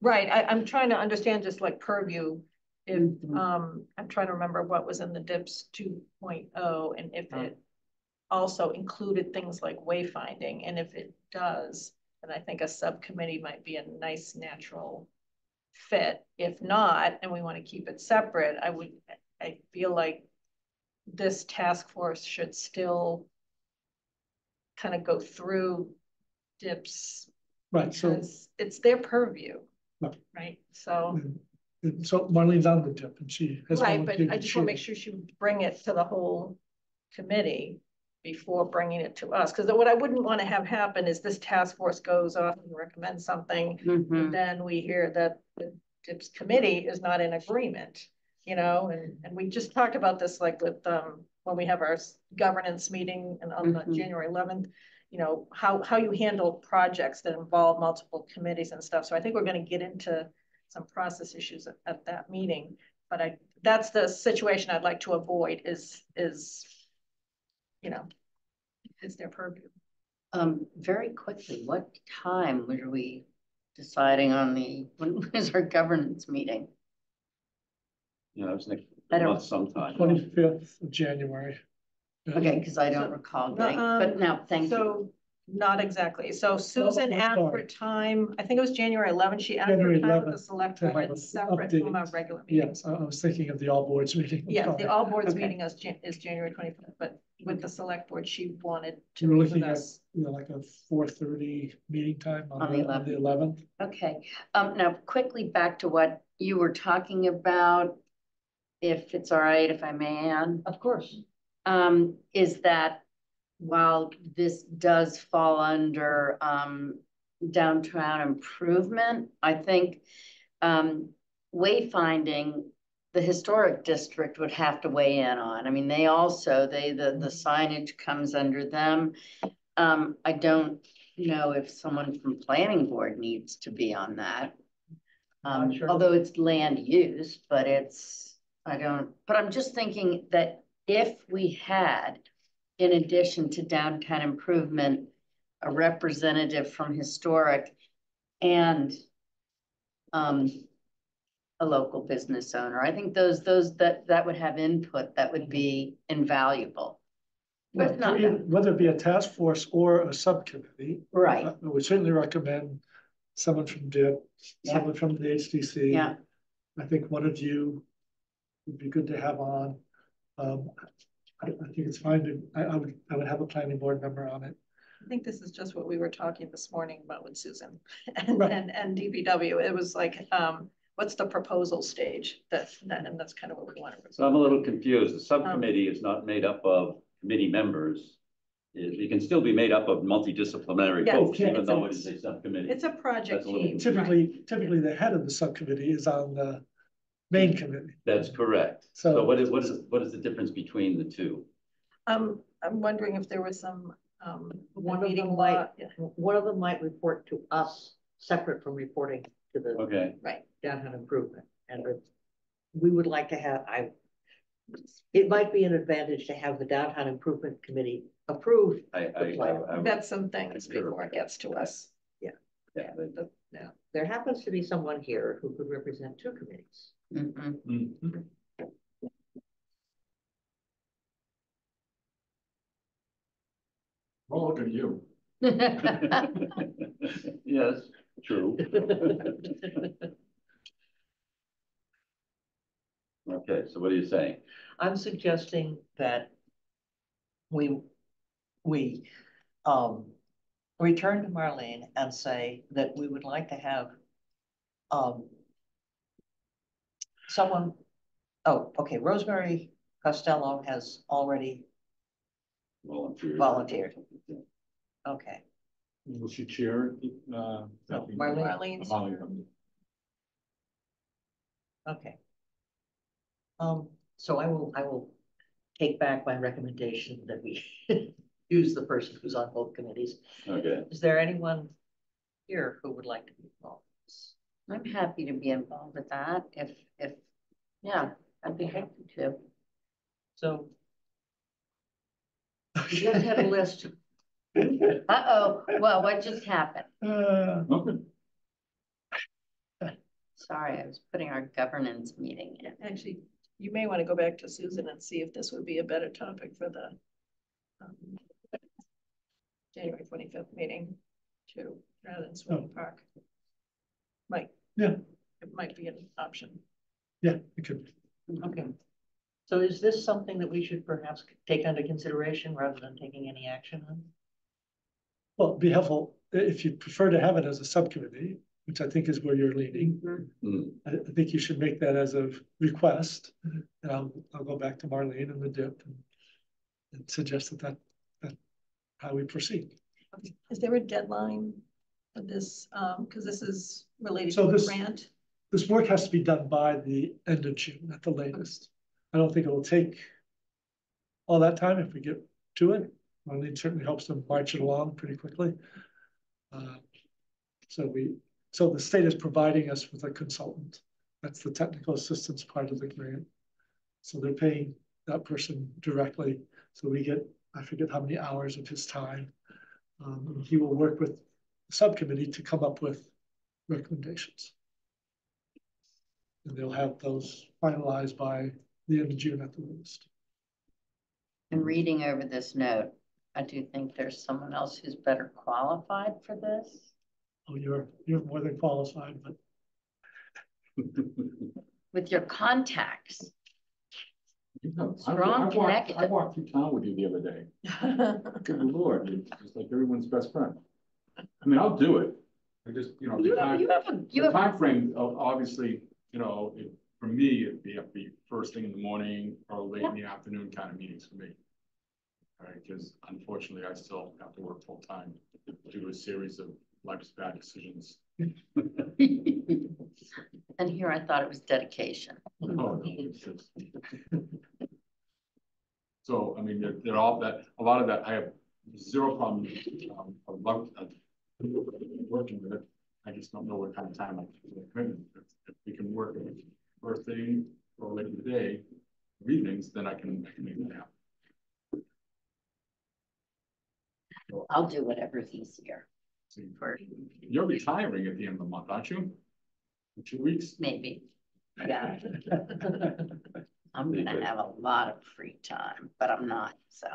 Right, I'm trying to understand just like purview. If I'm trying to remember what was in the DIPS 2.0 and if it also included things like wayfinding, and if it does, then I think a subcommittee might be a nice natural fit. If not, and we want to keep it separate, I feel like this task force should still kind of go through DIPS. Right, so. It's their purview, right? So. So Marlene's on the DIP and she has. Right, but volunteered I to just want to chair. make sure she would bring it to the whole committee before bringing it to us. Because what I wouldn't want to have happen is this task force goes off and recommends something. And then we hear that the DIPS committee is not in agreement, you know, and we just talked about this like with, when we have our governance meeting and on the January 11th, you know, how you handle projects that involve multiple committees and stuff. So I think we're going to get into some process issues at that meeting, but that's the situation I'd like to avoid is, you know, is their purview. Very quickly, what time were we deciding on when is our governance meeting? Yeah, it was next I don't- month sometime. 25th of January. Okay, because I don't recall getting, but now, thank you. So not exactly. So Susan Well, asked for sorry. time, I think it was January 11th. She asked for January time with the 11th select to have board an separate from our update. regular meeting. Yes, I was thinking of the all boards meeting. I'm Yes, sorry. the all boards Okay. meeting is January 25th, but with the select board, she wanted to We were meet with looking at, us. you know, like a 4:30 meeting time On the on the 11th. Okay, now quickly back to what you were talking about, if it's all right, if I may, Anne. Of course. Is that while this does fall under downtown improvement, I think wayfinding, the historic district would have to weigh in on. I mean, they also, the signage comes under them. I don't know if someone from planning board needs to be on that. Sure. Although it's land use, but but I'm just thinking that if we had, in addition to downtown improvement, a representative from historic and a local business owner, I think that would have input that would be invaluable. But not that. Whether it be a task force or a subcommittee. Right. I would certainly recommend someone from DIP, someone from the HDC. Yeah. I think one of you would be good to have on. I think it's fine. I would have a planning board member on it. I think this is just what we were talking this morning about with Susan and Right. and DPW. It was like, what's the proposal stage? And that's kind of what we want to. So I'm a little confused. The subcommittee is not made up of committee members. It can still be made up of multidisciplinary Yes, folks, even it's though it is a subcommittee. It's a project That's a little team. Typically the head of the subcommittee is on the main committee. That's correct. So- So what is the difference between the two? I'm wondering if there was some One of meeting them law. might, one of them might report to us, separate from reporting to the Okay. Right. downtown improvement. And we would like to have, It might be an advantage to have the downtown improvement committee approve. That's some things before it gets to us. Yeah, now, there happens to be someone here who could represent two committees. Mm-hmm. Oh, look at you. Yes, true. Okay, so what are you saying? I'm suggesting that we return to Marlene and say that we would like to have someone, oh, okay, Rosemary Costello has already volunteered. Okay. Will she chair? No, Marlene's. Marlene. Okay. So I will take back my recommendation that we use the person who's on both committees. Okay. Is there anyone here who would like to be involved? I'm happy to be involved with that. If, yeah, I'd be happy to. So. You have to have a list. Uh-oh, well, what just happened? Okay. Sorry, I was putting our governance meeting in. Actually, you may want to go back to Susan and see if this would be a better topic for the January 25th meeting too, rather than Sweeney Park. Yeah. It might be an option. Yeah, it could. Okay. So is this something that we should perhaps take under consideration rather than taking any action on? Well, it'd be helpful if you prefer to have it as a subcommittee, which I think is where you're leaning. I think you should make that as a request, and I'll go back to Marlene and the DIP and suggest that how we proceed. Is there a deadline for this? Because this is related So to a this- grant. This work has to be done by the end of June at the latest. I don't think it will take all that time if we get to it. Marlene certainly helps them march it along pretty quickly. So the state is providing us with a consultant. That's the technical assistance part of the grant. So they're paying that person directly. So we get, I forget how many hours of his time. And he will work with the subcommittee to come up with recommendations. And they'll have those finalized by the end of June at the latest. And reading over this note, I do think there's someone else who's better qualified for this. Oh, you're more than qualified, but With your contacts. I walked through town with you the other day. Good Lord, it's like everyone's best friend. I mean, I'll do it. I just, the time frame, obviously, for me, it'd be first thing in the morning or late in the afternoon kind of meetings for me. All right, because unfortunately, I still have to work full time, do a series of life's bad decisions. And here I thought it was dedication. Oh, no, it's just... So, I mean, they're all that, a lot of that, I have zero problem. I love working with it. I just don't know what kind of time I can. If we can work first thing or late in the day, or evenings, then I can make it happen. I'll do whatever's easier. You're retiring at the end of the month, aren't you? In 2 weeks? Maybe. Yeah. I'm gonna have a lot of free time, but I'm not, so.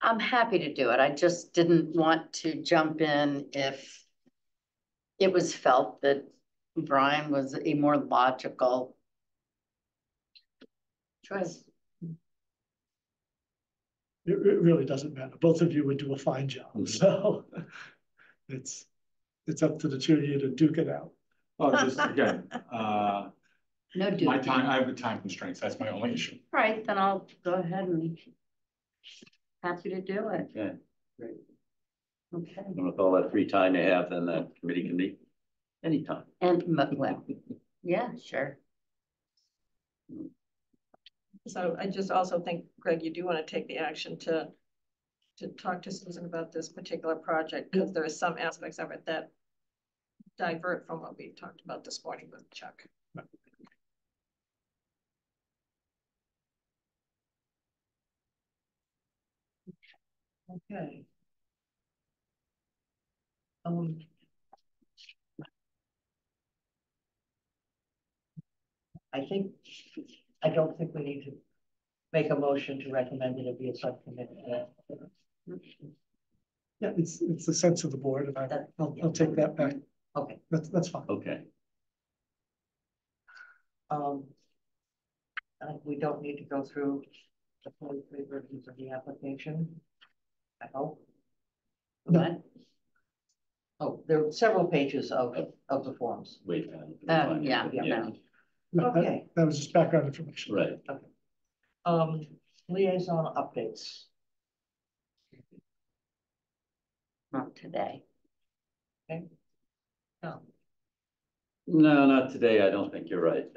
I'm happy to do it. I just didn't want to jump in if it was felt that Brian was a more logical choice. it really doesn't matter. Both of you would do a fine job. So it's up to the two of you to duke it out. Oh, just again, No duking. my time, I have the time constraints. That's my only issue. All right, then I'll go ahead and happy to do it. Okay. Okay. And with all that free time you have, then that committee can meet anytime. And, well, yeah, sure. So I just also think, Greg, you do want to take the action to talk to Susan about this particular project, because there are some aspects of it that divert from what we talked about this morning with Chuck. Okay. Um. I don't think we need to make a motion to recommend that it be a subcommittee. Yeah, it's the sense of the board, and I'll take that back. Okay. That's fine. Okay. We don't need to go through the 43 versions of the application. I hope. No. Oh, there are several pages of the forms. Wait. Yeah. Okay. That was just background information. Right. Okay. Liaison updates. Not today. Okay. No. No, not today. I don't think you're right.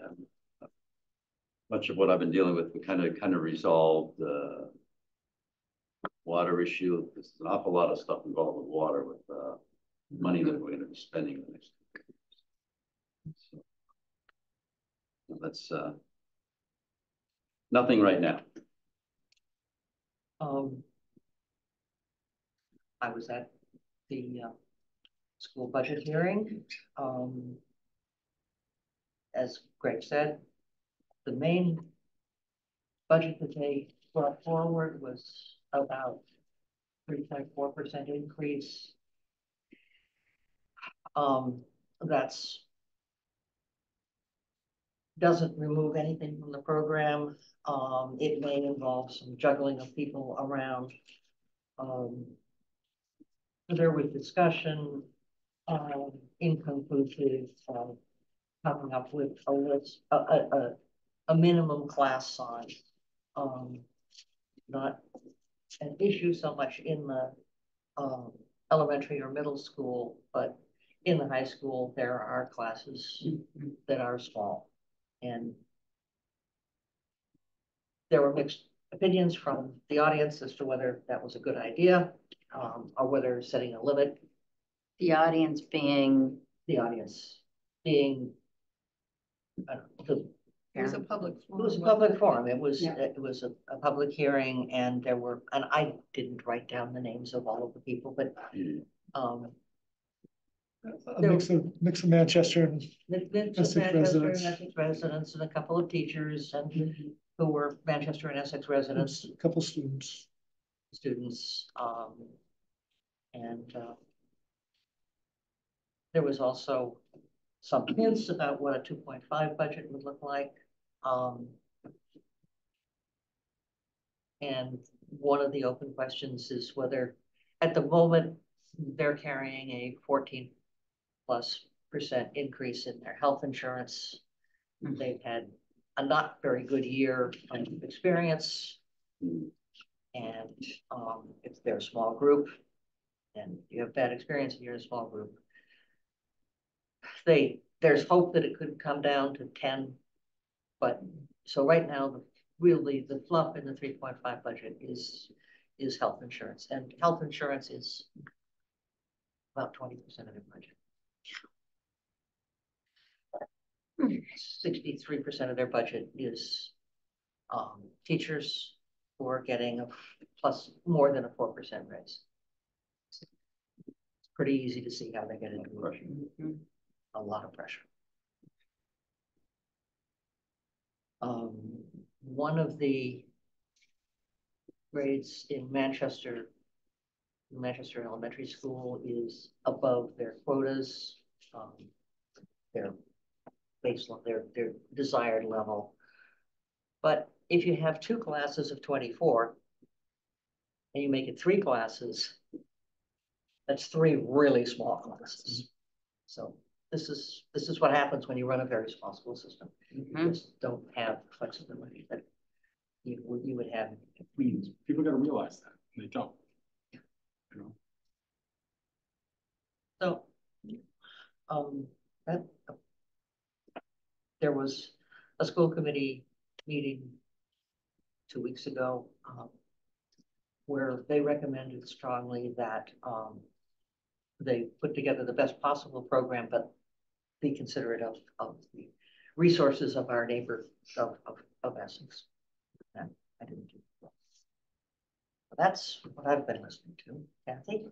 Much of what I've been dealing with, we kind of resolved the water issue. There's an awful lot of stuff involved with water, with money that we're going to be spending in the next 2 years. So that's nothing right now. I was at the school budget hearing. As Greg said, the main budget that they brought forward was about 3.4% increase. That's doesn't remove anything from the program. It may involve some juggling of people around. There was discussion, inconclusive, coming up with a list, a minimum class size. Not an issue so much in the elementary or middle school, but in the high school, there are classes that are small. And there were mixed opinions from the audience as to whether that was a good idea, or whether setting a limit. The audience being. The audience being. It was a public forum. It was a public forum. It was a public hearing, and there were, and I didn't write down the names of all of the people, but a mix of Manchester and Essex residents, and a couple of teachers, and who were Manchester and Essex residents. A couple students. And there was also some hints about what a 2.5 budget would look like. And one of the open questions is whether, at the moment, they're carrying a 14+% increase in their health insurance. They've had a not very good year of experience. And if they're a small group and you have bad experience and you're in a small group, there's hope that it could come down to 10. But so right now, really the fluff in the 3.5 budget is health insurance, and health insurance is about 20% of their budget. 63% of their budget is teachers who are getting a plus more than a 4% raise. It's pretty easy to see how they get into a lot of pressure. One of the grades in Manchester Elementary School is above their quotas, their baseline, their desired level. But if you have 2 classes of 24 and you make it 3 classes, that's 3 really small classes. So this is what happens when you run a very small school system. You just don't have flexibility that you would have. People got to realize that they don't. You know. So, there was a school committee meeting 2 weeks ago where they recommended strongly that they put together the best possible program, but be considerate of the resources of our neighbor of Essex. And I didn't do that. That's what I've been listening to. Kathy?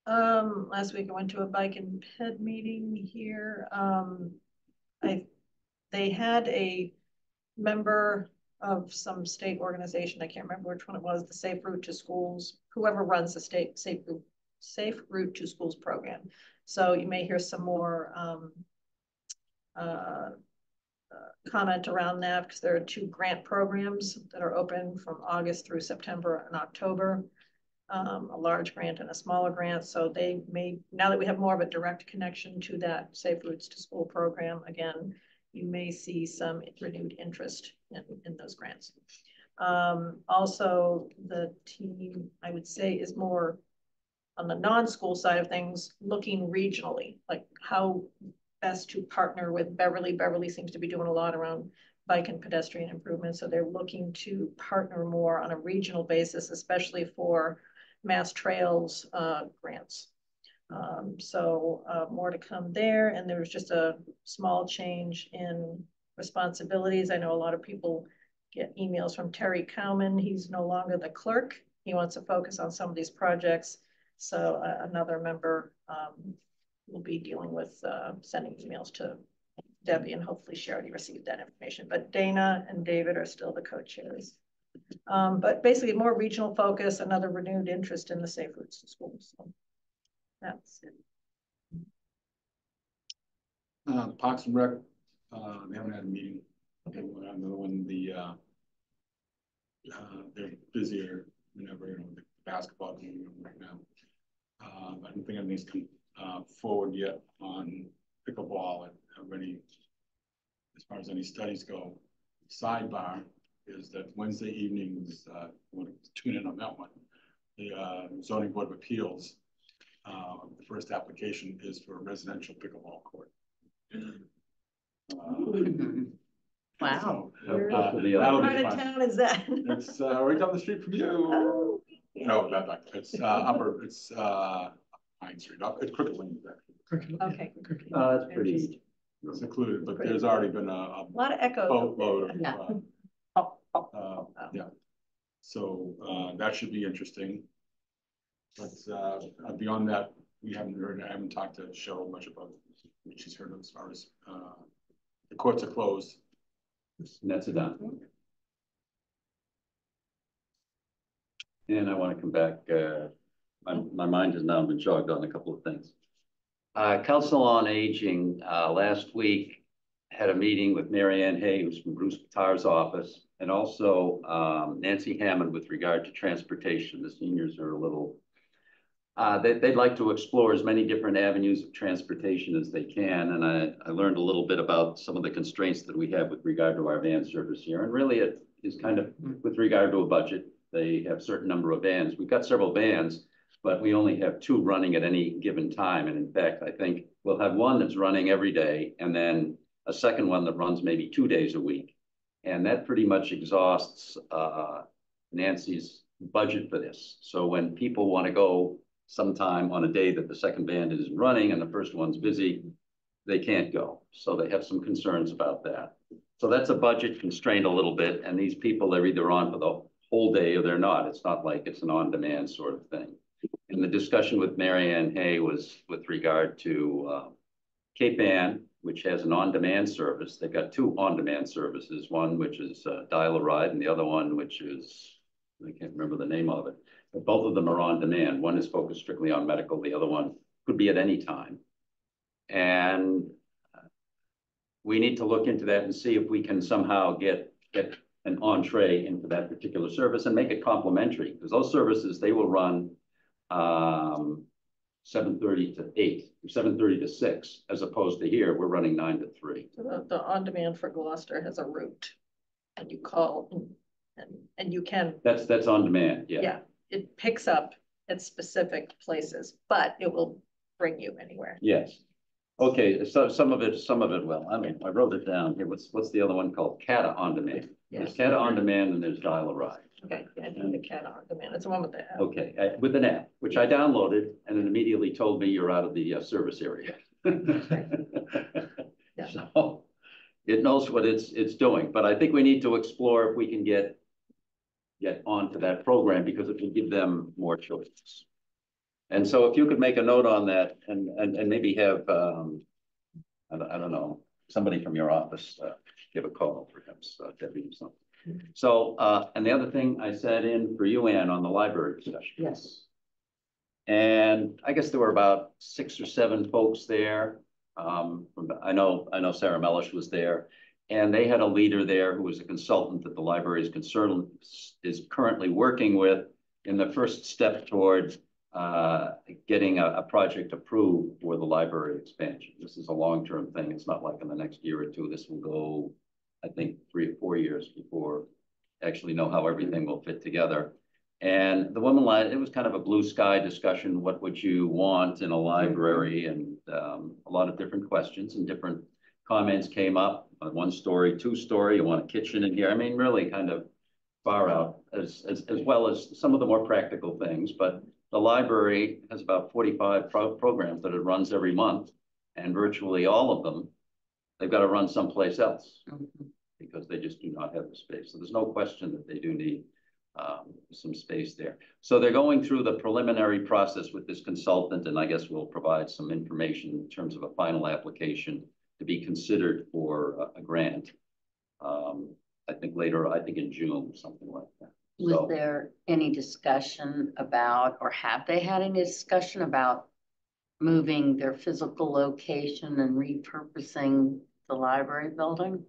Last week I went to a bike and ped meeting here. They had a member of some state organization, I can't remember which one it was, the Safe Route to Schools, whoever runs the state Safe Route to Schools program. So you may hear some more comment around that, because there are 2 grant programs that are open from August through September and October. A large grant and a smaller grant. So they may, now that we have more of a direct connection to that Safe Routes to School program, again, you may see some renewed interest in those grants. Also, the team, I would say, is more on the non-school side of things, looking regionally, like how best to partner with Beverly. Beverly seems to be doing a lot around bike and pedestrian improvements. So they're looking to partner more on a regional basis, especially for Mass Trails grants. So more to come there. And there was just a small change in responsibilities. I know a lot of people get emails from Terry Cowman. He's no longer the clerk. He wants to focus on some of these projects. So another member will be dealing with sending emails to Debbie, and hopefully she already received that information. But Dana and David are still the co-chairs. But basically more regional focus, another renewed interest in the Safe Routes to Schools. So that's it. Parks and Rec, they haven't had a meeting. Okay, another one, they're busier whenever, the basketball game right now. I don't think anything's come forward yet on pickleball and already, as far as any studies go. Sidebar is that Wednesday evenings, want to tune in on that one. The Zoning Board of Appeals, the first application is for a residential pickleball court. Wow. What part of town is that? It's right down the street from you. Oh, yeah. No, not it's it's Pine Street, it's Crooked Lane. Okay. That's pretty Secluded, but there's already been a lot of echoes. boatload Yeah. of, yeah. So that should be interesting. But beyond that, we haven't heard, I haven't talked to Cheryl much about what she's heard as far as the courts are closed. And that's a done. And I want to come back, my mind has now been jogged on a couple of things. Council on Aging last week had a meeting with Mary Ann Hay, who's from Bruce Pitar's office, and also Nancy Hammond with regard to transportation. The seniors are a little, they'd like to explore as many different avenues of transportation as they can. And I learned a little bit about some of the constraints that we have with regard to our van service here. And really it is kind of with regard to a budget. They have a certain number of vans. We've got several vans, but we only have 2 running at any given time. And in fact, I think we'll have one that's running every day and then a second one that runs maybe 2 days a week. And that pretty much exhausts Nancy's budget for this. So when people want to go sometime on a day that the second van isn't running and the first one's busy, they can't go. So they have some concerns about that. So that's a budget constraint a little bit. And these people, they're either on for the whole day or they're not. It's not like it's an on-demand sort of thing. And the discussion with Mary Ann Hay was with regard to Cape Ann, which has an on-demand service. They've got 2 on-demand services, one which is Dial-A-Ride and the other one which is, I can't remember the name of it, but both of them are on demand. One is focused strictly on medical, the other one could be at any time. And we need to look into that and see if we can somehow get an entree into that particular service and make it complementary, because those services, they will run 7:30 to 8, 7:30 to 6, as opposed to here, we're running 9 to 3. So the on-demand for Gloucester has a route and you call and you can. That's on demand, yeah. Yeah, it picks up at specific places, but it will bring you anywhere. Yes. Okay, so some of it will. I mean, I wrote it down here. What's the other one called? CATA on demand. Yes. There's CATA on demand and there's Dial-A-Ride. Okay, I think the CATA on demand. It's the one with the app. Okay, with an app, which I downloaded and it immediately told me you're out of the service area. Yeah. So it knows what it's doing, but I think we need to explore if we can get get onto that program because it will give them more choices. And so if you could make a note on that and maybe have, I don't know, somebody from your office give a call, perhaps Debbie or something. So, and the other thing I said in for you, Ann, on the library discussion. Yes. And I guess there were about 6 or 7 folks there. I know Sarah Mellish was there, and they had a leader there who was a consultant that the library is currently working with in the first step towards getting a project approved for the library expansion. This is a long-term thing. It's not like in the next year or two. This will go, I think, 3 or 4 years before actually know how everything will fit together. And the woman, it was kind of a blue sky discussion. What would you want in a library? And a lot of different questions and different comments came up. 1 story, 2 story, you want a kitchen in here. I mean, really kind of far out as well as some of the more practical things. But the library has about 45 programs that it runs every month, and virtually all of them, they've got to run someplace else because they just do not have the space. So there's no question that they do need some space there. So they're going through the preliminary process with this consultant, and I guess we'll provide some information in terms of a final application to be considered for a grant. I think in June, something like that. Was there any discussion about, or have they had any discussion about moving their physical location and repurposing the library building?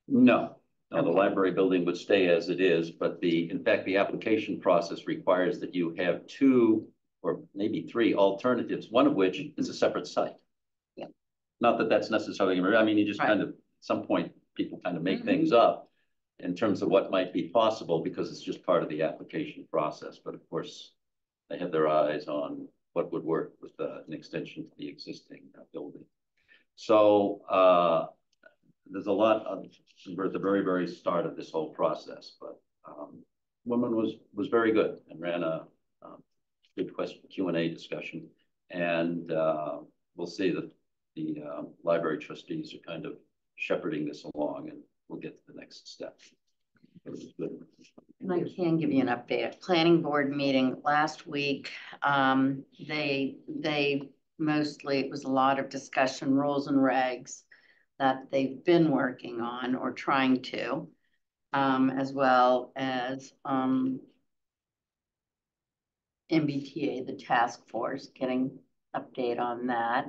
No. No, the Okay. library building would stay as it is, but in fact, the application process requires that you have 2 or maybe 3 alternatives, one of which is a separate site. Yeah. Not that that's necessarily, I mean, you just kind of, at some point, people kind of make things up in terms of what might be possible because it's just part of the application process. But of course, they have their eyes on what would work with an extension to the existing building. So, there's a lot of, we're at the very, very start of this whole process, but woman was very good and ran a good Q&A discussion. And we'll see that the library trustees are kind of shepherding this along, and we'll get to the next step. And I can give you an update. At planning board meeting last week, they mostly, it was a lot of discussion, rules and regs that they've been working on or trying to, as well as MBTA, the task force, getting update on that.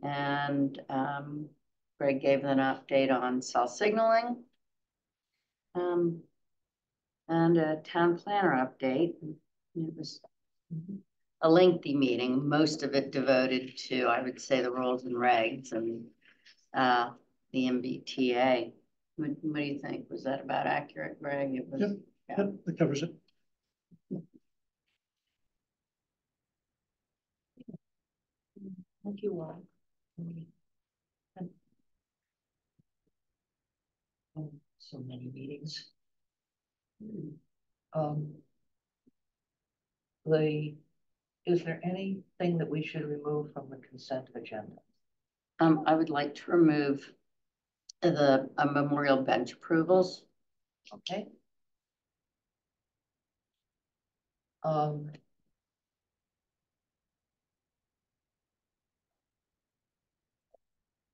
And Greg gave an update on cell signaling. And a town planner update. It was a lengthy meeting, most of it devoted to, I would say, the rules and regs and the MBTA. What do you think? Was that about accurate, Greg? It was. Yep, that covers it. Thank you all. So many meetings. Is there anything that we should remove from the consent agenda? I would like to remove the memorial bench approvals. Okay.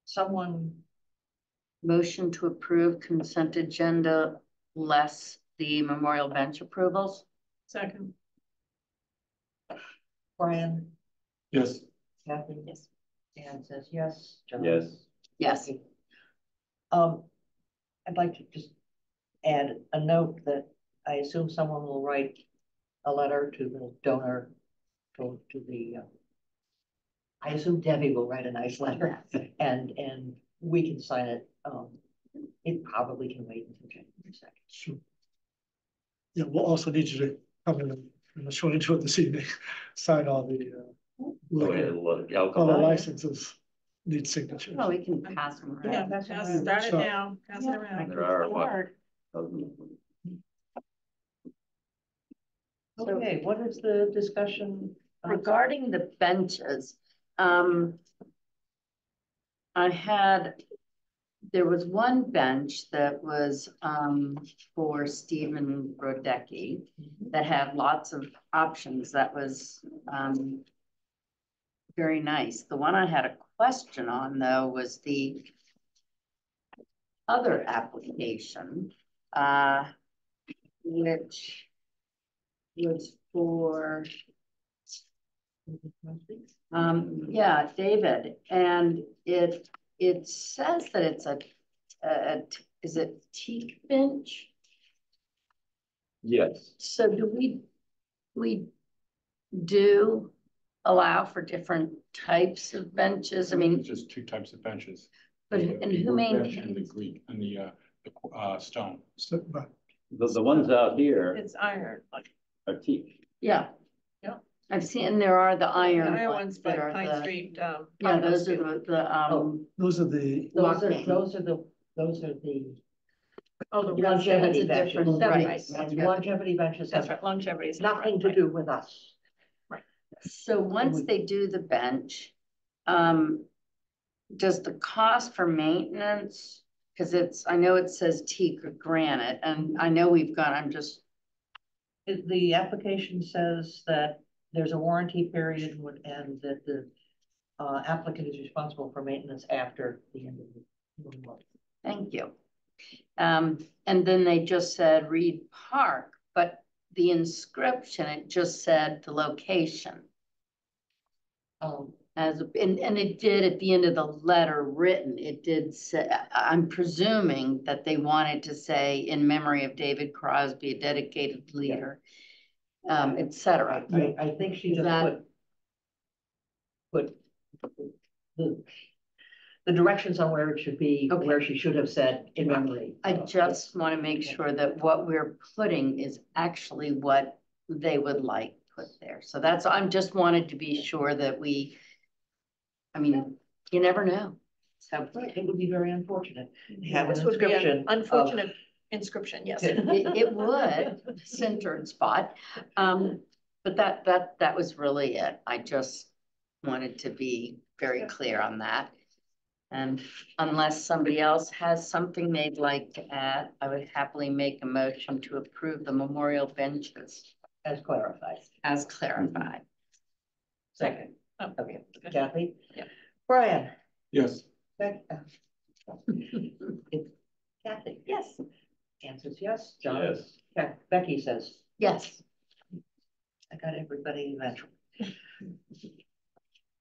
Someone. Motion to approve consent agenda less the memorial bench approvals. Second. Brian? Yes. Kathy? Yes. Dan says yes. John? Yes. Yes. I'd like to just add a note that I assume someone will write a letter to the donor, to the, I assume Debbie will write a nice letter and we can sign it. It probably can wait until January 2nd. Sure. Yeah, we'll also need you to come in and show into it this evening, sign all the licenses, need signatures. Oh, we can pass them around. Yeah, that's just start it now, pass it around. There are Okay, what is the discussion? Regarding the benches, I had there was one bench that was for Stephen Brodecki that had lots of options. That was very nice. The one I had a question on though was the other application, which was for yeah, David, and it says that it's a is it teak bench? Yes. So do we do allow for different types of benches? I mean, just two types of benches. but The- and the who wood bench maintains? And the Greek and the stone. So, but The ones out here It's iron, like, are teak. Yeah. Yeah. I've seen there are the the iron iron ones ones by that are Pine the, Street, yeah, those are those are the, Those are, Walking. those are the, those are the oh, the longevity That's a benches. different- That's Right. right. And longevity benches That's have right, longevity is nothing to do with us. so once they do the bench, does the cost for maintenance, because it's, I know it says teak or granite, and I know we've got, I'm just, The application says that there's a warranty period and that the applicant is responsible for maintenance after the end of the month. thank you. And then they just said Reed Park, but the inscription, it just said the location. As, and it did at the end of the letter written, it did say, I'm presuming that they wanted to say in memory of David Crosby, a dedicated leader, et cetera. I think she Is just that- put the directions on where it should be, Okay. where she should have said in memory. I just want to make sure that what we're putting is actually what they would like put there. So that's, I'm just wanted to be sure that we, I mean, you never know. So It would be very unfortunate. to Have an This would be an inscription. unfortunate inscription, yes. it would, centered spot. But that was really it. I just wanted to be very clear on that. And unless somebody else has something they'd like to add, I would happily make a motion to approve the memorial benches As clarified. as clarified. Second. Oh, Okay, Kathy? Yeah. Brian? Yes. Kathy? Yes. Answers yes. John? Yes. Becky says, Yes. I got everybody eventually.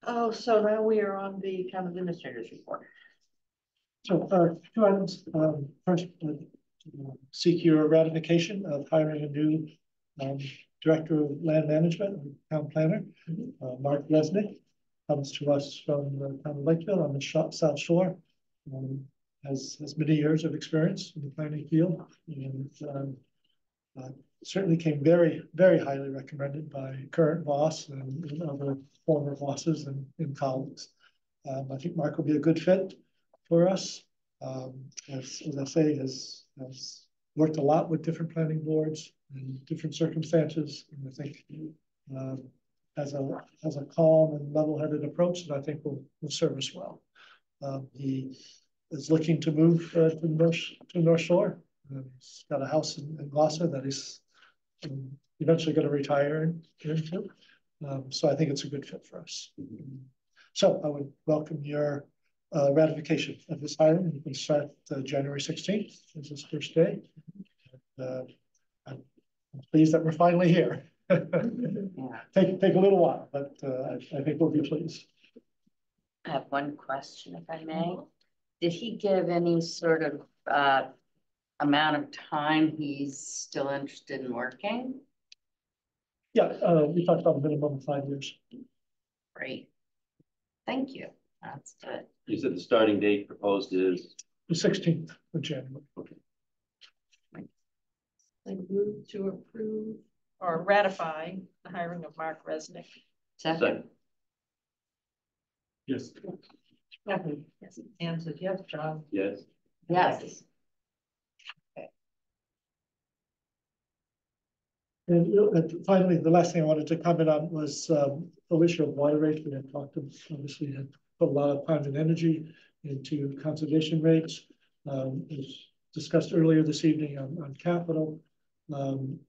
Oh, so now we are on the town administrator's report. so, two items, first, seek your ratification of hiring a new, director of land management, town planner, Mark Resnick, comes to us from the town of Lakeville on the South Shore. Has many years of experience in the planning field, and certainly came very, very highly recommended by current boss and other former bosses and colleagues. I think Mark will be a good fit for us. As I say, has worked a lot with different planning boards in different circumstances, and I think has a calm and level-headed approach that I think will serve us well. He is looking to move to North Shore. He's got a house in Gloucester that he's eventually going to retire into. So I think it's a good fit for us. So I would welcome your ratification of this hiring. You can start January 16th as his first day. I'm pleased that we're finally here. Take a little while, but I think we'll be pleased. I have one question, if I may. Did he give any sort of amount of time he's still interested in working? Yeah, we talked about a minimum of 5 years. Great. Thank you. That's good. You said the starting date proposed is? The 16th of January. I move to approve or ratify the hiring of Mark Resnick. Second. Yes. Kathy? Yes. Anne says yes. John? Yes. Yes. And finally, the last thing I wanted to comment on was the issue of water rates. We had talked, obviously, had put a lot of time and energy into conservation rates. As discussed earlier this evening on capital. From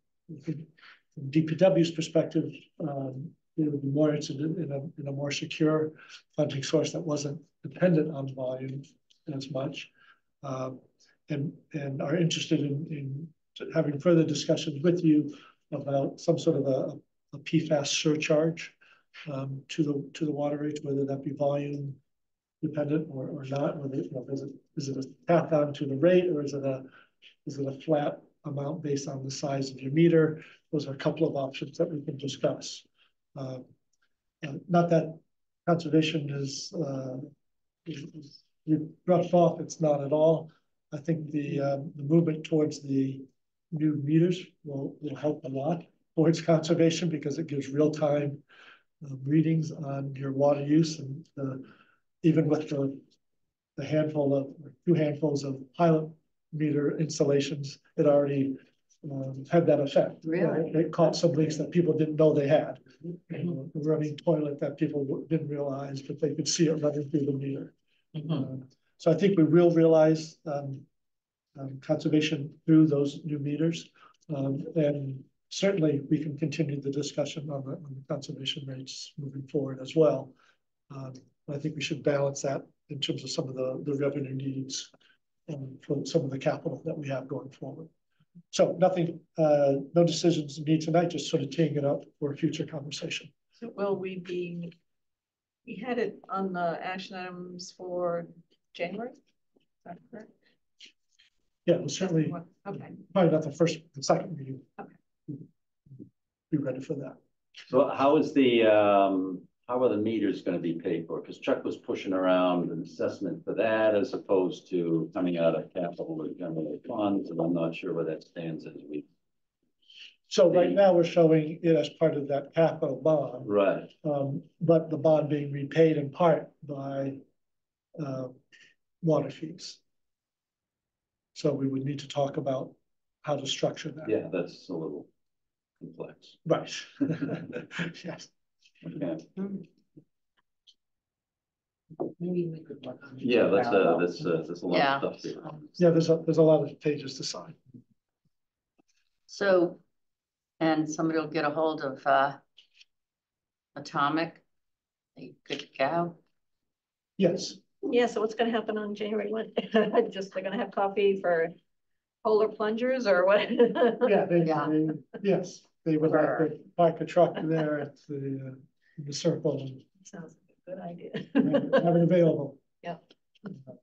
DPW's perspective, they would be more interested in a more secure funding source that wasn't dependent on volume as much. And are interested in having further discussions with you about some sort of a PFAS surcharge to the water rates, whether that be volume dependent or not, whether, you know, is it a tap on to the rate, or is it a flat amount based on the size of your meter? Those are a couple of options that we can discuss. Not that conservation is roughed off, it's not at all. I think the movement towards the new meters will help a lot towards conservation, because it gives real-time readings on your water use, and even with the handful of, or 2 handfuls of pilot meter installations, it already had that effect. Really? It caught some leaks that people didn't know they had. The running toilet that people didn't realize, but they could see it running through the meter. So I think we will realize conservation through those new meters. And certainly we can continue the discussion on the conservation rates moving forward as well. I think we should balance that in terms of some of the revenue needs for some of the capital that we have going forward. So nothing, no decisions made tonight, just sort of teeing it up for a future conversation. So will we had it on the action items for January? Is that correct? Yeah, well, certainly, okay. Probably not the first and second meeting. Okay. Be ready for that. So how is how are the meters going to be paid for? Because Chuck was pushing around an assessment for that as opposed to coming out of capital or general funds, and I'm not sure where that stands as we. So right now we're showing it as part of that capital bond. Right. But the bond being repaid in part by water fees. So we would need to talk about how to structure that. Yeah, that's a little complex. Right. Yes. Okay. Maybe we could look on. Yeah, that's a lot Yeah. of stuff here. Yeah, there's a lot of pages to sign. So, and somebody will get a hold of Atomic. Are you good to go? Yes. Yeah, so what's gonna happen on January 1? Just they're gonna have coffee for polar plungers or what? Yeah, Yeah. yes, they would like to park a truck there at the circle and Sounds like a good idea. have it available. Yeah.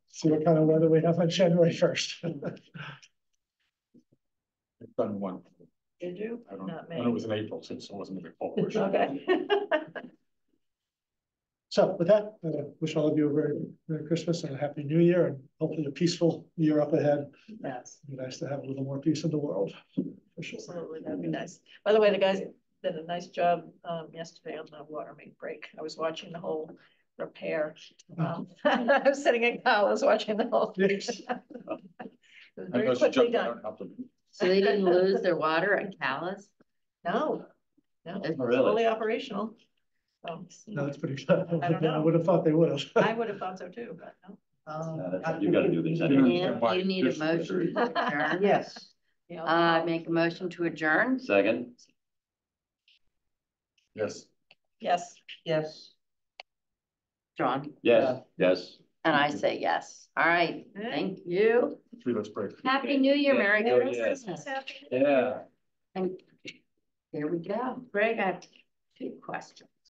See what kind of weather we have on January 1st. I've done one. Did you? I don't, Not I know me. it was in April, since it wasn't a big fall. Okay. So with that, wish all of you a very Merry Christmas and a Happy New Year, and hopefully a peaceful year up ahead. Yes. It'd be nice to have a little more peace in the world. For sure. Absolutely, that'd be nice. By the way, the guys did a nice job yesterday on the water main break. I was watching the whole repair. I was sitting in Cowles watching the whole. Yes. It was very quickly done. So they didn't lose their water at Calais? No, it's Oh, really? fully operational. So, No, that's pretty good. I don't know. I would have thought they would have. I would have thought so too, but no. You gotta do these. And you need a motion to adjourn? Yes. Yeah, Make a motion to adjourn? Second? Yes. yes. Yes. John? Yes, yes. And I say yes. All right, thank you. 3 let's break. Happy New Year, Merry Yeah. Christmas. Yeah. And there we go. Greg, I have 2 questions.